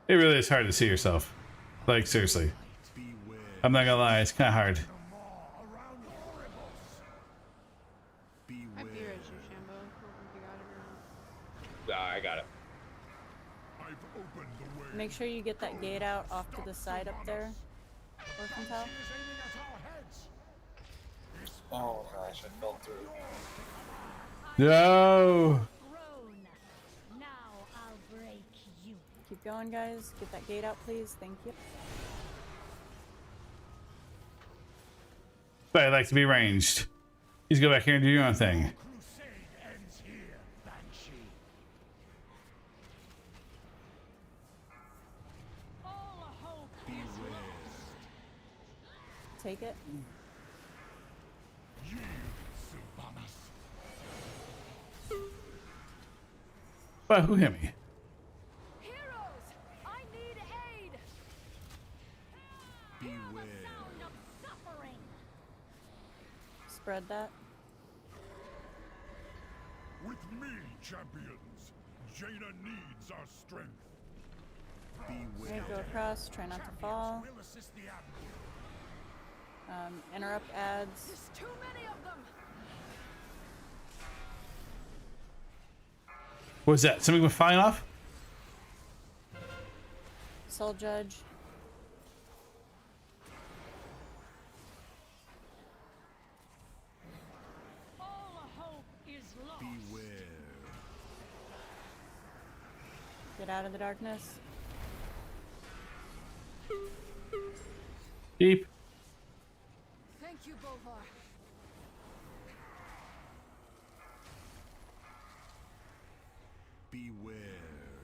It really is hard to see yourself. Like, seriously. I'm not gonna lie, it's kind of hard. I fear it's you, Shambo. I don't know if you got it or not. I got it. Make sure you get that gate out off to the side up there. Orphantel. Oh gosh, I fell through. No. Now I'll break you. Keep going, guys. Get that gate out, please. Thank you. But I'd like to be ranged. Please go back here and do your own thing. Take it. But who hit me? Heroes, I need aid. Beware. The sound of suffering. Spread that. With me, champions. Jaina needs our strength. Beware. Go across. Try not to fall. We'll assist the admiral. Interrupt ads. There's too many of them. What was that? Something was flying off? Soul Judge. All hope is lost. Get out of the darkness. Deep. Thank you, Bovar.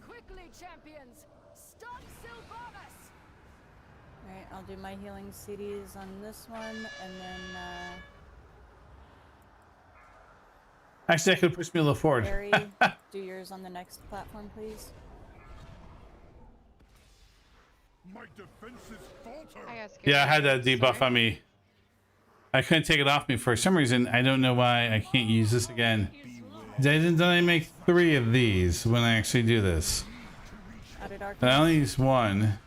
Quickly, champions! Stop Sylvanas! Alright, I'll do my healing CDs on this one, and then, Actually, that could push me a little forward. Barry, do yours on the next platform, please. My defenses falter. Yeah, I had that debuff on me. I couldn't take it off me for some reason. I don't know why I can't use this again. Didn't I make 3 of these when I actually do this? And I only use 1.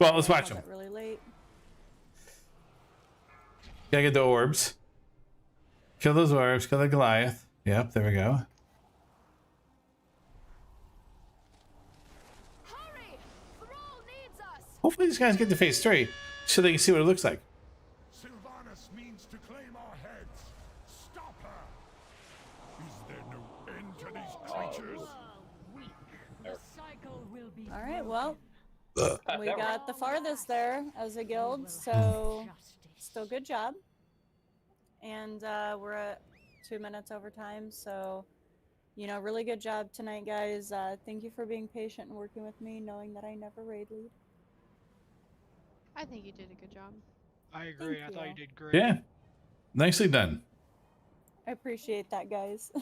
Well, let's watch them. Really late. Gotta get the orbs. Kill those orbs. Kill the Goliath. Yep, there we go. Hurry! Thrall needs us! Hopefully these guys get to phase 3 so they can see what it looks like. Sylvanas means to claim our heads. Stop her. Is there no end All right, well, we got the farthest there as a guild, so still good job. And we're at 2 minutes over time, so you know, really good job tonight, guys. Thank you for being patient and working with me, knowing that I never raid lead. I think you did a good job. I agree. I thought you did great. Yeah, nicely done. I appreciate that, guys.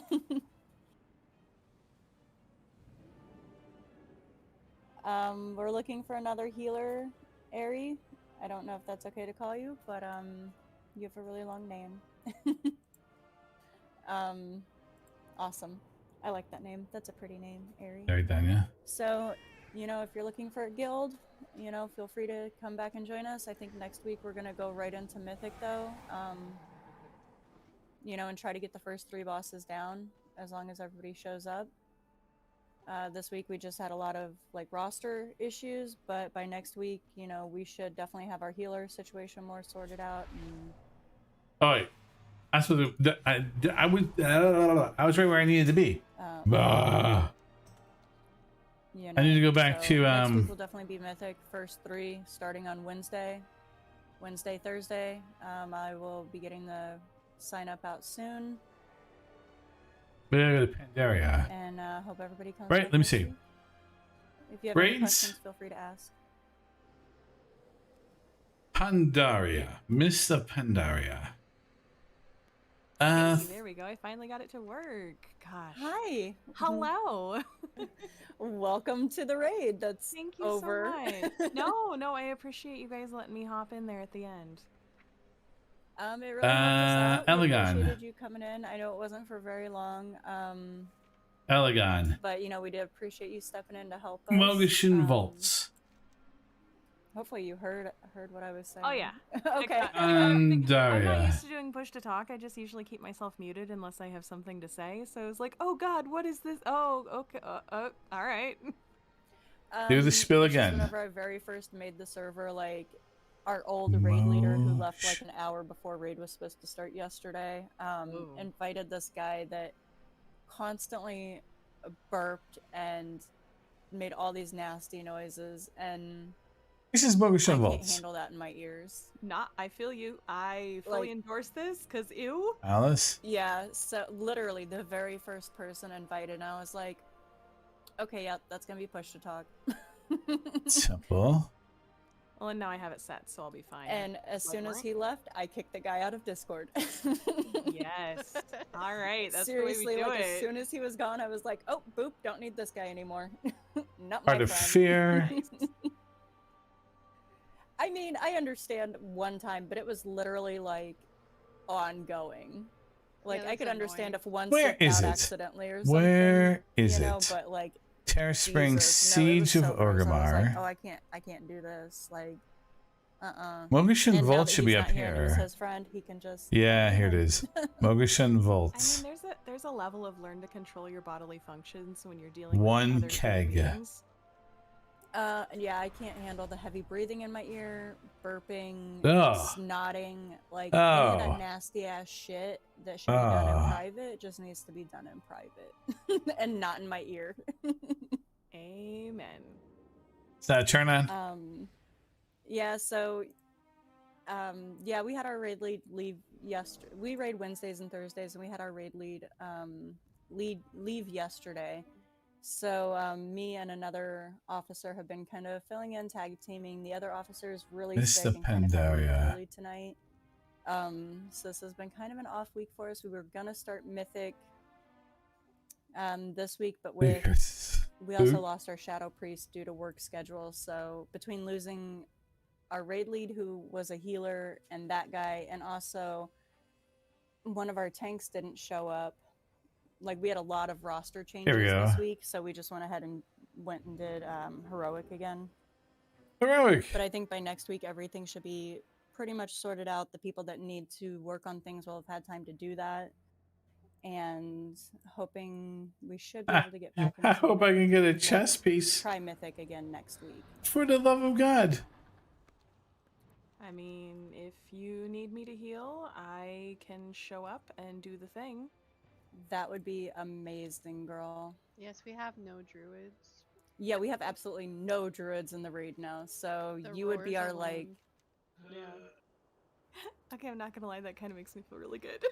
We're looking for another healer, Ari. I don't know if that's okay to call you, but you have a really long name. Awesome. I like that name. That's a pretty name, Ari. Very done, yeah. So, you know, if you're looking for a guild, you know, feel free to come back and join us. I think next week we're gonna go right into Mythic, though. You know, and try to get the first 3 bosses down as long as everybody shows up. This week we just had a lot of like roster issues, but by next week, you know, we should definitely have our healer situation more sorted out. And... Oh, wait. That's what I was right where I needed to be. you know, I need to go back so to next week will definitely be Mythic. First 3 starting on Wednesday, Thursday. I will be getting the sign up out soon. Pandaria. And hope everybody comes. Right, let me see. If you have any questions, feel free to ask. Pandaria, Mr. Pandaria. Hey, there we go. I finally got it to work. Gosh. Hi. Hello. Welcome to the raid. That's Thank you over. so much. No, I appreciate you guys letting me hop in there at the end. It really helped us out. We Elegon. appreciated you coming in. I know it wasn't for very long. Elegon. But you know, we did appreciate you stepping in to help us. Mogishin Vaults. Hopefully you heard what I was saying. Oh yeah. Okay. I'm Pandaria. not used to doing push to talk. I just usually keep myself muted unless I have something to say. So it's like, oh God, what is this? Oh, okay. All right. Do the spill which is again. Whenever I very first made the server, like our old raid leader who left like an hour before raid was supposed to start yesterday, invited this guy that constantly burped and made all these nasty noises, and This is Mogishin I can't Vaults. handle that in my ears. I feel you. I fully endorse this because ew. Alice? Yeah, so literally the very first person invited, and I was like, okay, yeah, that's gonna be push to talk. Simple. Well, and now I have it set, so I'll be fine. And as soon as he left, I kicked the guy out of Discord. Yes. All right. That's Seriously, the way we do like it. as soon as he was gone, I was like, oh, boop, don't need this guy anymore. Not Heart my of friend. Fear. I mean, I understand one time, but it was literally like ongoing. Like I could understand if one Where slipped is out it? accidentally or something. Where is you know, it? But like Terra Springs Jesus, no, it was Siege of so gross. I was like, Orgrimmar. oh, I can't do this. Like, Mogishin And now Vault that should be he's up not here and it was here. his friend, he can just. Yeah, here it is. Mogishin Vaults. I mean, there's a level of learn to control your bodily functions when you're dealing One with other human keg. beings. Yeah, I can't handle the heavy breathing in my ear, burping, Ugh. snotting, like any of Oh. that nasty ass shit that should be done in Ah. private just needs to be done in private and not in my ear. Amen. Is that a turn on? Yeah, so yeah, we had our raid lead leave yesterday. We raid Wednesdays and Thursdays, and we had our raid lead leave yesterday. So me and another officer have been kind of filling in, tag teaming. The other officer's really Mr. sick and kind of had to leave Pandaria. early tonight. So this has been kind of an off week for us. We were gonna start Mythic this week, but with we also lost our Shadow Priest due to work schedule. So between losing our raid lead, who was a healer, and that guy, and also one of our tanks didn't show up. Like, we had a lot of roster changes this week, so we just went ahead and went and did Heroic again. Heroic! But I think by next week, everything should be pretty much sorted out. The people that need to work on things will have had time to do that. And hoping we should be able to get back into I hope I can get a chess piece. Try Mythic again next week. For the love of God. I mean, if you need me to heal, I can show up and do the thing. That would be amazing, girl. Yes, we have no druids. Yeah, we have absolutely no druids in the raid now, so The you would be roars our alone. like. Yeah. Okay, I'm not gonna lie, that kind of makes me feel really good.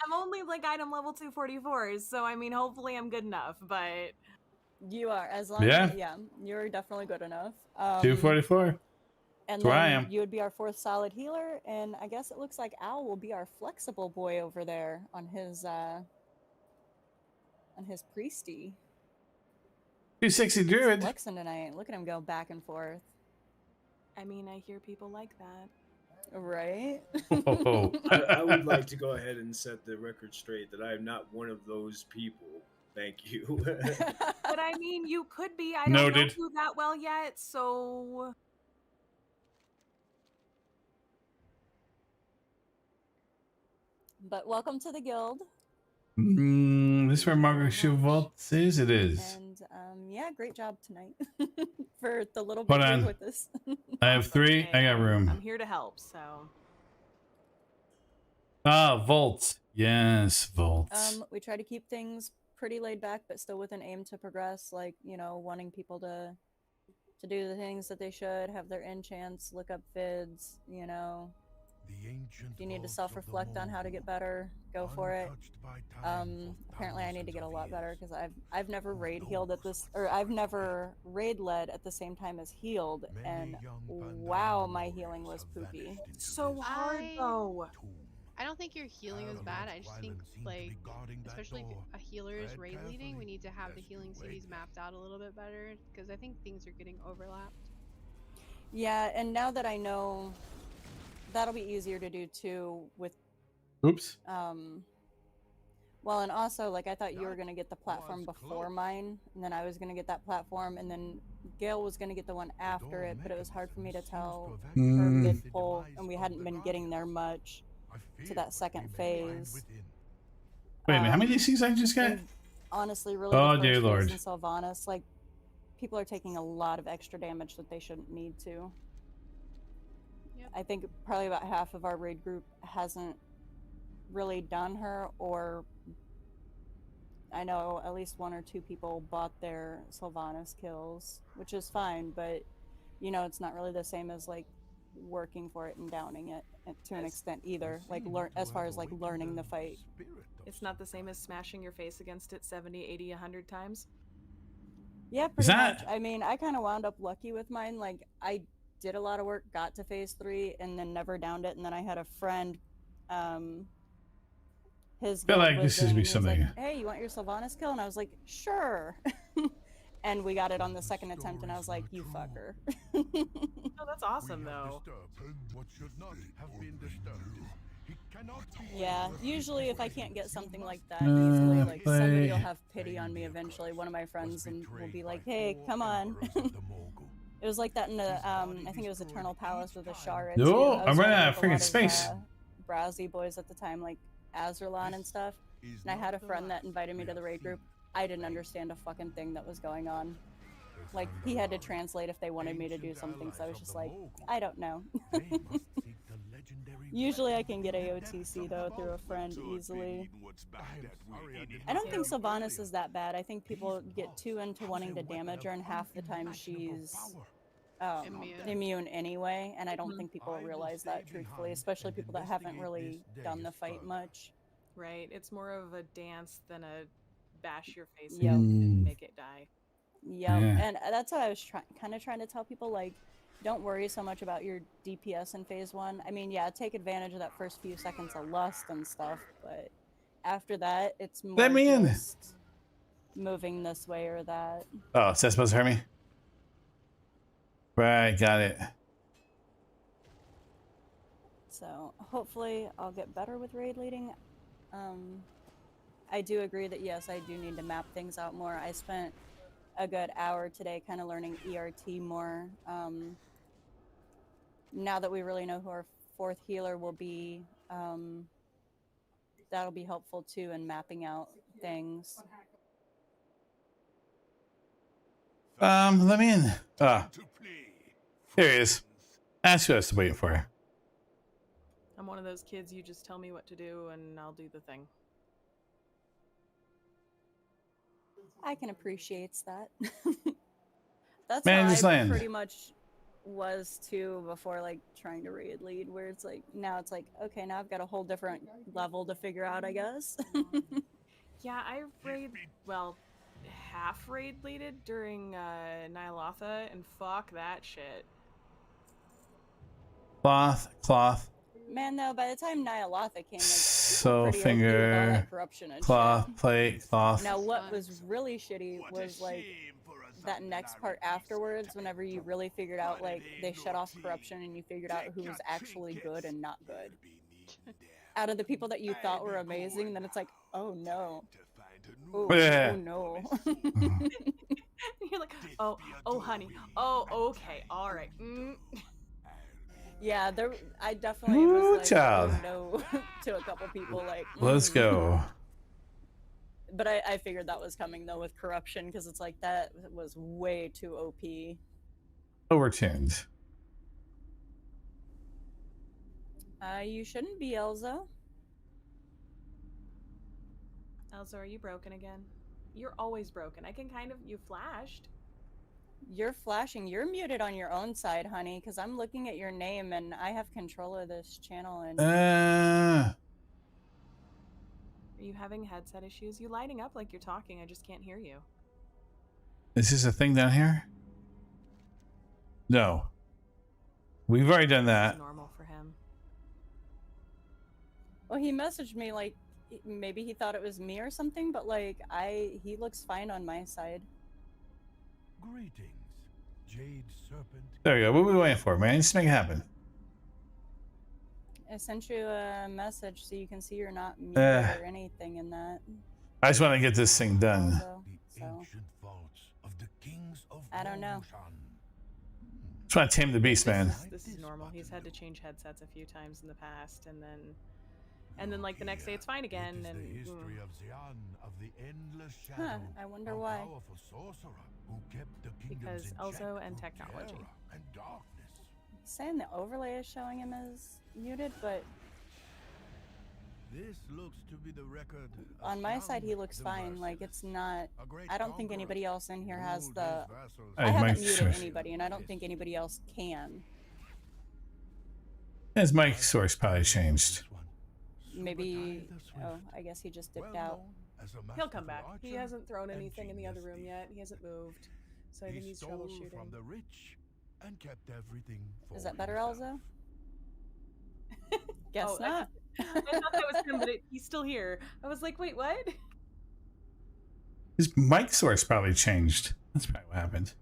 I'm only like item level 244, so I mean, hopefully I'm good enough, but. You are, as long Yeah. as you're definitely good enough. 244. And That's where I then am. you would be our 4th solid healer, and I guess it looks like Al will be our flexible boy over there on his priesty. 260 He's druid. flexing tonight. Look at him go back and forth. I mean, I hear people like that. Right? Oh. I would like to go ahead and set the record straight that I am not one of those people. Thank you. But I mean, you could be. I don't Noted. know you that well yet, so. But welcome to the guild. This is where Margaret Shield Vault is. It is. And yeah, great job tonight for the little Hold bit on. you're with us. I have 3. I got I'm room. here to help, so. Ah, vaults. Yes, vaults. We try to keep things pretty laid back, but still with an aim to progress. Like, you know, wanting people to do the things that they should, have their enchants, look up vids, you know. If you need to self-reflect on how to get better, go for it. Apparently I need to get a lot better because I've never raid healed at this, or I've never raid led at the same time as healed, and wow, my healing was poopy. So hard though. I don't think your healing was bad. I just think, like, especially if a healer is raid leading, we need to have the healing cities mapped out a little bit better because I think things are getting overlapped. Yeah, and now that I know, that'll be easier to do too with. Oops. Well, and also, like, I thought you were gonna get the platform before mine, and then I was gonna get that platform, and then Gail was gonna get the one after it, but it was hard for me to tell her mid-pull, and we hadn't been getting there much to that second phase. Wait a minute, how many DCs I just got? Honestly, really, Oh, the dear first Lord. phase in Sylvanas, like, people are taking a lot of extra damage that they shouldn't need to. Yep. I think probably about half of our raid group hasn't really done her, or I know at least 1 or 2 people bought their Sylvanas kills, which is fine, but you know, it's not really the same as like working for it and downing it to an extent either, like as far as like learning the fight. It's not the same as smashing your face against it 70, 80, 100 times. Yeah, pretty much. I mean, I kind of wound up lucky with mine. Like, I did a lot of work, got to phase 3, and then never downed it. And then I had a friend, his I feel guild like was this is in, be and he was something. like, hey, you want your Sylvanas kill? And I was like, sure. And we got it on the second attempt, and I was like, you fucker. Oh, that's awesome, though. Yeah, usually if I can't get something like that easily, like somebody will have pity on me eventually. One of my friends and will be like, hey, come on. It was like that in the, I think it was Eternal Palace with the Shara. No, I'm running out of freaking space. Browsy boys at the time, like Azralan and stuff. And I had a friend that invited me to the raid group. I didn't understand a fucking thing that was going on. Like, he had to translate if they wanted me to do something, so I was just like, I don't know. Usually I can get AOTC, though, through a friend easily. I don't think Sylvanas is that bad. I think people get too into wanting to damage her, and half the time she's immune anyway, and I don't think people realize that, truthfully, especially people that haven't really done the fight much. Right, it's more of a dance than a bash your face Yep. and make it die. Yep, and that's what I was kind of trying to tell people, like, don't worry so much about your DPS in phase 1. I mean, yeah, take advantage of that first few seconds of lust and stuff, but after that, it's more Let me in. just moving this way or that. Oh, is that supposed to hurt me? Right, got it. So hopefully I'll get better with raid leading. I do agree that yes, I do need to map things out more. I spent a good hour today kind of learning ERT more. Now that we really know who our 4th healer will be, that'll be helpful too in mapping out things. Let me in. Ah, here he is. That's who I was waiting for. I'm one of those kids, you just tell me what to do and I'll do the thing. I can appreciate that. That's Man, how just I land. pretty much was too before, like trying to raid lead, where it's like now it's like, okay, now I've got a whole different level to figure out, I guess. Yeah, I half raid leaded during Nyalotha, and fuck that shit. Cloth. Man, though, by the time Nyalotha came, like, So pretty OP with all finger, that corruption and cloth, shit. plate, cloth. Now, what was really shitty was like that next part afterwards, whenever you really figured out, like, they shut off corruption and you figured out who was actually good and not good. Out of the people that you thought were amazing, then it's like, oh no. Oh, Yeah. oh no. You're like, oh, honey. Oh, okay, all right. Yeah, I definitely was like, child. oh no to a couple people. Like, Let's go. But I figured that was coming though with corruption, because it's like that was way too OP. Overtuned. You shouldn't be, Elzo. Elzo, are you broken again? You're always broken. You flashed. You're flashing. You're muted on your own side, honey, because I'm looking at your name and I have control of this channel. And Are you having headset issues? You lighting up like you're talking. I just can't hear you. Is this a thing down here? No. We've already done that. It's normal for him. Well, he messaged me like maybe he thought it was me or something, but like he looks fine on my side. Greetings, Jade Serpent. There we go. What are we waiting for, man? Just make it happen. I sent you a message so you can see you're not muted or anything in that. I just want to get this thing done. So. I don't know. Just want to tame the beast, man. This is normal. He's had to change headsets a few times in the past, and then like the next day it's fine again. And huh, I wonder why. Because Elzo and technology. Saying the overlay is showing him as muted, but this looks to be the record on my side he looks fine. Like it's not. I don't think anybody else in here has the. I haven't muted anybody, and I don't think anybody else can. His mic source probably changed. Maybe. Oh, I guess he just dipped out. He'll come back. He hasn't thrown anything in the other room yet. He hasn't moved, so I think he's troubleshooting. And kept everything. Is that better, Elzo? Guess not. I thought that was him, but he's still here. I was like, wait, what? His mic source probably changed. That's probably what happened.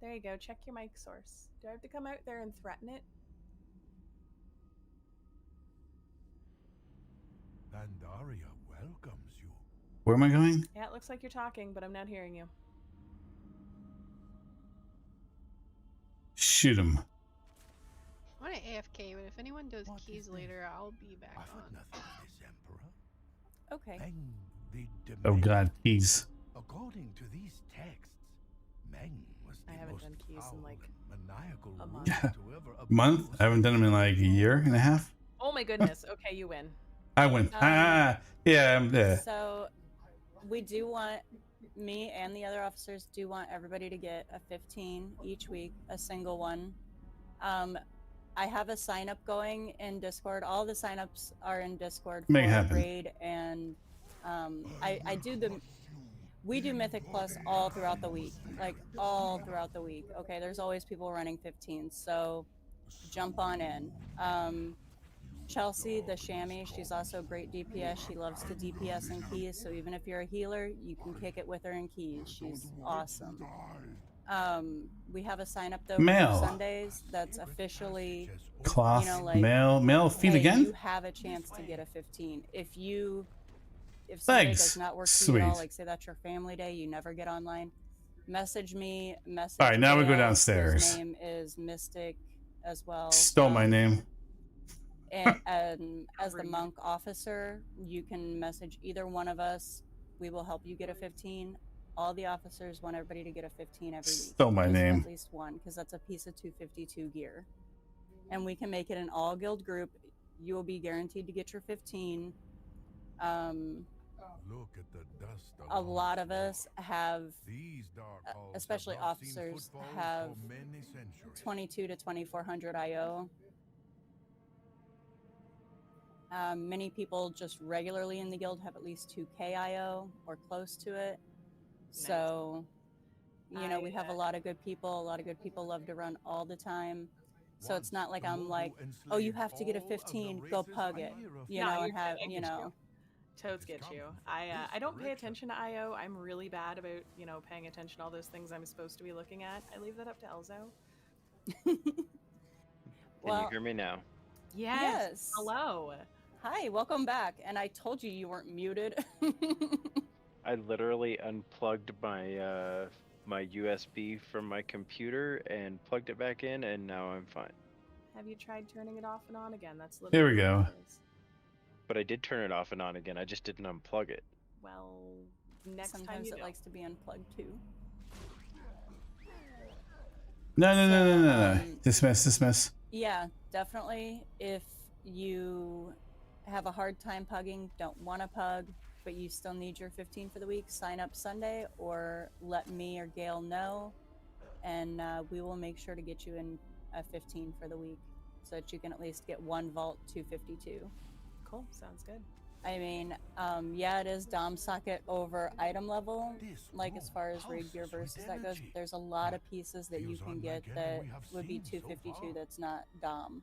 There you go. Check your mic source. Do I have to come out there and threaten it? Pandaria welcomes you. Where am I going? Yeah, it looks like you're talking, but I'm not hearing you. Shoot him. I want to AFK, but if anyone does keys later, I'll be back on. Okay. Oh god, keys. According to these texts, Meng was the I haven't done keys in like a Month? I haven't done them in like a year and a half. Oh my goodness. Okay, you win. I win. Yeah, I'm there. So we do want, me and the other officers do want everybody to get a 15 each week, a single one. I have a sign up going in Discord. All the signups are in Discord for raid, and we do Mythic Plus all throughout the week, like all throughout the week. Okay, there's always people running 15, so jump on in. Chelsea, the Chamois, she's also great DPS. She loves to DPS in keys, so even if you're a healer, you can kick it with her in keys. She's awesome. We have a sign up though for Sundays that's officially cloth, you know, like, male feet again. You have a chance to get a 15 if Sunday does not work for you at all, like say that's your family day, you never get online, message me. All right, now we go downstairs. His name is Mystic as well. Stole my name. And as the monk officer, you can message either one of us. We will help you get a 15. All the officers want everybody to get a 15 every week. Stole my name. At least one, because that's a piece of 252 gear. And we can make it an all guild group. You will be guaranteed to get your 15. a lot of us have, especially officers, have 22 to 2400 IO. Many people just regularly in the guild have at least 2k IO or close to it. So, you know, we have a lot of good people. A lot of good people love to run all the time. So it's not like I'm like, oh, you have to get a 15, go pug it, you know, and have, you know. Toads get you. I don't pay attention to IO. I'm really bad about, you know, paying attention to all those things I'm supposed to be looking at. I leave that up to Elzo. Can you hear me now? Yes. Hello. Hi, welcome back. And I told you you weren't muted. I literally unplugged my my USB from my computer and plugged it back in, and now I'm fine. Have you tried turning it off and on again? That's Here literally we go. what it is. But I did turn it off and on again. I just didn't unplug it. Well, next time Sometimes you it do. likes to be unplugged too. No. Dismiss. Yeah, definitely. If you have a hard time pugging, don't want to pug, but you still need your 15 for the week, sign up Sunday or let me or Gail know, and we will make sure to get you in a 15 for the week so that you can at least get one vault 252. Cool, sounds good. I mean, yeah, it is Dom socket over item level, like as far as raid gear versus that goes, but there's a lot of pieces that you can get that would be 252 that's not Dom.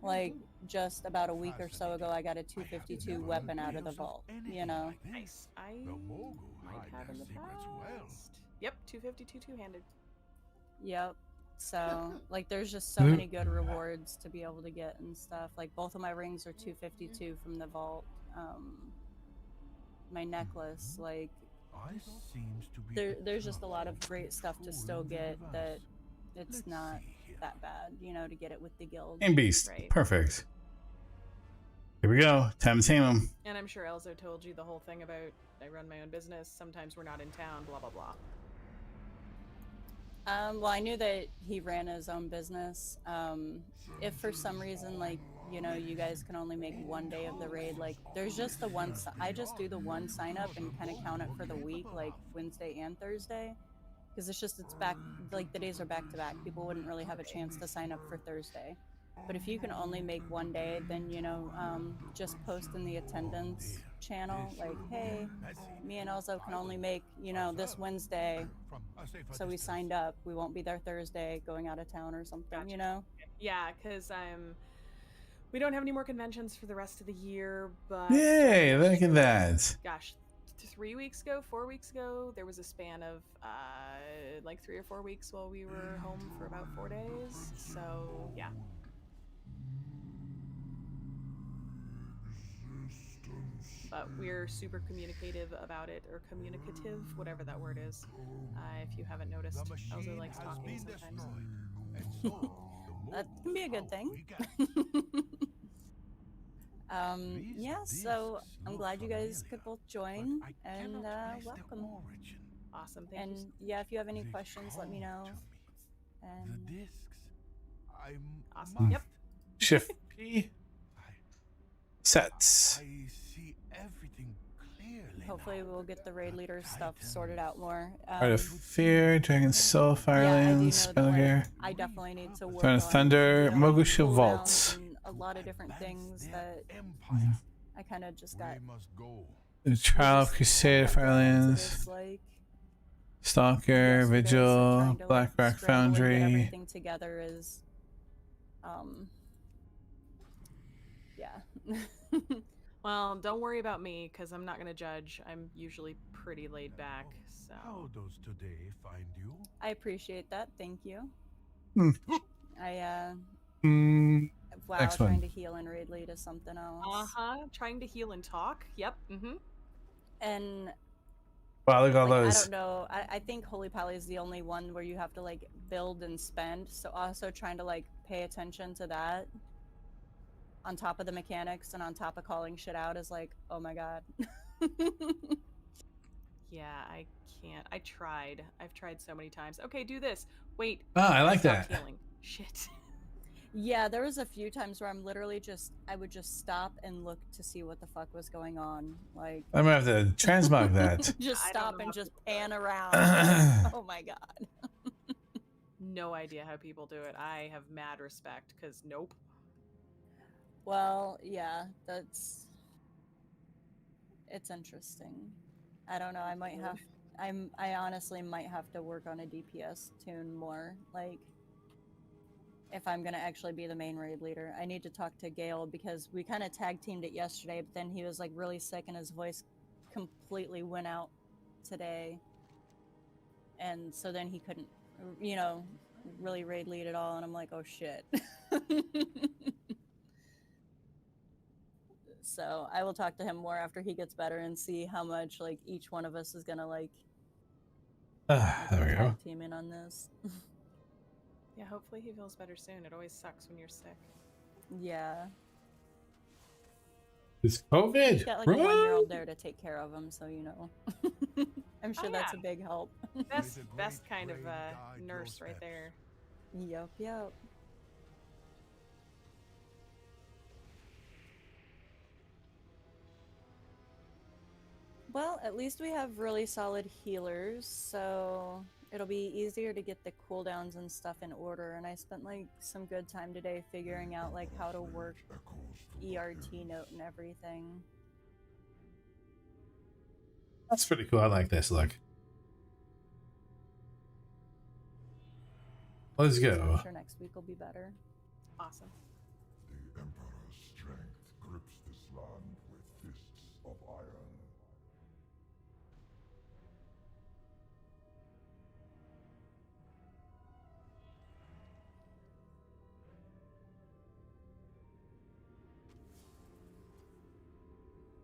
Like, just about a week or so ago, I got a 252 weapon out of the vault, you know? Nice. I might have in the past. Yep, 252 two-handed. Yep. So, like, there's just so many good rewards to be able to get and stuff. Like, both of my rings are 252 from the vault. My necklace, like, there's just a lot of great stuff to still get that it's not that bad, you know, to get it with the guild. And beast. Right. Perfect. Here we go. Time to tame him. And I'm sure Elzo told you the whole thing about I run my own business, sometimes we're not in town, blah, blah, blah. Well, I knew that he ran his own business. If for some reason, like, you know, you guys can only make one day of the raid, like, there's just the one, I just do the one sign up and kind of count it for the week, like Wednesday and Thursday. Because it's back, like, the days are back to back. People wouldn't really have a chance to sign up for Thursday. But if you can only make one day, then, you know, just post in the attendance channel, like, hey, me and Elzo can only make, you know, this Wednesday, so we signed up. We won't be there Thursday, going out of town or something, you know? Yeah, because we don't have any more conventions for the rest of the year, but... Yay, look at that. Gosh, 3 weeks ago, 4 weeks ago, there was a span of like 3 or 4 weeks while we were home for about 4 days, so yeah. But we're super communicative about it, or communicative, whatever that word is. If you haven't noticed, Elzo likes talking sometimes. That can be a good thing. Yeah, so I'm glad you guys could both join, and welcome. Awesome, thank you. And yeah, if you have any questions, let me know. And awesome. Yep. Shift P. Sets. Hopefully we'll get the raid leader stuff sorted out more. Art of Fear, Dragon Soul, Firelands, Spell Gear. I definitely need to work Throne of Thunder, Mogusha Vault. A lot of different things that I kind of just got. The Trial of Crusade, Firelands. Like, Stalker, Vigil, Black Rock Foundry. Everything together is, yeah. Well, don't worry about me, because I'm not going to judge. I'm usually pretty laid back, so... How does today find you? I appreciate that, thank you. Wow, Next trying one. to heal and raid lead is something else. Trying to heal and talk, yep, And... Wow, look at all like, those. I don't know, I think Holy Pally is the only one where you have to, like, build and spend, so also trying to, like, pay attention to that on top of the mechanics and on top of calling shit out is like, oh my god. Yeah, I can't. I tried. I've tried so many times. Okay, do this. Wait. Oh, I like stopped that. Healing. Shit. Yeah, there was a few times where I would just stop and look to see what the fuck was going on. Like, I'm gonna have to transmog that. just I don't stop know and how just people do pan it. around. Like, oh my god. No idea how people do it. I have mad respect because nope. Well, yeah, it's interesting. I don't know. I might have. I honestly might have to work on a DPS tune more. Like, if I'm gonna actually be the main raid leader, I need to talk to Gale because we kind of tag teamed it yesterday, but then he was like really sick and his voice completely went out today, and so then he couldn't, really raid lead at all. And I'm like, oh shit. So I will talk to him more after he gets better and see how much like each one of us is gonna like there we go. tag team in on this. Yeah, hopefully he feels better soon. It always sucks when you're sick. Yeah. It's COVID. He's got like a 1-year-old there to take care of him, so I'm sure Oh, that's a yeah. big help. Best kind of nurse right there. Yep. Well, at least we have really solid healers, so it'll be easier to get the cooldowns and stuff in order. And I spent like some good time today figuring out like how to work ERT note and everything. That's pretty cool. I like this. Look. Let's go. So I'm sure next week will be better. Awesome. The Emperor's strength grips this land with fists of iron.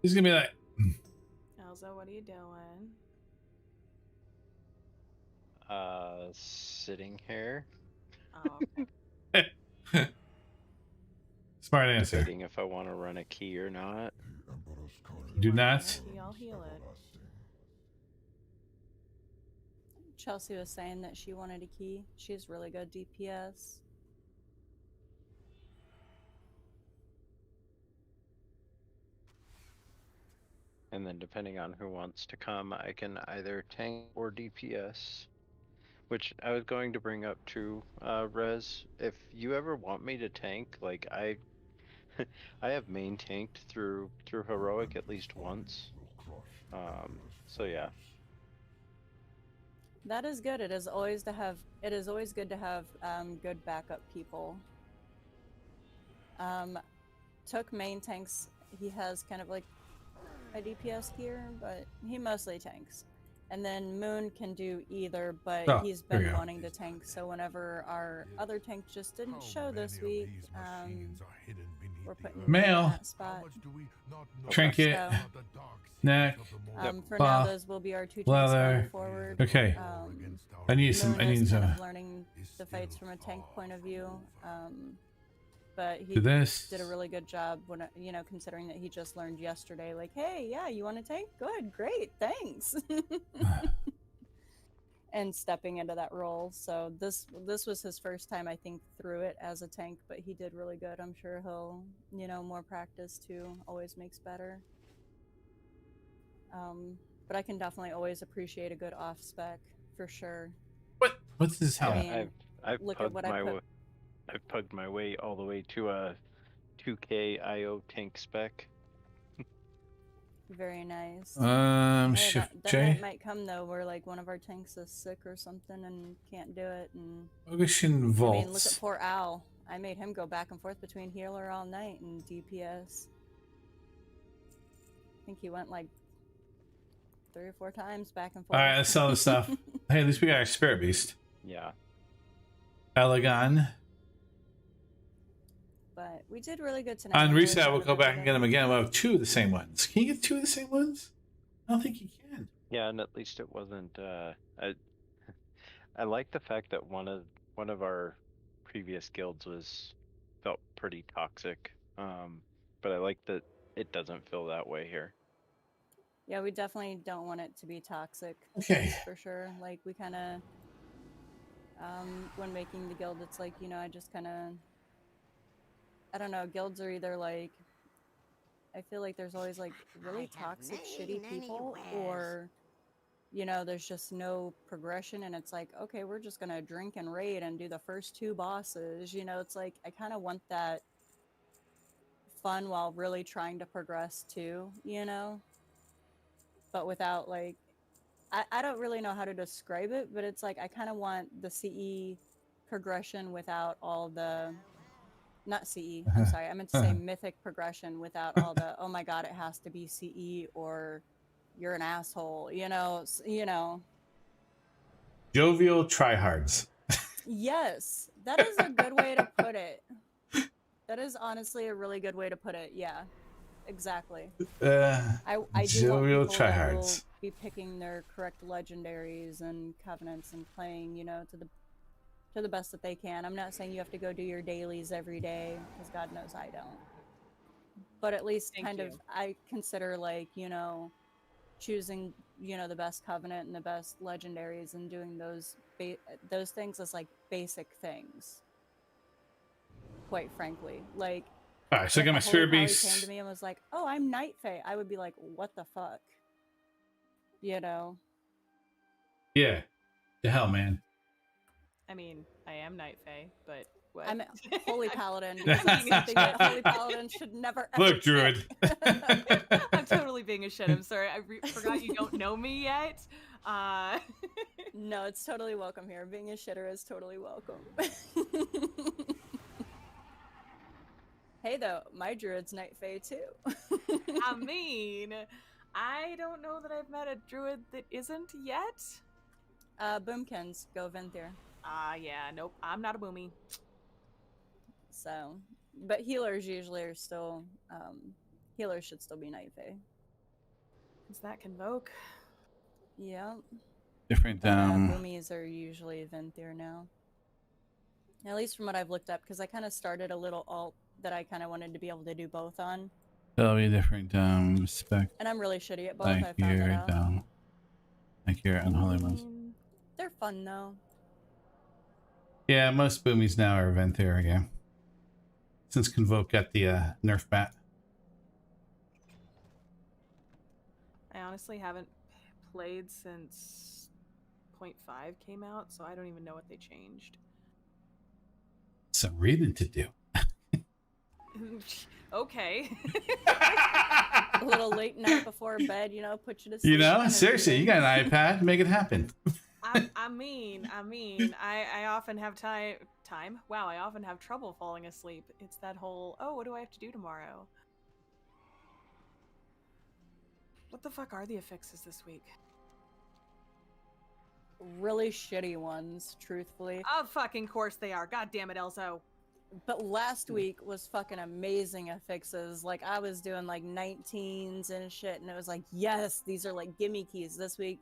He's gonna be like, Elza, what are you doing? Sitting here. Oh, okay. smart answer. Debating if I want to run a key or not. Do not. I'll heal it. Chelsea was saying that she wanted a key. She's really good DPS. And then depending on who wants to come, I can either tank or DPS. Which I was going to bring up too, Rez. If you ever want me to tank, like I have main tanked through heroic at least once. So yeah. That is good. It is always good to have good backup people. Took main tanks. He has kind of like a DPS here, but he mostly tanks. And then Moon can do either, but he's been wanting to tank. So whenever our other tank just didn't show this week, we're putting him in that spot. Trinket, neck, for now, those will be our two tanks going forward. Okay. I need some. Moon is kind of learning the fights from a tank point of view. But he did a really good job when, considering that he just learned yesterday, like, hey, yeah, you want to tank? Good, great, thanks. And stepping into that role. So this was his first time, I think, through it as a tank, but he did really good. I'm sure he'll, more practice too, always makes better. But I can definitely always appreciate a good off spec for sure. What's this hell? I've pugged my way all the way to a 2K IO tank spec. Very nice. Shift that J. night might come though, where like one of our tanks is sick or something and can't do it. And Ocean Vaults. I mean, look at poor Al. I made him go back and forth between healer all night and DPS. I think he went like 3 or 4 times back and forth. All right, let's sell this stuff. Hey, at least we got our Spirit Beast. Yeah. Elegant. But we did really good tonight. On reset, we'll go back and get them again. We'll have 2 of the same ones. Can you get 2 of the same ones? I don't think you can. Yeah, and at least it wasn't. I like the fact that one of our previous guilds felt pretty toxic. But I like that it doesn't feel that way here. Yeah, we definitely don't want it to be toxic. Okay. For sure. Like we kind of, when making the guild, it's like, I just kind of I don't know, guilds are either like, I feel like there's always like really toxic, shitty people, or, you know, there's just no progression, and it's like, okay, we're just gonna drink and raid and do the first 2 bosses. You know, it's like, I kind of want that fun while really trying to progress too, you know? But without like, I don't really know how to describe it, but it's like, I kind of want the CE progression without all the, not CE, I'm sorry, I meant to say mythic progression without all the, oh my god, it has to be CE or you're an asshole, you know, you know. Jovial tryhards. Yes, that is a good way to put it. That is honestly a really good way to put it. Yeah, exactly. I do want Jovial people that will tryhards. be picking their correct legendaries and covenants and playing, you know, to the best that they can. I'm not saying you have to go do your dailies every day, because God knows I don't. But at least I consider, like, you know, choosing, you know, the best covenant and the best legendaries and doing those things as like basic things. Quite frankly, like, All right, so I got my if a holy spirit pally beast. came to me and was like, "Oh, I'm Night Fae," I would be like, "What the fuck?" You know? Yeah. The hell, man. I mean, I am Night Fae, but what? I'm Holy Paladin, because that's something that Holy Paladin should never ever Look, Druid. I'm totally being a shit. I'm sorry. I forgot you don't know me yet. No, it's totally welcome here. Being a shitter is totally welcome. Hey, though, my druid's Night Fae too. I mean, I don't know that I've met a druid that isn't yet. Boomkins, go Venthyr. Yeah, nope, I'm not a boomy. So, but healers usually are still, healers should still be Night Fae. Is that Convoke? Yeah. Different, but, boomies are usually Venthyr now. At least from what I've looked up, because I kind of started a little alt that I kind of wanted to be able to do both on. That'll be a different spec. And I'm really shitty at both, Like I found that out. Like your unholy ones. They're fun though. Yeah, most boomies now are Venthyr again. Since Convoke got the nerf bat. I honestly haven't played since 0.5 came out, so I don't even know what they changed. Some reading to do. Okay. A little late night before bed, you know, put you to sleep. You know, seriously, you got an iPad, make it happen. I mean, I often have time. Wow, I often have trouble falling asleep. It's that whole, oh, what do I have to do tomorrow? What the fuck are the affixes this week? Really shitty ones, truthfully. Of fucking course they are. God damn it, Elzo. But last week was fucking amazing affixes. Like, I was doing like 19s and shit, and it was like, yes, these are like gimme keys. This week,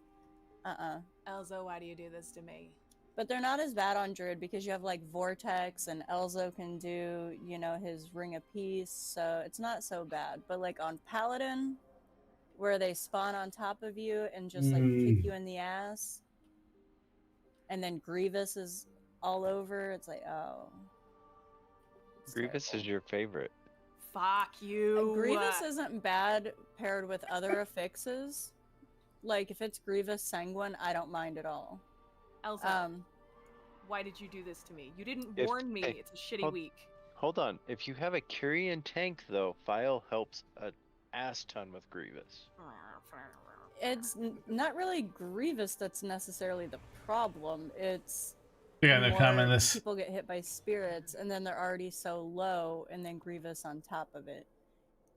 Elzo, why do you do this to me? But they're not as bad on Druid, because you have like Vortex, and Elzo can do, you know, his Ring of Peace, so it's not so bad. But like on Paladin, where they spawn on top of you and just like kick you in the ass, and then Grievous is all over, it's like, oh. Grievous is your favorite. Fuck you. Grievous isn't bad paired with other affixes. Like, if it's Grievous Sanguine, I don't mind at all. Elsa, why did you do this to me? You didn't warn me. It's a shitty week. Hold on. If you have a Kyrian tank, though, File helps an ass ton with Grievous. It's not really Grievous that's necessarily the problem. It's Yeah, they're coming this. people get hit by spirits, and then they're already so low, and then Grievous on top of it.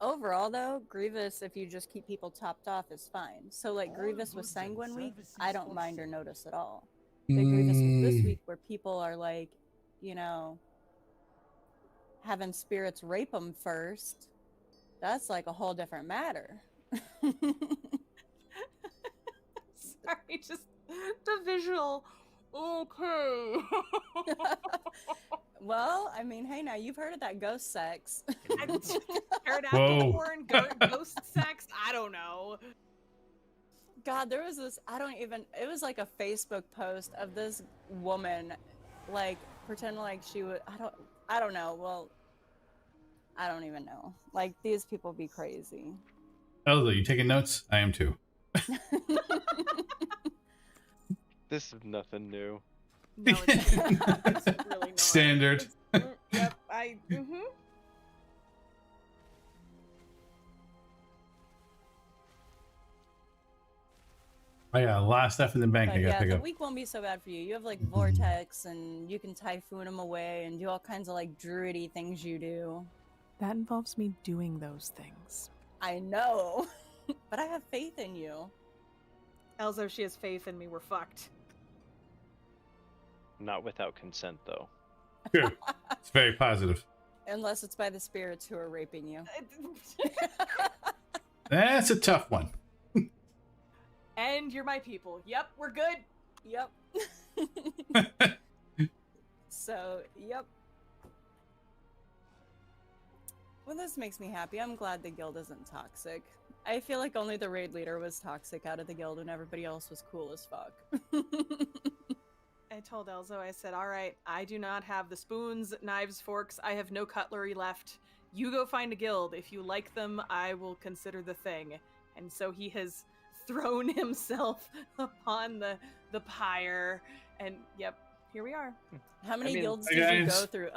Overall, though, Grievous, if you just keep people topped off, is fine. So, like, Grievous with Sanguine Week, I don't mind or notice at all. But Grievous with this week, where people are, like, you know, having spirits rape them first, that's, like, a whole different matter. Sorry, just the visual. Okay. Well, I mean, hey, now you've heard of that ghost sex. Pterodactyl porn, ghost sex. I don't know. God, there was this. It was like a Facebook post of this woman, like pretending like she would. I don't know. Well, I don't even know. Like, these people be crazy. Elza, you taking notes? I am too. This is nothing new. No, it's really not. Standard. Yep, mm-hmm. I got a lot of stuff in the bank But I gotta yeah, pick the up. week won't be so bad for you. You have like Vortex, and you can Typhoon them away and do all kinds of like druidy things you do. That involves me doing those things. I know, but I have faith in you. Elzo, if she has faith in me, we're fucked. Not without consent, though. True. It's very positive. Unless it's by the spirits who are raping you. That's a tough one. And you're my people. Yep, we're good. Yep. So, yep. Well, this makes me happy. I'm glad the guild isn't toxic. I feel like only the raid leader was toxic out of the guild and everybody else was cool as fuck. I told Elzo, I said, all right, I do not have the spoons, knives, forks. I have no cutlery left. You go find a guild. If you like them, I will consider the thing. And so he has thrown himself upon the pyre. And, yep, here we are. How many I mean, guilds Hey, did you guys. go through?